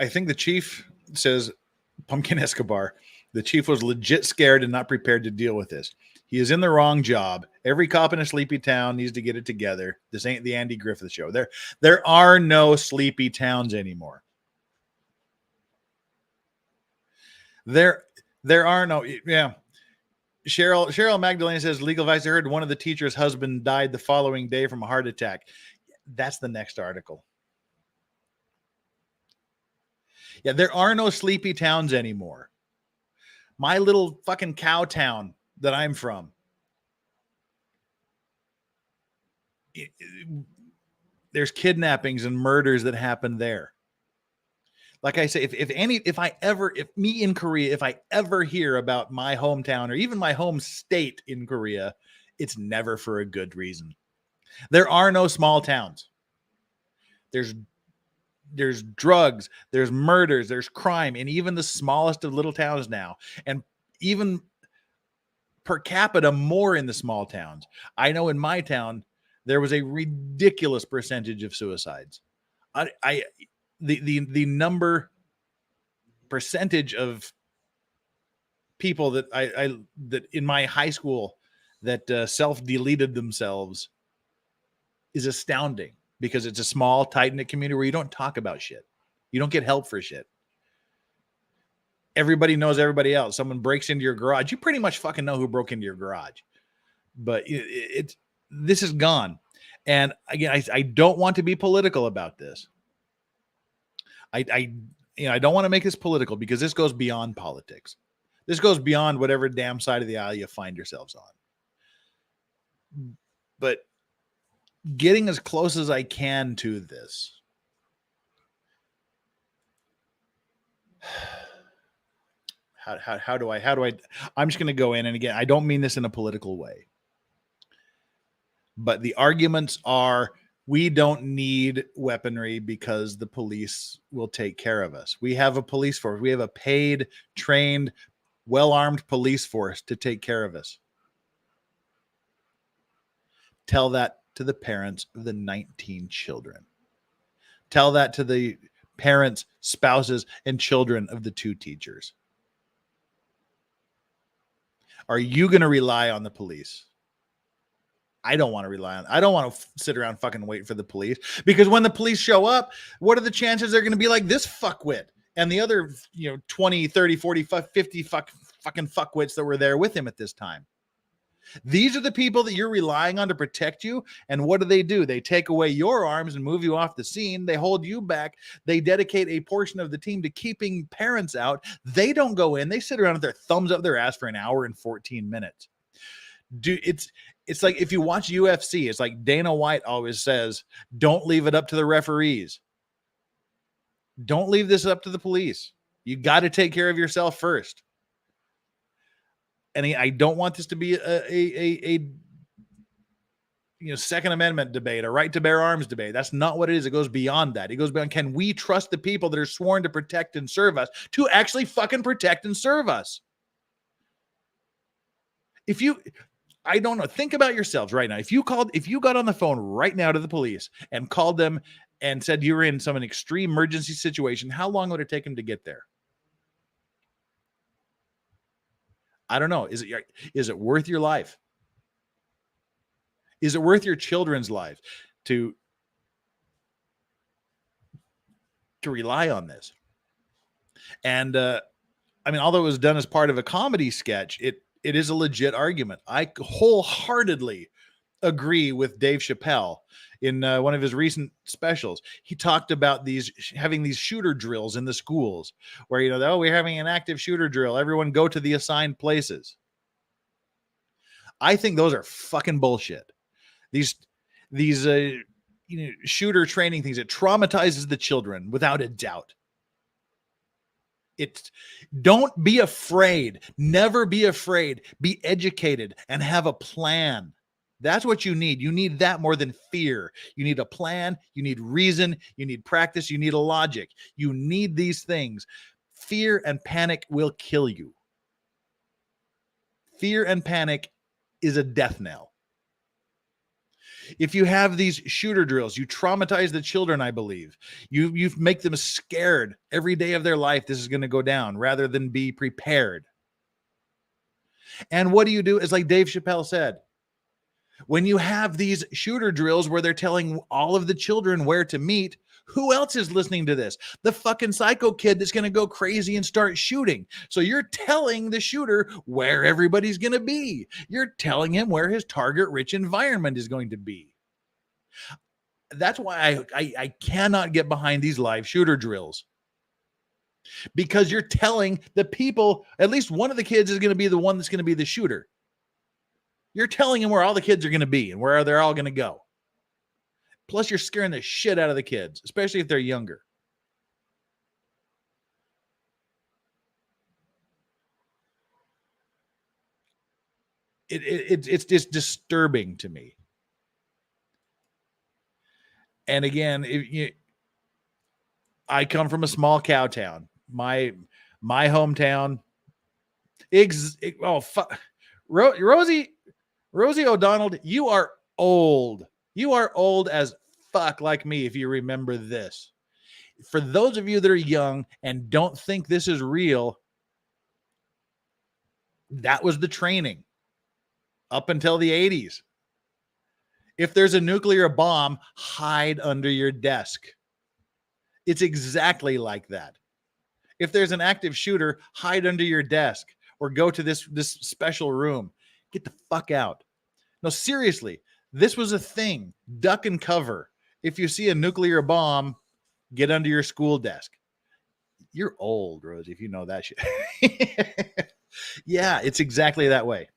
I think the chief says, Pumpkin Escobar, the chief was legit scared and not prepared to deal with this. He is in the wrong job. Every cop in a sleepy town needs to get it together. This ain't the Andy Griffith show. There are no sleepy towns anymore. There are no, yeah. Cheryl Magdalena says, legal advice. I heard one of the teacher's husband died the following day from a heart attack. That's the next article. Yeah, there are no sleepy towns anymore. My little fucking cow town that I'm from, there's kidnappings and murders that happen there. Like I say, if I ever hear about my hometown or even my home state in Korea, it's never for a good reason. There are no small towns. There's drugs, there's murders, there's crime in even the smallest of little towns now, and even per capita more in the small towns. I know in my town there was a ridiculous percentage of suicides. The percentage of people that that in my high school that self-deleted themselves is astounding, because it's a small, tight-knit community where you don't talk about shit. You don't get help for shit. Everybody knows everybody else. Someone breaks into your garage, you pretty much fucking know who broke into your garage. But this is gone. And again, I don't want to be political about this. I don't want to make this political, because this goes beyond politics. This goes beyond whatever damn side of the aisle you find yourselves on. But getting as close as I can to this, how do I, I'm just going to go in, and again, I don't mean this in a political way, but the arguments are, we don't need weaponry because the police will take care of us. We have a police force. We have a paid, trained, well-armed police force to take care of us. Tell that to the parents of the 19 children. Tell that to the parents, spouses, and children of the 2 teachers. Are you going to rely on the police? I don't want to rely on. I don't want to sit around fucking wait for the police, because when the police show up, what are the chances they're going to be like this fuckwit and the other 20, 30, 40, 50 fucking fuckwits that were there with him at this time? These are the people that you're relying on to protect you. And what do? They take away your arms and move you off the scene. They hold you back. They dedicate a portion of the team to keeping parents out. They don't go in. They sit around with their thumbs up their ass for an hour and 14 minutes. It's like if you watch UFC, it's like Dana White always says, don't leave it up to the referees. Don't leave this up to the police. You got to take care of yourself first. And I don't want this to be a Second Amendment debate, a right to bear arms debate. That's not what it is. It goes beyond that. It goes beyond, can we trust the people that are sworn to protect and serve us to actually fucking protect and serve us? I don't know. Think about yourselves right now. If you got on the phone right now to the police and called them and said you were in some extreme emergency situation, how long would it take them to get there? I don't know. Is it worth your life? Is it worth your children's lives to rely on this? And although it was done as part of a comedy sketch, it is a legit argument. I wholeheartedly agree with Dave Chappelle in one of his recent specials. He talked about having these shooter drills in the schools where, we're having an active shooter drill. Everyone go to the assigned places. I think those are fucking bullshit. These shooter training things, it traumatizes the children without a doubt. Don't be afraid. Never be afraid. Be educated and have a plan. That's what you need. You need that more than fear. You need a plan. You need reason. You need practice. You need a logic. You need these things. Fear and panic will kill you. Fear and panic is a death knell. If you have these shooter drills, you traumatize the children, I believe. You make them scared every day of their life this is going to go down rather than be prepared. And what do you do? It's like Dave Chappelle said. When you have these shooter drills where they're telling all of the children where to meet, who else is listening to this? The fucking psycho kid that's going to go crazy and start shooting. So you're telling the shooter where everybody's going to be. You're telling him where his target-rich environment is going to be. That's why I cannot get behind these live shooter drills. Because you're telling the people, at least one of the kids is going to be the one that's going to be the shooter. You're telling them where all the kids are going to be and where they're all going to go. Plus, you're scaring the shit out of the kids, especially if they're younger. It's just disturbing to me. And again, I come from a small cow town. My hometown. Rosie O'Donnell, you are old. You are old as fuck like me if you remember this. For those of you that are young and don't think this is real, that was the training up until the 80s. If there's a nuclear bomb, hide under your desk. It's exactly like that. If there's an active shooter, hide under your desk or go to this special room. Get the fuck out. No, seriously, this was a thing. Duck and cover. If you see a nuclear bomb, get under your school desk. You're old, Rosie, if you know that shit. Yeah, it's exactly that way.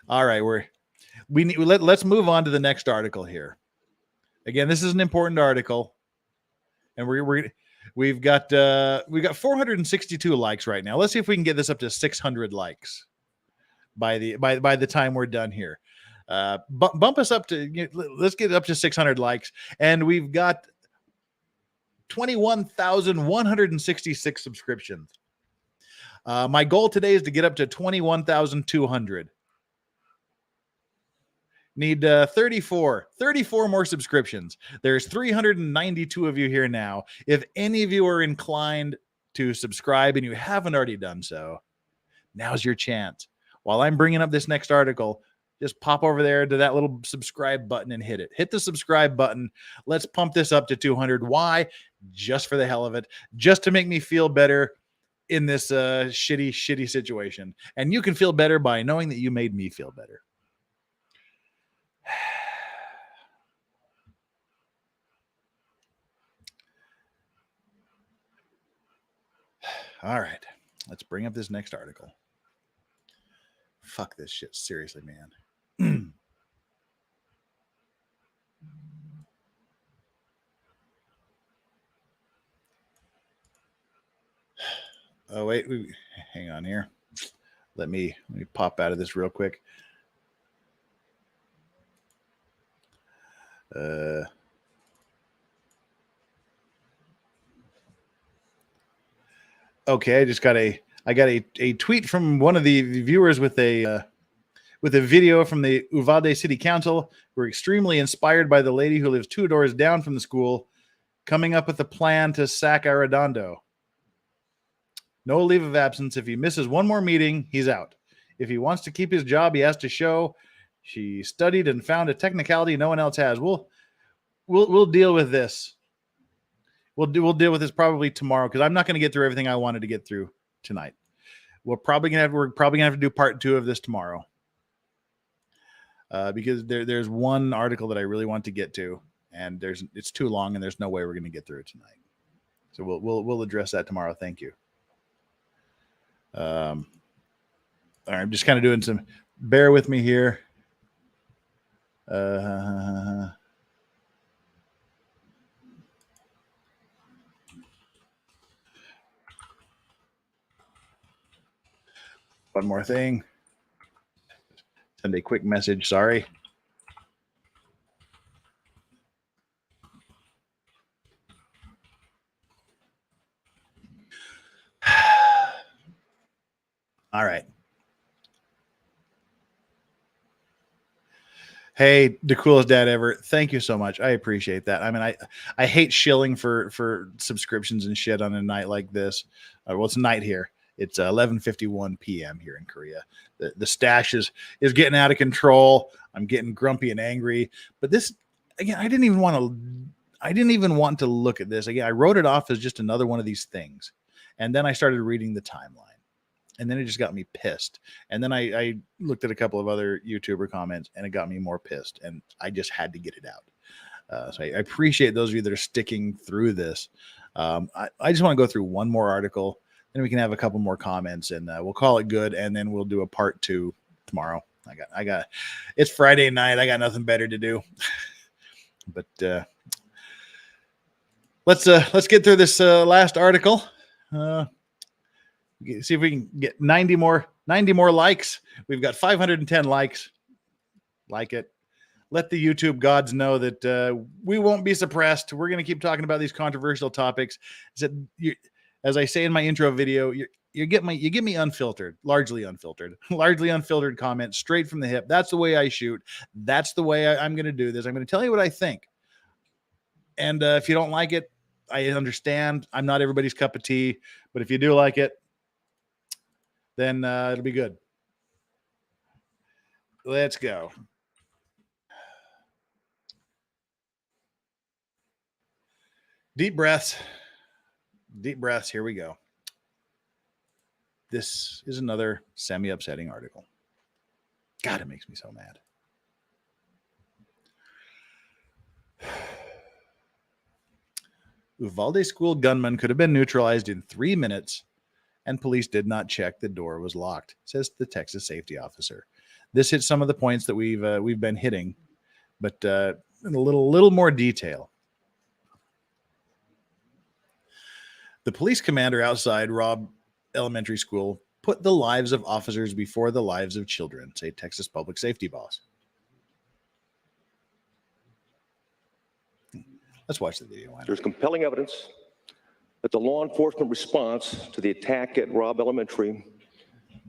All right, let's move on to the next article here. Again, this is an important article, and we've got 462 likes right now. Let's see if we can get this up to 600 likes by the time we're done here. Bump us up to, let's get it up to 600 likes, and we've got 21,166 subscriptions. My goal today is to get up to 21,200. Need 34 more subscriptions. There's 392 of you here now. If any of you are inclined to subscribe and you haven't already done so, now's your chance. While I'm bringing up this next article, just pop over there to that little subscribe button and hit it. Hit the subscribe button. Let's pump this up to 200. Why? Just for the hell of it. Just to make me feel better in this shitty situation. And you can feel better by knowing that you made me feel better. All right, let's bring up this next article. Fuck this shit. Seriously, man. Oh, wait. Hang on here. Let me pop out of this real quick. Okay, I got a tweet from one of the viewers with a video from the Uvalde City Council. We're extremely inspired by the lady who lives 2 doors down from the school, coming up with a plan to sack Arredondo. No leave of absence. If he misses one more meeting, he's out. If he wants to keep his job, he has to show she studied and found a technicality no one else has. We'll deal with this. We'll deal with this probably tomorrow because I'm not going to get through everything I wanted to get through tonight. We're probably gonna have to do part 2 of this tomorrow because there's one article that I really want to get to, and it's too long, and there's no way we're going to get through it tonight. So we'll address that tomorrow. Thank you. All right, I'm just kind of doing some. Bear with me here. One more thing. Send a quick message. Sorry. All right. Hey, the coolest dad ever. Thank you so much. I appreciate that. I mean, I hate shilling for subscriptions and shit on a night like this. Well, it's night here. It's 11:51 p.m. here in Korea. The stash is getting out of control. I'm getting grumpy and angry. But this, again, I didn't even want to look at this. Again, I wrote it off as just another one of these things. And then I started reading the timeline. And then it just got me pissed. And then I looked at a couple of other YouTuber comments and it got me more pissed. And I just had to get it out. So I appreciate those of you that are sticking through this. I just want to go through one more article. Then we can have a couple more comments and we'll call it good. And then we'll do a part 2 tomorrow. It's Friday night. I got nothing better to do. But let's get through this last article. See if we can get 90 more likes. We've got 510 likes. Like it. Let the YouTube gods know that we won't be suppressed. We're going to keep talking about these controversial topics. As I say in my intro video, you get me unfiltered, largely unfiltered comments straight from the hip. That's the way I shoot. That's the way I'm going to do this. I'm going to tell you what I think. And if you don't like it, I understand. I'm not everybody's cup of tea, but if you do like it, then it'll be good. Let's go. Deep breaths. Here we go. This is another semi-upsetting article. God, it makes me so mad. Uvalde school gunman could have been neutralized in 3 minutes, and police did not check the door was locked, says the Texas safety officer. This hits some of the points that we've been hitting, but in a little more detail. The police commander outside Robb Elementary School put the lives of officers before the lives of children, say Texas public safety boss. Let's watch the video. There's compelling evidence that the law enforcement response to the attack at Robb Elementary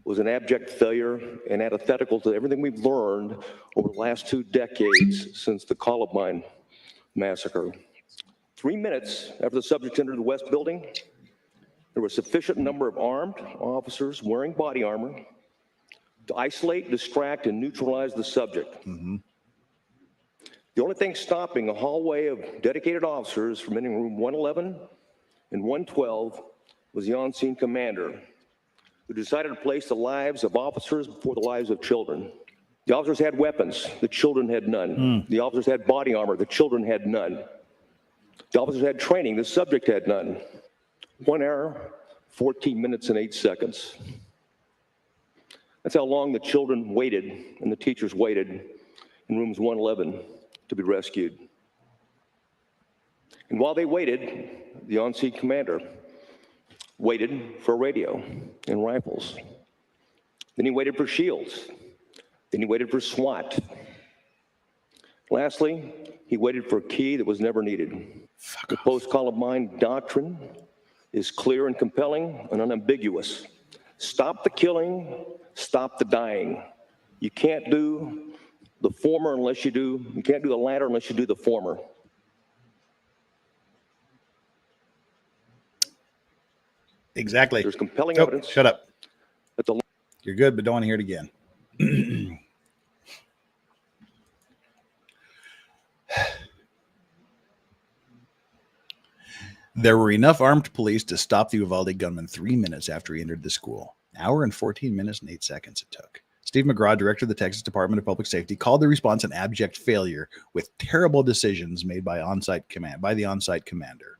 was an abject failure and antithetical to everything we've learned over the last 2 decades since the Columbine massacre. 3 minutes after the subject entered the West Building, there was a sufficient number of armed officers wearing body armor to isolate, distract, and neutralize the subject. Mm-hmm. The only thing stopping a hallway of dedicated officers from entering room 111 and 112 was the on-scene commander, who decided to place the lives of officers before the lives of children. The officers had weapons, the children had none. The officers had body armor, the children had none. The officers had training, the subject had none. 1 hour, 14 minutes, and 8 seconds. That's how long the children waited and the teachers waited in rooms 111 to be rescued. And while they waited, the on-scene commander waited for a radio and rifles. Then he waited for shields. Then he waited for SWAT. Lastly, he waited for a key that was never needed. The post-Columbine doctrine is clear and compelling and unambiguous. Stop the killing, stop the dying. You can't do the former unless you can't do the latter unless you do the former. Exactly. There's compelling evidence. Shut up. You're good, but don't want to hear it again. There were enough armed police to stop the Uvalde gunman 3 minutes after he entered the school. An hour and 14 minutes and 8 seconds it took. Steve McGraw, director of the Texas Department of Public Safety, called the response an abject failure with terrible decisions made by the on-site commander.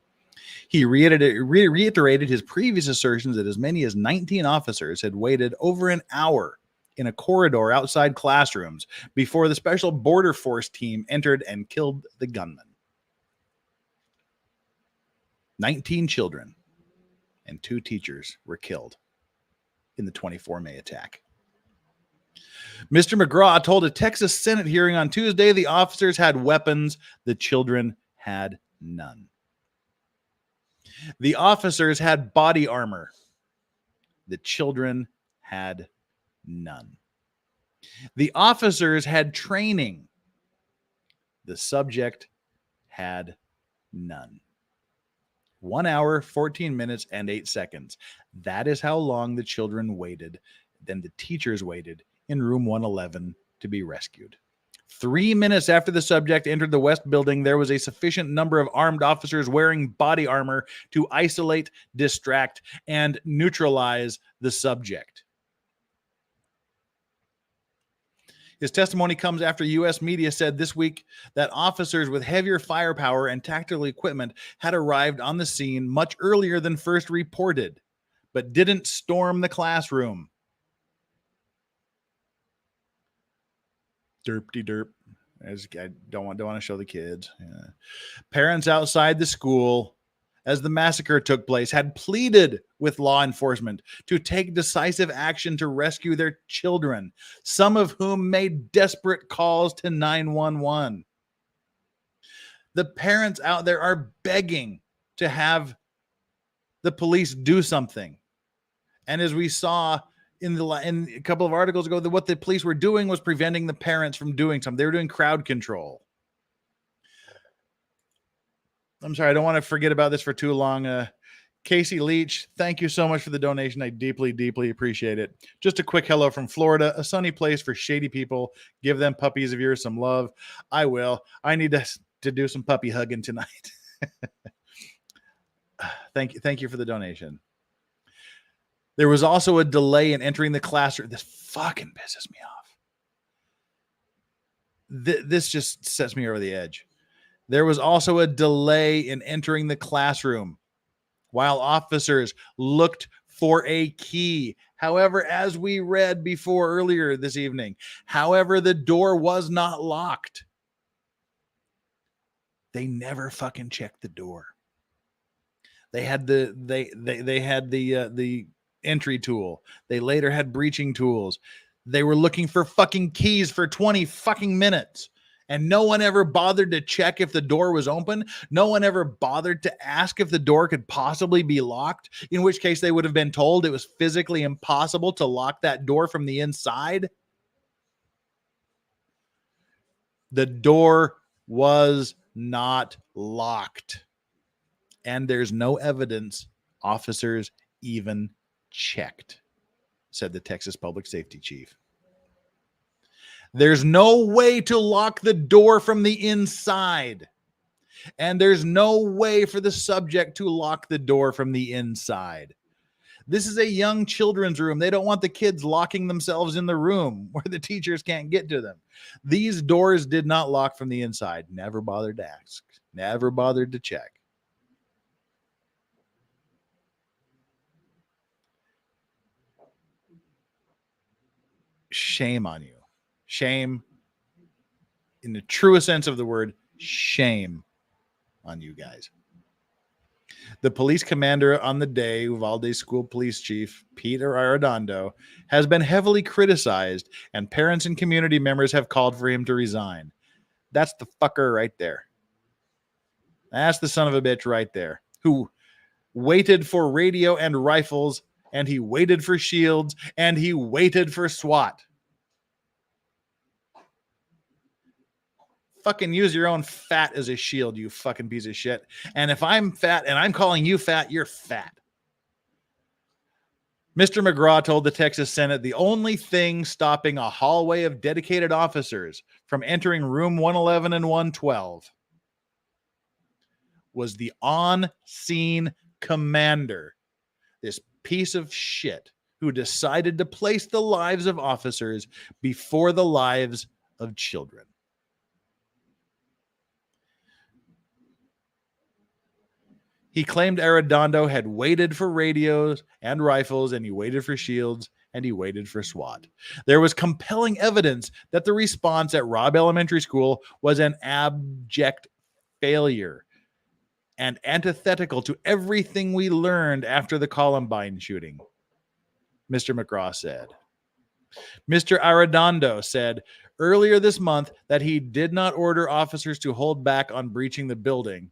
He reiterated his previous assertions that as many as 19 officers had waited over an hour in a corridor outside classrooms before the special border force team entered and killed the gunman. 19 children and 2 teachers were killed. in the 24 May attack. Mr. McGraw told a Texas Senate hearing on Tuesday the officers had weapons, the children had none. The officers had body armor. The children had none. The officers had training. The subject had none. 1 hour, 14 minutes, and 8 seconds. That is how long the children waited. Then the teachers waited in room 111 to be rescued. 3 minutes after the subject entered the West Building, there was a sufficient number of armed officers wearing body armor to isolate, distract, and neutralize the subject. His testimony comes after U.S. media said this week that officers with heavier firepower and tactical equipment had arrived on the scene much earlier than first reported, but didn't storm the classroom. Derp-de-derp. I don't want to show the kids. Yeah. Parents outside the school, as the massacre took place, had pleaded with law enforcement to take decisive action to rescue their children, some of whom made desperate calls to 911. The parents out there are begging to have the police do something. And as we saw in a couple of articles ago, that what the police were doing was preventing the parents from doing something. They were doing crowd control. I'm sorry, I don't want to forget about this for too long. Casey Leach, thank you so much for the donation. I deeply, deeply appreciate it. Just a quick hello from Florida, a sunny place for shady people. Give them puppies of yours some love. I will. I need to do some puppy hugging tonight. Thank you for the donation. There was also a delay in entering the classroom. This fucking pisses me off. This just sets me over the edge. There was also a delay in entering the classroom while officers looked for a key. However, as we read before earlier this evening, the door was not locked. They never fucking checked the door. They had the entry tool. They later had breaching tools. They were looking for fucking keys for 20 fucking minutes. And no one ever bothered to check if the door was open. No one ever bothered to ask if the door could possibly be locked, in which case they would have been told it was physically impossible to lock that door from the inside. The door was not locked. And there's no evidence officers even checked, said the Texas Public Safety Chief. There's no way to lock the door from the inside. And there's no way for the subject to lock the door from the inside. This is a young children's room. They don't want the kids locking themselves in the room where the teachers can't get to them. These doors did not lock from the inside. Never bothered to ask. Never bothered to check. Shame on you. Shame, in the truest sense of the word, shame on you guys. The police commander on the day, Uvalde School Police Chief Peter Arredondo, has been heavily criticized, and parents and community members have called for him to resign. That's the fucker right there. That's the son of a bitch right there, who waited for radio and rifles, and he waited for shields, and he waited for SWAT. Fucking use your own fat as a shield, you fucking piece of shit. And if I'm fat and I'm calling you fat, you're fat. Mr. McGraw told the Texas Senate the only thing stopping a hallway of dedicated officers from entering room 111 and 112 was the on-scene commander, this piece of shit who decided to place the lives of officers before the lives of children. He claimed Arredondo had waited for radios and rifles, and he waited for shields, and he waited for SWAT. There was compelling evidence that the response at Robb Elementary School was an abject failure and antithetical to everything we learned after the Columbine shooting. Mr. McGraw said. Mr. Arredondo said earlier this month that he did not order officers to hold back on breaching the building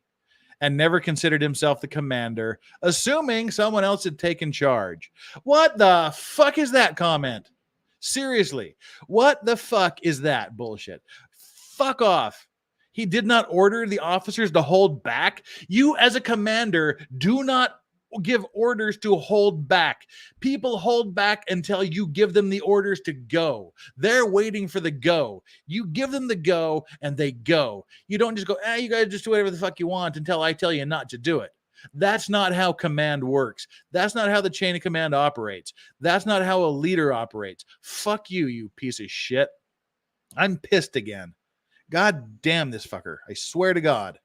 and never considered himself the commander, assuming someone else had taken charge. What the fuck is that comment? Seriously, what the fuck is that bullshit? Fuck off. He did not order the officers to hold back. You, as a commander, do not give orders to hold back. People hold back until you give them the orders to go. They're waiting for the go. You give them the go and they go. You don't just go, you guys just do whatever the fuck you want until I tell you not to do it. That's not how command works. That's not how the chain of command operates. That's not how a leader operates. Fuck you, you piece of shit. I'm pissed again. God damn this fucker. I swear to God.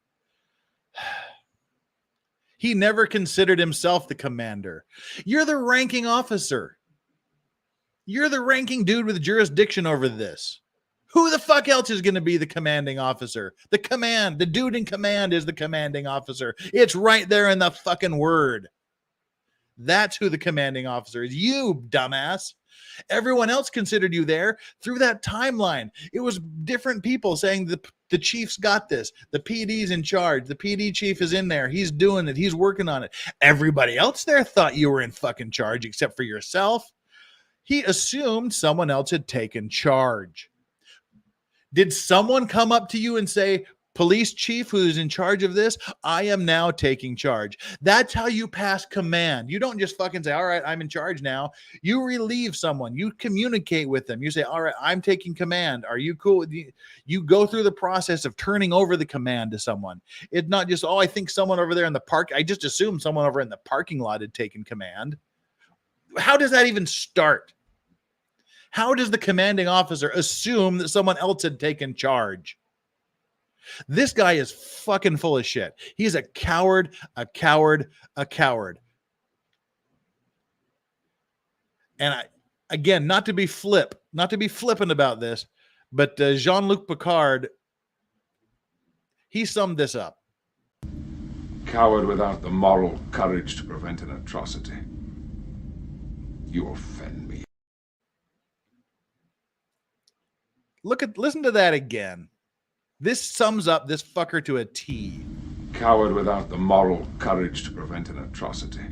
He never considered himself the commander. You're the ranking officer. You're the ranking dude with jurisdiction over this. Who the fuck else is going to be the commanding officer? The dude in command is the commanding officer. It's right there in the fucking word. That's who the commanding officer is. You, dumbass. Everyone else considered you there through that timeline. It was different people saying the chief's got this. The PD's in charge. The PD chief is in there. He's doing it. He's working on it. Everybody else there thought you were in fucking charge except for yourself. He assumed someone else had taken charge. Did someone come up to you and say, police chief who's in charge of this, I am now taking charge? That's how you pass command. You don't just fucking say, all right, I'm in charge now. You relieve someone. You communicate with them. You say, all right, I'm taking command. Are you cool with you? You go through the process of turning over the command to someone. It's not just, I think someone over there in the park. I just assumed someone over in the parking lot had taken command. How does that even start? How does the commanding officer assume that someone else had taken charge? This guy is fucking full of shit. He's a coward, a coward, a coward. And again, not to be flippant about this, but Jean-Luc Picard, he summed this up. Coward without the moral courage to prevent an atrocity. You offend me. Listen to that again. This sums up this fucker to a T. Coward without the moral courage to prevent an atrocity.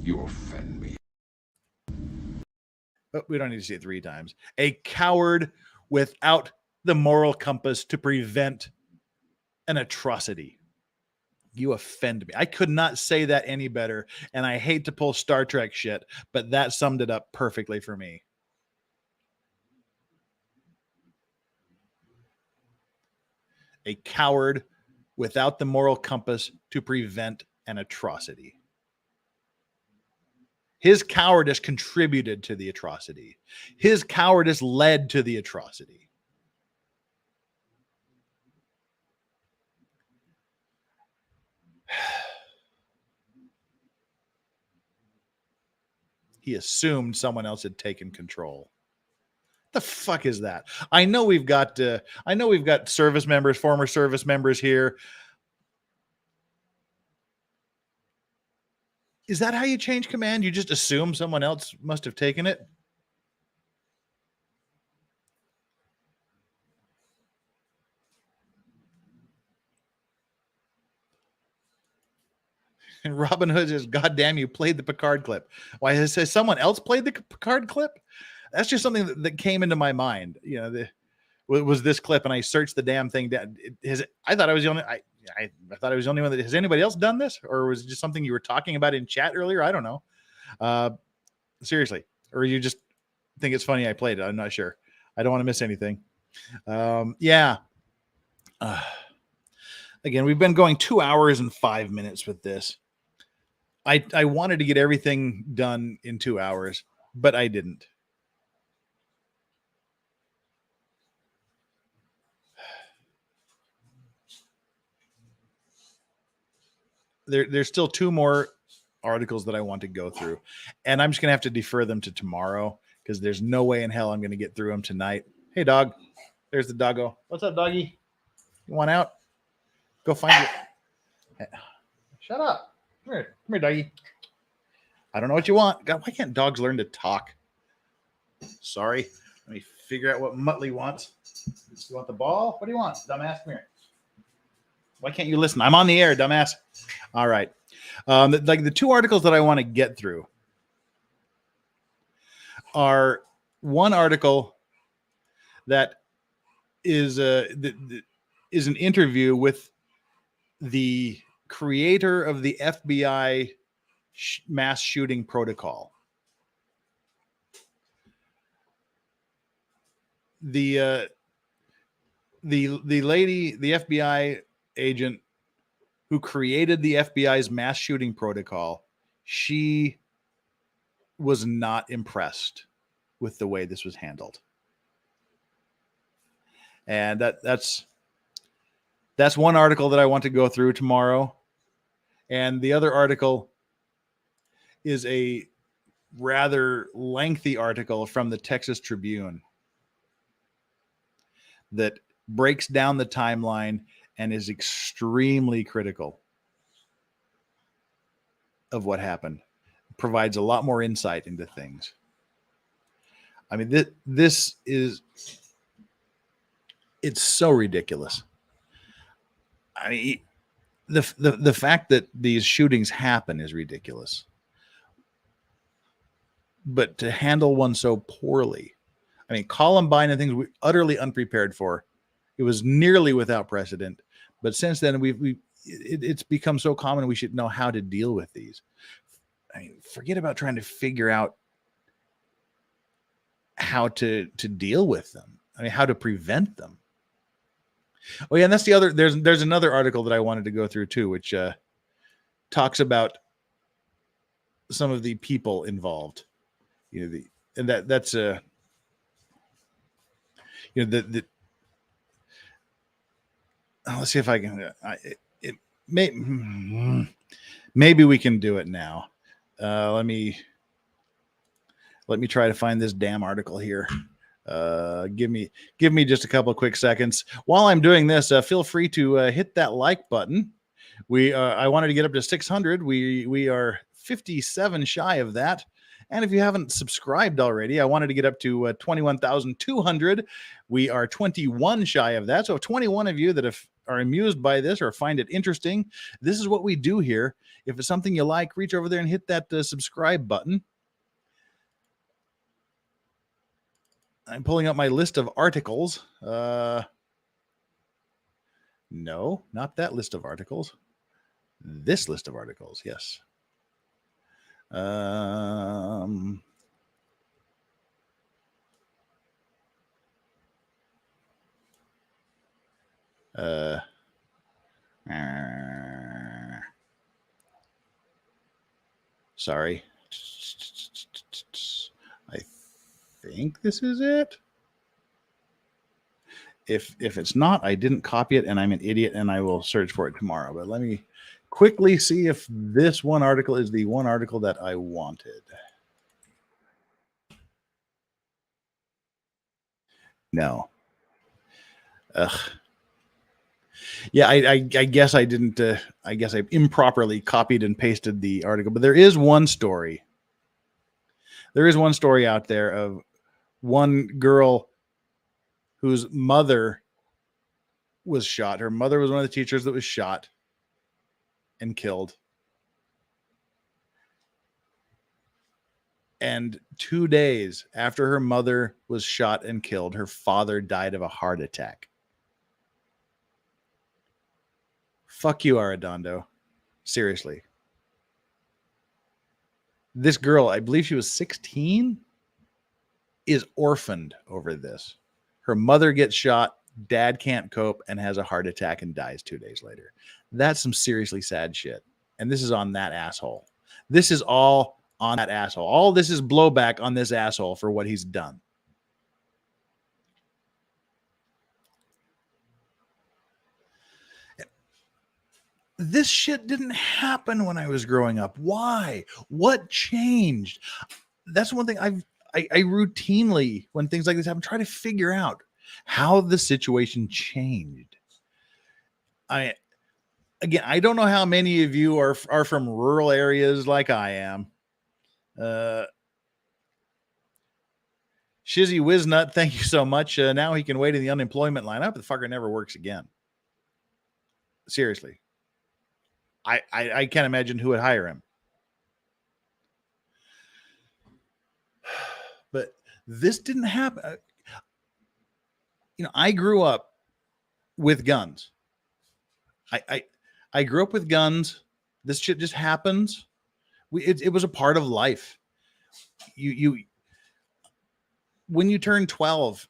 You offend me. But we don't need to see it 3 times. A coward without the moral compass to prevent an atrocity. You offend me. I could not say that any better. And I hate to pull Star Trek shit, but that summed it up perfectly for me. A coward without the moral compass to prevent an atrocity. His cowardice contributed to the atrocity. His cowardice led to the atrocity. He assumed someone else had taken control. The fuck is that? I know we've got service members, former service members here. Is that how you change command? You just assume someone else must have taken it? And Robin Hood says, God damn, you played the Picard clip. Why has someone else played the Picard clip? That's just something that came into my mind. You know, was this clip, and I searched the damn thing down. I thought I was the only. I thought I was the only one that. Has anybody else done this, or was it just something you were talking about in chat earlier? I don't know. Seriously, or you just think it's funny I played it? I'm not sure. I don't want to miss anything. Yeah. Again, we've been going 2 hours and 5 minutes with this. I wanted to get everything done in 2 hours, but I didn't. There's still 2 more articles that I want to go through, and I'm just going to have to defer them to tomorrow because there's no way in hell I'm going to get through them tonight. Hey, dog. There's the doggo. What's up, doggy? You want out? Go find it. Shut up. Come here, doggy. I don't know what you want. God, why can't dogs learn to talk? Sorry. Let me figure out what Muttley wants. You want the ball? What do you want, dumbass? Come here. Why can't you listen? I'm on the air, dumbass. All right. Like the two articles that I want to get through are one article that is is an interview with the creator of the FBI mass shooting protocol. The lady, the FBI agent who created the FBI's mass shooting protocol, she was not impressed with the way this was handled. And that's one article that I want to go through tomorrow. And the other article is a rather lengthy article from the Texas Tribune that breaks down the timeline and is extremely critical of what happened. Provides a lot more insight into things. I mean, this is, it's so ridiculous. I mean, the fact that these shootings happen is ridiculous. But to handle one so poorly, I mean, Columbine and things we utterly unprepared for. It was nearly without precedent. But since then, it's become so common we should know how to deal with these. I mean, forget about trying to figure out how to deal with them. I mean, how to prevent them. Oh yeah, and that's the other. There's another article that I wanted to go through too, which talks about some of the people involved. You know, that's you know let's see if I can. Maybe we can do it now. Let me try to find this damn article here. Give me just a couple of quick seconds. While I'm doing this, feel free to hit that like button. I wanted to get up to 600. We are 57 shy of that. And if you haven't subscribed already, I wanted to get up to 21,200. We are 21 shy of that. So 21 of you that are amused by this or find it interesting, this is what we do here. If it's something you like, reach over there and hit that subscribe button. I'm pulling up my list of articles. No, not that list of articles. This list of articles, yes. Sorry. I think this is it. If it's not, I didn't copy it and I'm an idiot and I will search for it tomorrow. But let me quickly see if this one article is the one article that I wanted. No. Ugh. Yeah, I guess I didn't. I guess I improperly copied and pasted the article. But there is one story. There is one story out there of one girl whose mother was shot. Her mother was one of the teachers that was shot and killed. And 2 days after her mother was shot and killed, her father died of a heart attack. Fuck you, Arredondo. Seriously. This girl, I believe she was 16, is orphaned over this. Her mother gets shot, dad can't cope, and has a heart attack and dies 2 days later. That's some seriously sad shit. And this is on that asshole. This is all on that asshole. All this is blowback on this asshole for what he's done. This shit didn't happen when I was growing up. Why? What changed? That's one thing I routinely, when things like this happen, try to figure out how the situation changed. I don't know how many of you are from rural areas like I am. Shizzy Wiznut, thank you so much. Now he can wait in the unemployment lineup. The fucker never works again. Seriously. I can't imagine who would hire him. But this didn't happen. I grew up with guns. I grew up with guns. This shit just happens. It was a part of life. When you turn 12,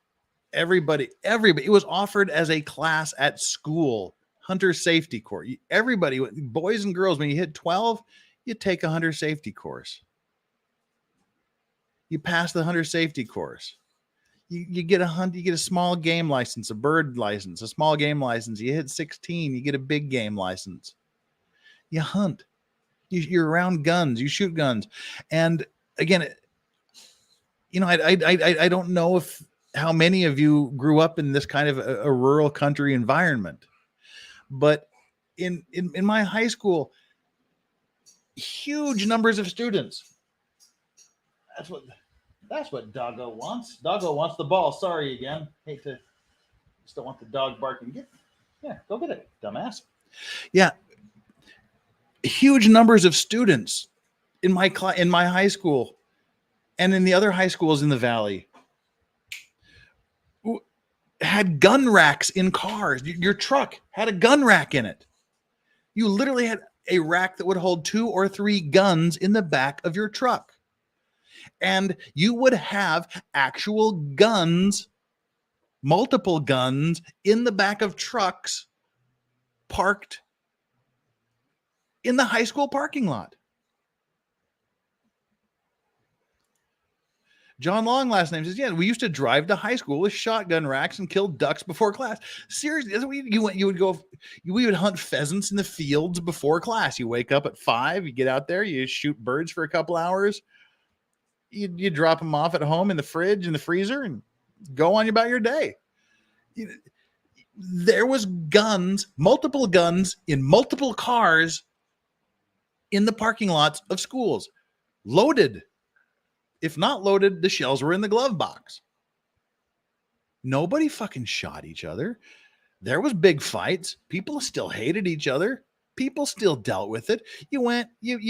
everybody, it was offered as a class at school, hunter safety course. Everybody, boys and girls, when you hit 12, you take a hunter safety course. You pass the hunter safety course. You get a small game license, a bird license, a small game license. You hit 16, you get a big game license. You hunt. You're around guns. You shoot guns. And again, I don't know how many of you grew up in this kind of a rural country environment, but in my high school, huge numbers of students. That's what Doggo wants. Doggo wants the ball. Sorry again. Hate to. Just don't want the dog barking. Go get it, dumbass. Yeah. Huge numbers of students in my high school and in the other high schools in the valley had gun racks in cars. Your truck had a gun rack in it. You literally had a rack that would hold 2 or 3 guns in the back of your truck. And you would have actual guns, multiple guns in the back of trucks parked in the high school parking lot. John Long last name says, yeah, we used to drive to high school with shotgun racks and kill ducks before class. Seriously, we would hunt pheasants in the fields before class. You wake up at 5, you get out there, you shoot birds for a couple hours. You drop them off at home in the fridge, in the freezer, and go on about your day. There was guns, multiple guns in multiple cars in the parking lots of schools, loaded. If not loaded, the shells were in the glove box. Nobody fucking shot each other. There was big fights. People still hated each other. People still dealt with it. You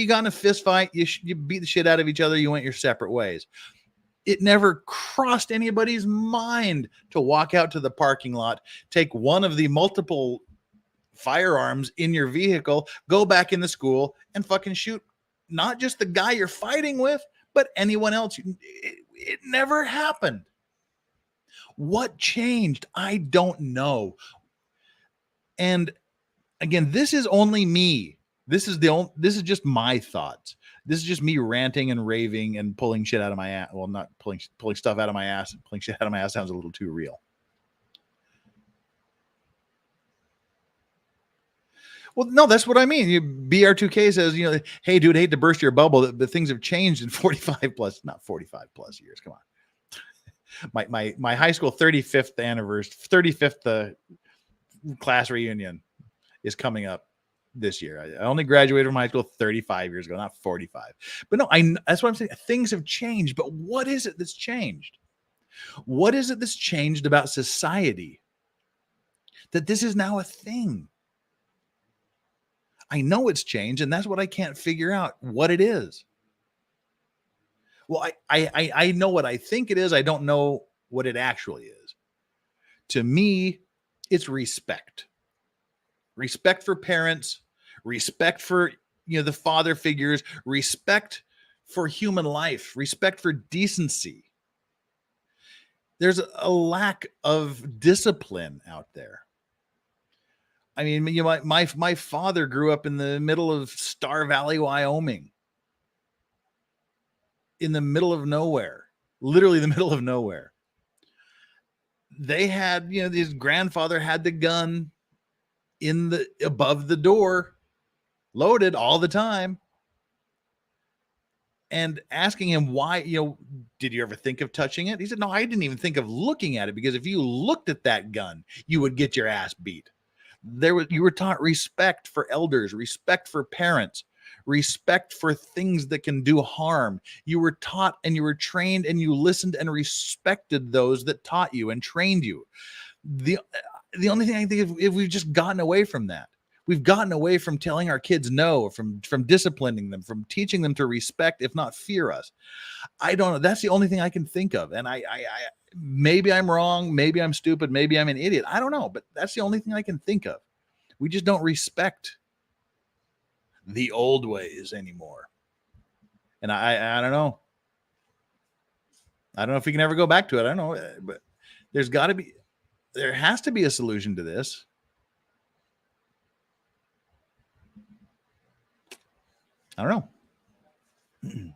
got in a fist fight. You beat the shit out of each other. You went your separate ways. It never crossed anybody's mind to walk out to the parking lot, take one of the multiple firearms in your vehicle, go back in the school and fucking shoot not just the guy you're fighting with, but anyone else. It never happened. What changed? I don't know. And again, this is only me. This is just my thoughts. This is just me ranting and raving and pulling shit out of my ass. Well, not pulling stuff out of my ass. Pulling shit out of my ass sounds a little too real. Well, no, that's what I mean. BR2K says, hey, dude, hate to burst your bubble, but things have changed in 45 plus years. Come on. My high school 35th anniversary, 35th class reunion is coming up this year. I only graduated from high school 35 years ago, not 45. But no, that's what I'm saying. Things have changed, but what is it that's changed? What is it that's changed about society that this is now a thing? I know it's changed, and that's what I can't figure out what it is. Well, I know what I think it is. I don't know what it actually is. To me, it's respect. Respect for parents, respect for the father figures, respect for human life, respect for decency. There's a lack of discipline out there. I mean, my father grew up in the middle of Star Valley, Wyoming, in the middle of nowhere, literally the middle of nowhere. They had, his grandfather had the gun above the door, loaded all the time, and asking him why, did you ever think of touching it? He said, no, I didn't even think of looking at it, because if you looked at that gun, you would get your ass beat. You were taught respect for elders, respect for parents, respect for things that can do harm. You were taught and you were trained and you listened and respected those that taught you and trained you. The only thing I think if we've just gotten away from that. We've gotten away from telling our kids no, from disciplining them, from teaching them to respect, if not fear us. I don't know. That's the only thing I can think of. And I maybe I'm wrong. Maybe I'm stupid. Maybe I'm an idiot. I don't know. But that's the only thing I can think of. We just don't respect the old ways anymore. And I don't know. I don't know if we can ever go back to it. I don't know. But there has to be a solution to this. I don't know.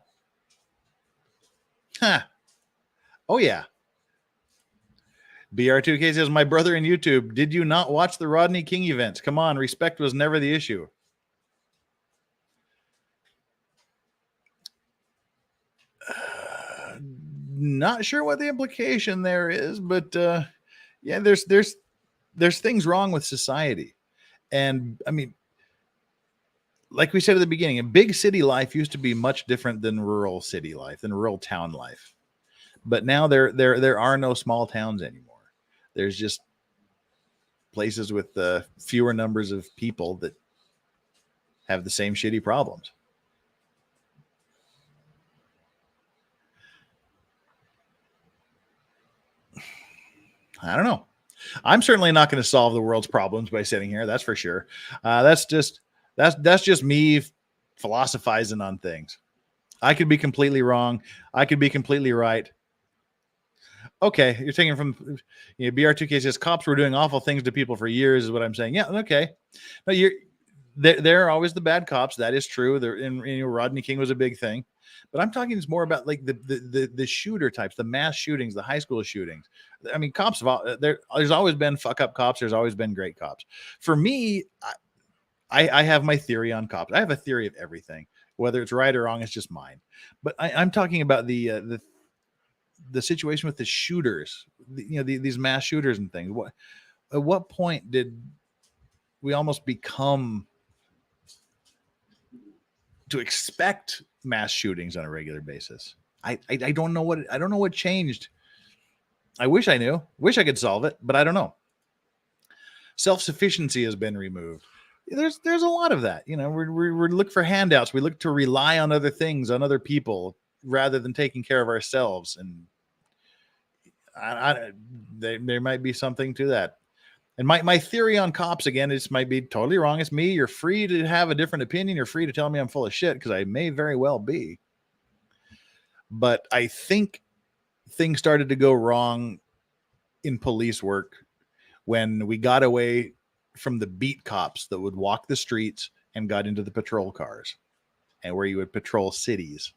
Huh. Oh, yeah. BR2K says, my brother in YouTube, did you not watch the Rodney King events? Come on, respect was never the issue. Not sure what the implication there is, but yeah, there's things wrong with society. And I mean, like we said at the beginning, a big city life used to be much different than rural city life, than rural town life. But now there are no small towns anymore. There's just places with fewer numbers of people that have the same shitty problems. I don't know. I'm certainly not going to solve the world's problems by sitting here. That's for sure. That's just me philosophizing on things. I could be completely wrong. I could be completely right. Okay, you're taking from BR2K says cops were doing awful things to people for years is what I'm saying. Yeah, okay. No, they're always the bad cops. That is true. Rodney King was a big thing. But I'm talking more about like the shooter types, the mass shootings, the high school shootings. I mean, cops there's always been fuck up cops. There's always been great cops. For me, I have my theory on cops. I have a theory of everything, whether it's right or wrong. It's just mine. But I'm talking about the situation with the shooters. These mass shooters and things. At what point did we almost become to expect mass shootings on a regular basis? I don't know what changed. I wish I knew. Wish I could solve it, but I don't know. Self-sufficiency has been removed. There's a lot of that. We look for handouts. We look to rely on other things, on other people, rather than taking care of ourselves. And there might be something to that. And my theory on cops, again, it might be totally wrong. It's me. You're free to have a different opinion. You're free to tell me I'm full of shit, because I may very well be. But I think things started to go wrong in police work when we got away from the beat cops that would walk the streets and got into the patrol cars, and where you would patrol cities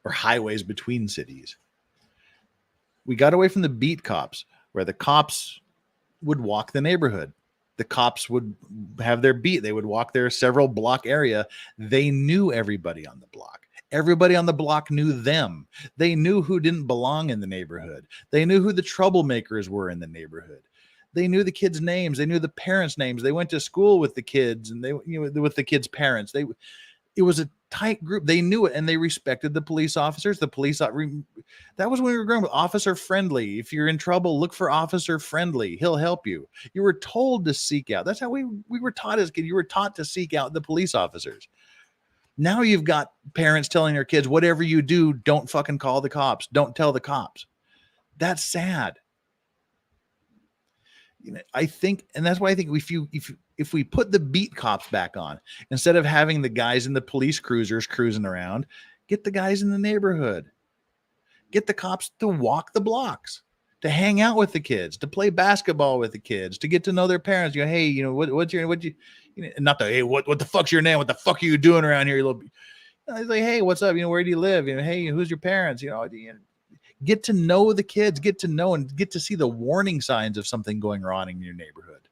or highways between cities. We got away from the beat cops, where the cops would walk the neighborhood. The cops would have their beat. They would walk their several block area. They knew everybody on the block. Everybody on the block knew them. They knew who didn't belong in the neighborhood. They knew who the troublemakers were in the neighborhood. They knew the kids' names. They knew the parents' names. They went to school with the kids, and with the kids' parents. It was a tight group. They knew it, and they respected the police officers. That was when we were growing up. Officer friendly. If you're in trouble, look for officer friendly. He'll help you. You were told to seek out. That's how we were taught as kids. You were taught to seek out the police officers. Now you've got parents telling their kids, whatever you do, don't fucking call the cops. Don't tell the cops. That's sad. I think, and that's why I think if we put the beat cops back on, instead of having the guys in the police cruisers cruising around, get the guys in the neighborhood, get the cops to walk the blocks, to hang out with the kids, to play basketball with the kids, to get to know their parents. Hey, what the fuck's your name? What the fuck are you doing around here? It's like, hey, what's up? Where do you live? Hey, who's your parents? Get to know the kids, get to know and get to see the warning signs of something going wrong in your neighborhood.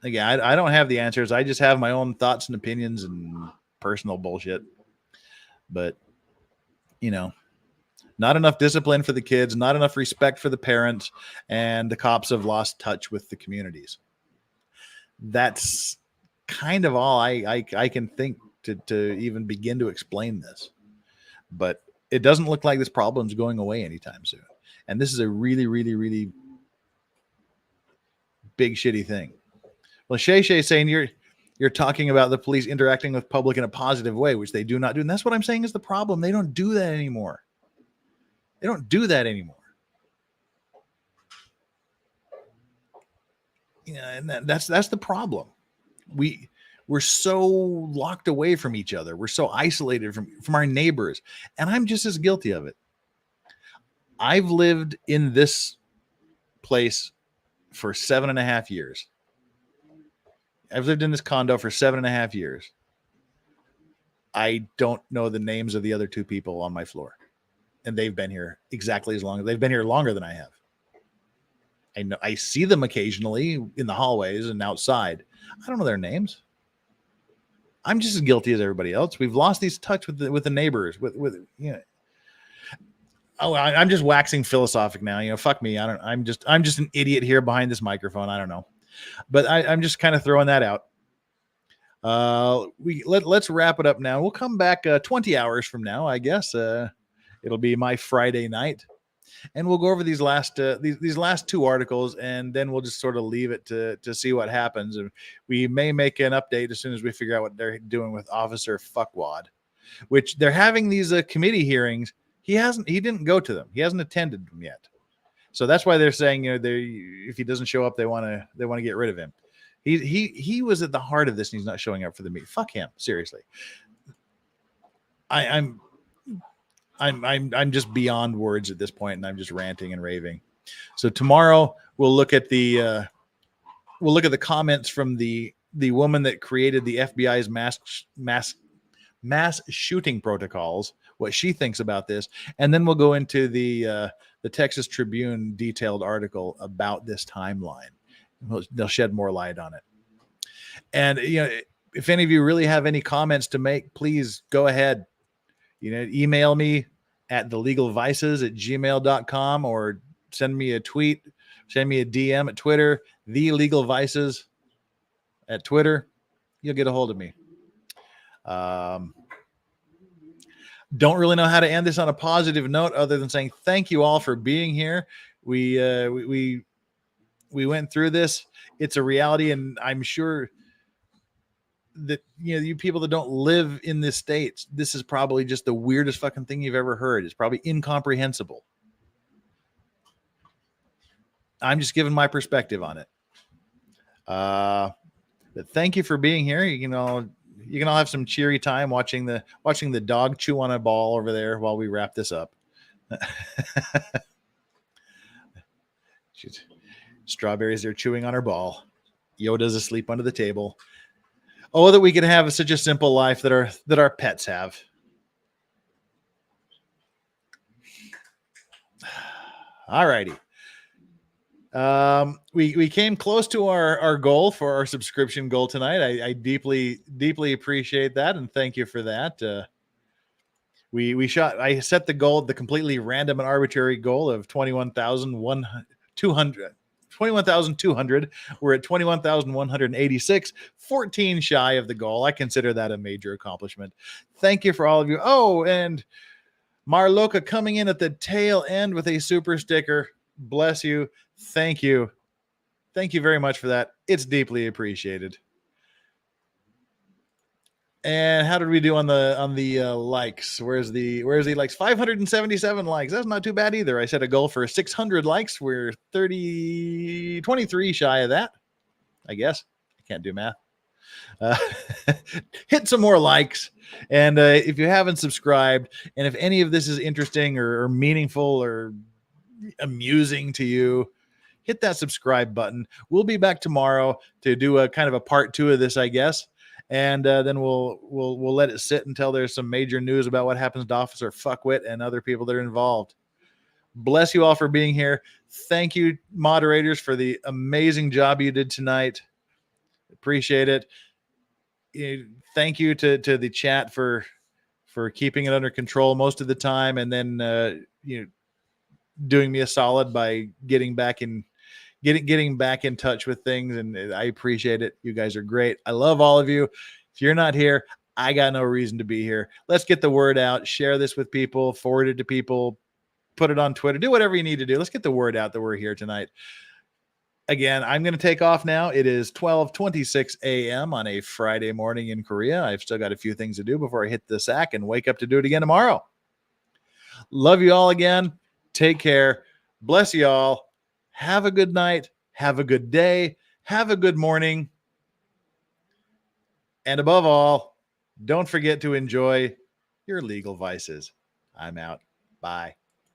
Again, I don't have the answers. I just have my own thoughts and opinions and personal bullshit. But, not enough discipline for the kids, not enough respect for the parents, and the cops have lost touch with the communities. That's kind of all I can think to even begin to explain this. But it doesn't look like this problem's going away anytime soon. And this is a really, really, really big shitty thing. Well, Shay saying you're talking about the police interacting with public in a positive way, which they do not do. And that's what I'm saying is the problem. They don't do that anymore. They don't do that anymore. And that's the problem. We're so locked away from each other. We're so isolated from our neighbors. And I'm just as guilty of it. I've lived in this place for 7.5 years. I've lived in this condo for 7.5 years. I don't know the names of the other 2 people on my floor. And they've been here exactly as long as they've been here longer than I have. I know I see them occasionally in the hallways and outside. I don't know their names. I'm just as guilty as everybody else. We've lost these touch with the neighbors. I'm just waxing philosophic now. Fuck me. I'm just an idiot here behind this microphone. I don't know, but I'm just kind of throwing that out. Let's wrap it up now. We'll come back 20 hours from now, I guess. It'll be my Friday night. And we'll go over these last 2 articles, and then we'll just sort of leave it to see what happens. And we may make an update as soon as we figure out what they're doing with Officer Fuckwad, which they're having these committee hearings. He didn't go to them. He hasn't attended them yet. So that's why they're saying, if he doesn't show up, they want to get rid of him. He was at the heart of this, and he's not showing up for the meeting. Fuck him, seriously. I'm just beyond words at this point, and I'm just ranting and raving. So tomorrow we'll look at the comments from the woman that created the FBI's mass shooting protocols, what she thinks about this, and then we'll go into the Texas Tribune detailed article about this timeline. They'll shed more light on it. And if any of you really have any comments to make, please go ahead. Email me at thelegalvices@gmail.com or send me a tweet, send me a DM at Twitter, thelegalvices at Twitter. You'll get a hold of me. Don't really know how to end this on a positive note other than saying thank you all for being here. We went through this. It's a reality, and I'm sure that you people that don't live in this state, this is probably just the weirdest fucking thing you've ever heard. It's probably incomprehensible. I'm just giving my perspective on it. But thank you for being here. You can all have some cheery time watching the dog chew on a ball over there while we wrap this up. Strawberries are chewing on her ball. Yoda's asleep under the table. Oh, that we could have such a simple life that our pets have. All righty. We came close to our goal for our subscription goal tonight. I deeply appreciate that, and thank you for that. I set the goal, the completely random and arbitrary goal of 21,200. We're at 21,186, 14 shy of the goal. I consider that a major accomplishment. Thank you for all of you. Oh, and Marloka coming in at the tail end with a super sticker. Bless you. Thank you. Thank you very much for that. It's deeply appreciated. And how did we do on the likes? Where's the likes? 577 likes. That's not too bad either. I set a goal for 600 likes. We're 23 shy of that, I guess. I can't do math. Hit some more likes. And if you haven't subscribed, and if any of this is interesting or meaningful or amusing to you, hit that subscribe button. We'll be back tomorrow to do a kind of a part 2 of this, I guess. And then we'll let it sit until there's some major news about what happens to Officer Fuckwit and other people that are involved. Bless you all for being here. Thank you, moderators, for the amazing job you did tonight. Appreciate it. Thank you to the chat for keeping it under control most of the time, and then doing me a solid by getting back in getting back in touch with things, and I appreciate it. You guys are great. I love all of you. If you're not here, I got no reason to be here. Let's get the word out. Share this with people, forward it to people, put it on Twitter, do whatever you need to do. Let's get the word out that we're here tonight. Again, I'm going to take off now. It is 12:26 a.m. on a Friday morning in Korea. I've still got a few things to do before I hit the sack and wake up to do it again tomorrow. Love you all again. Take care. Bless you all. Have a good night. Have a good day. Have a good morning. And above all, don't forget to enjoy your legal vices. I'm out. Bye.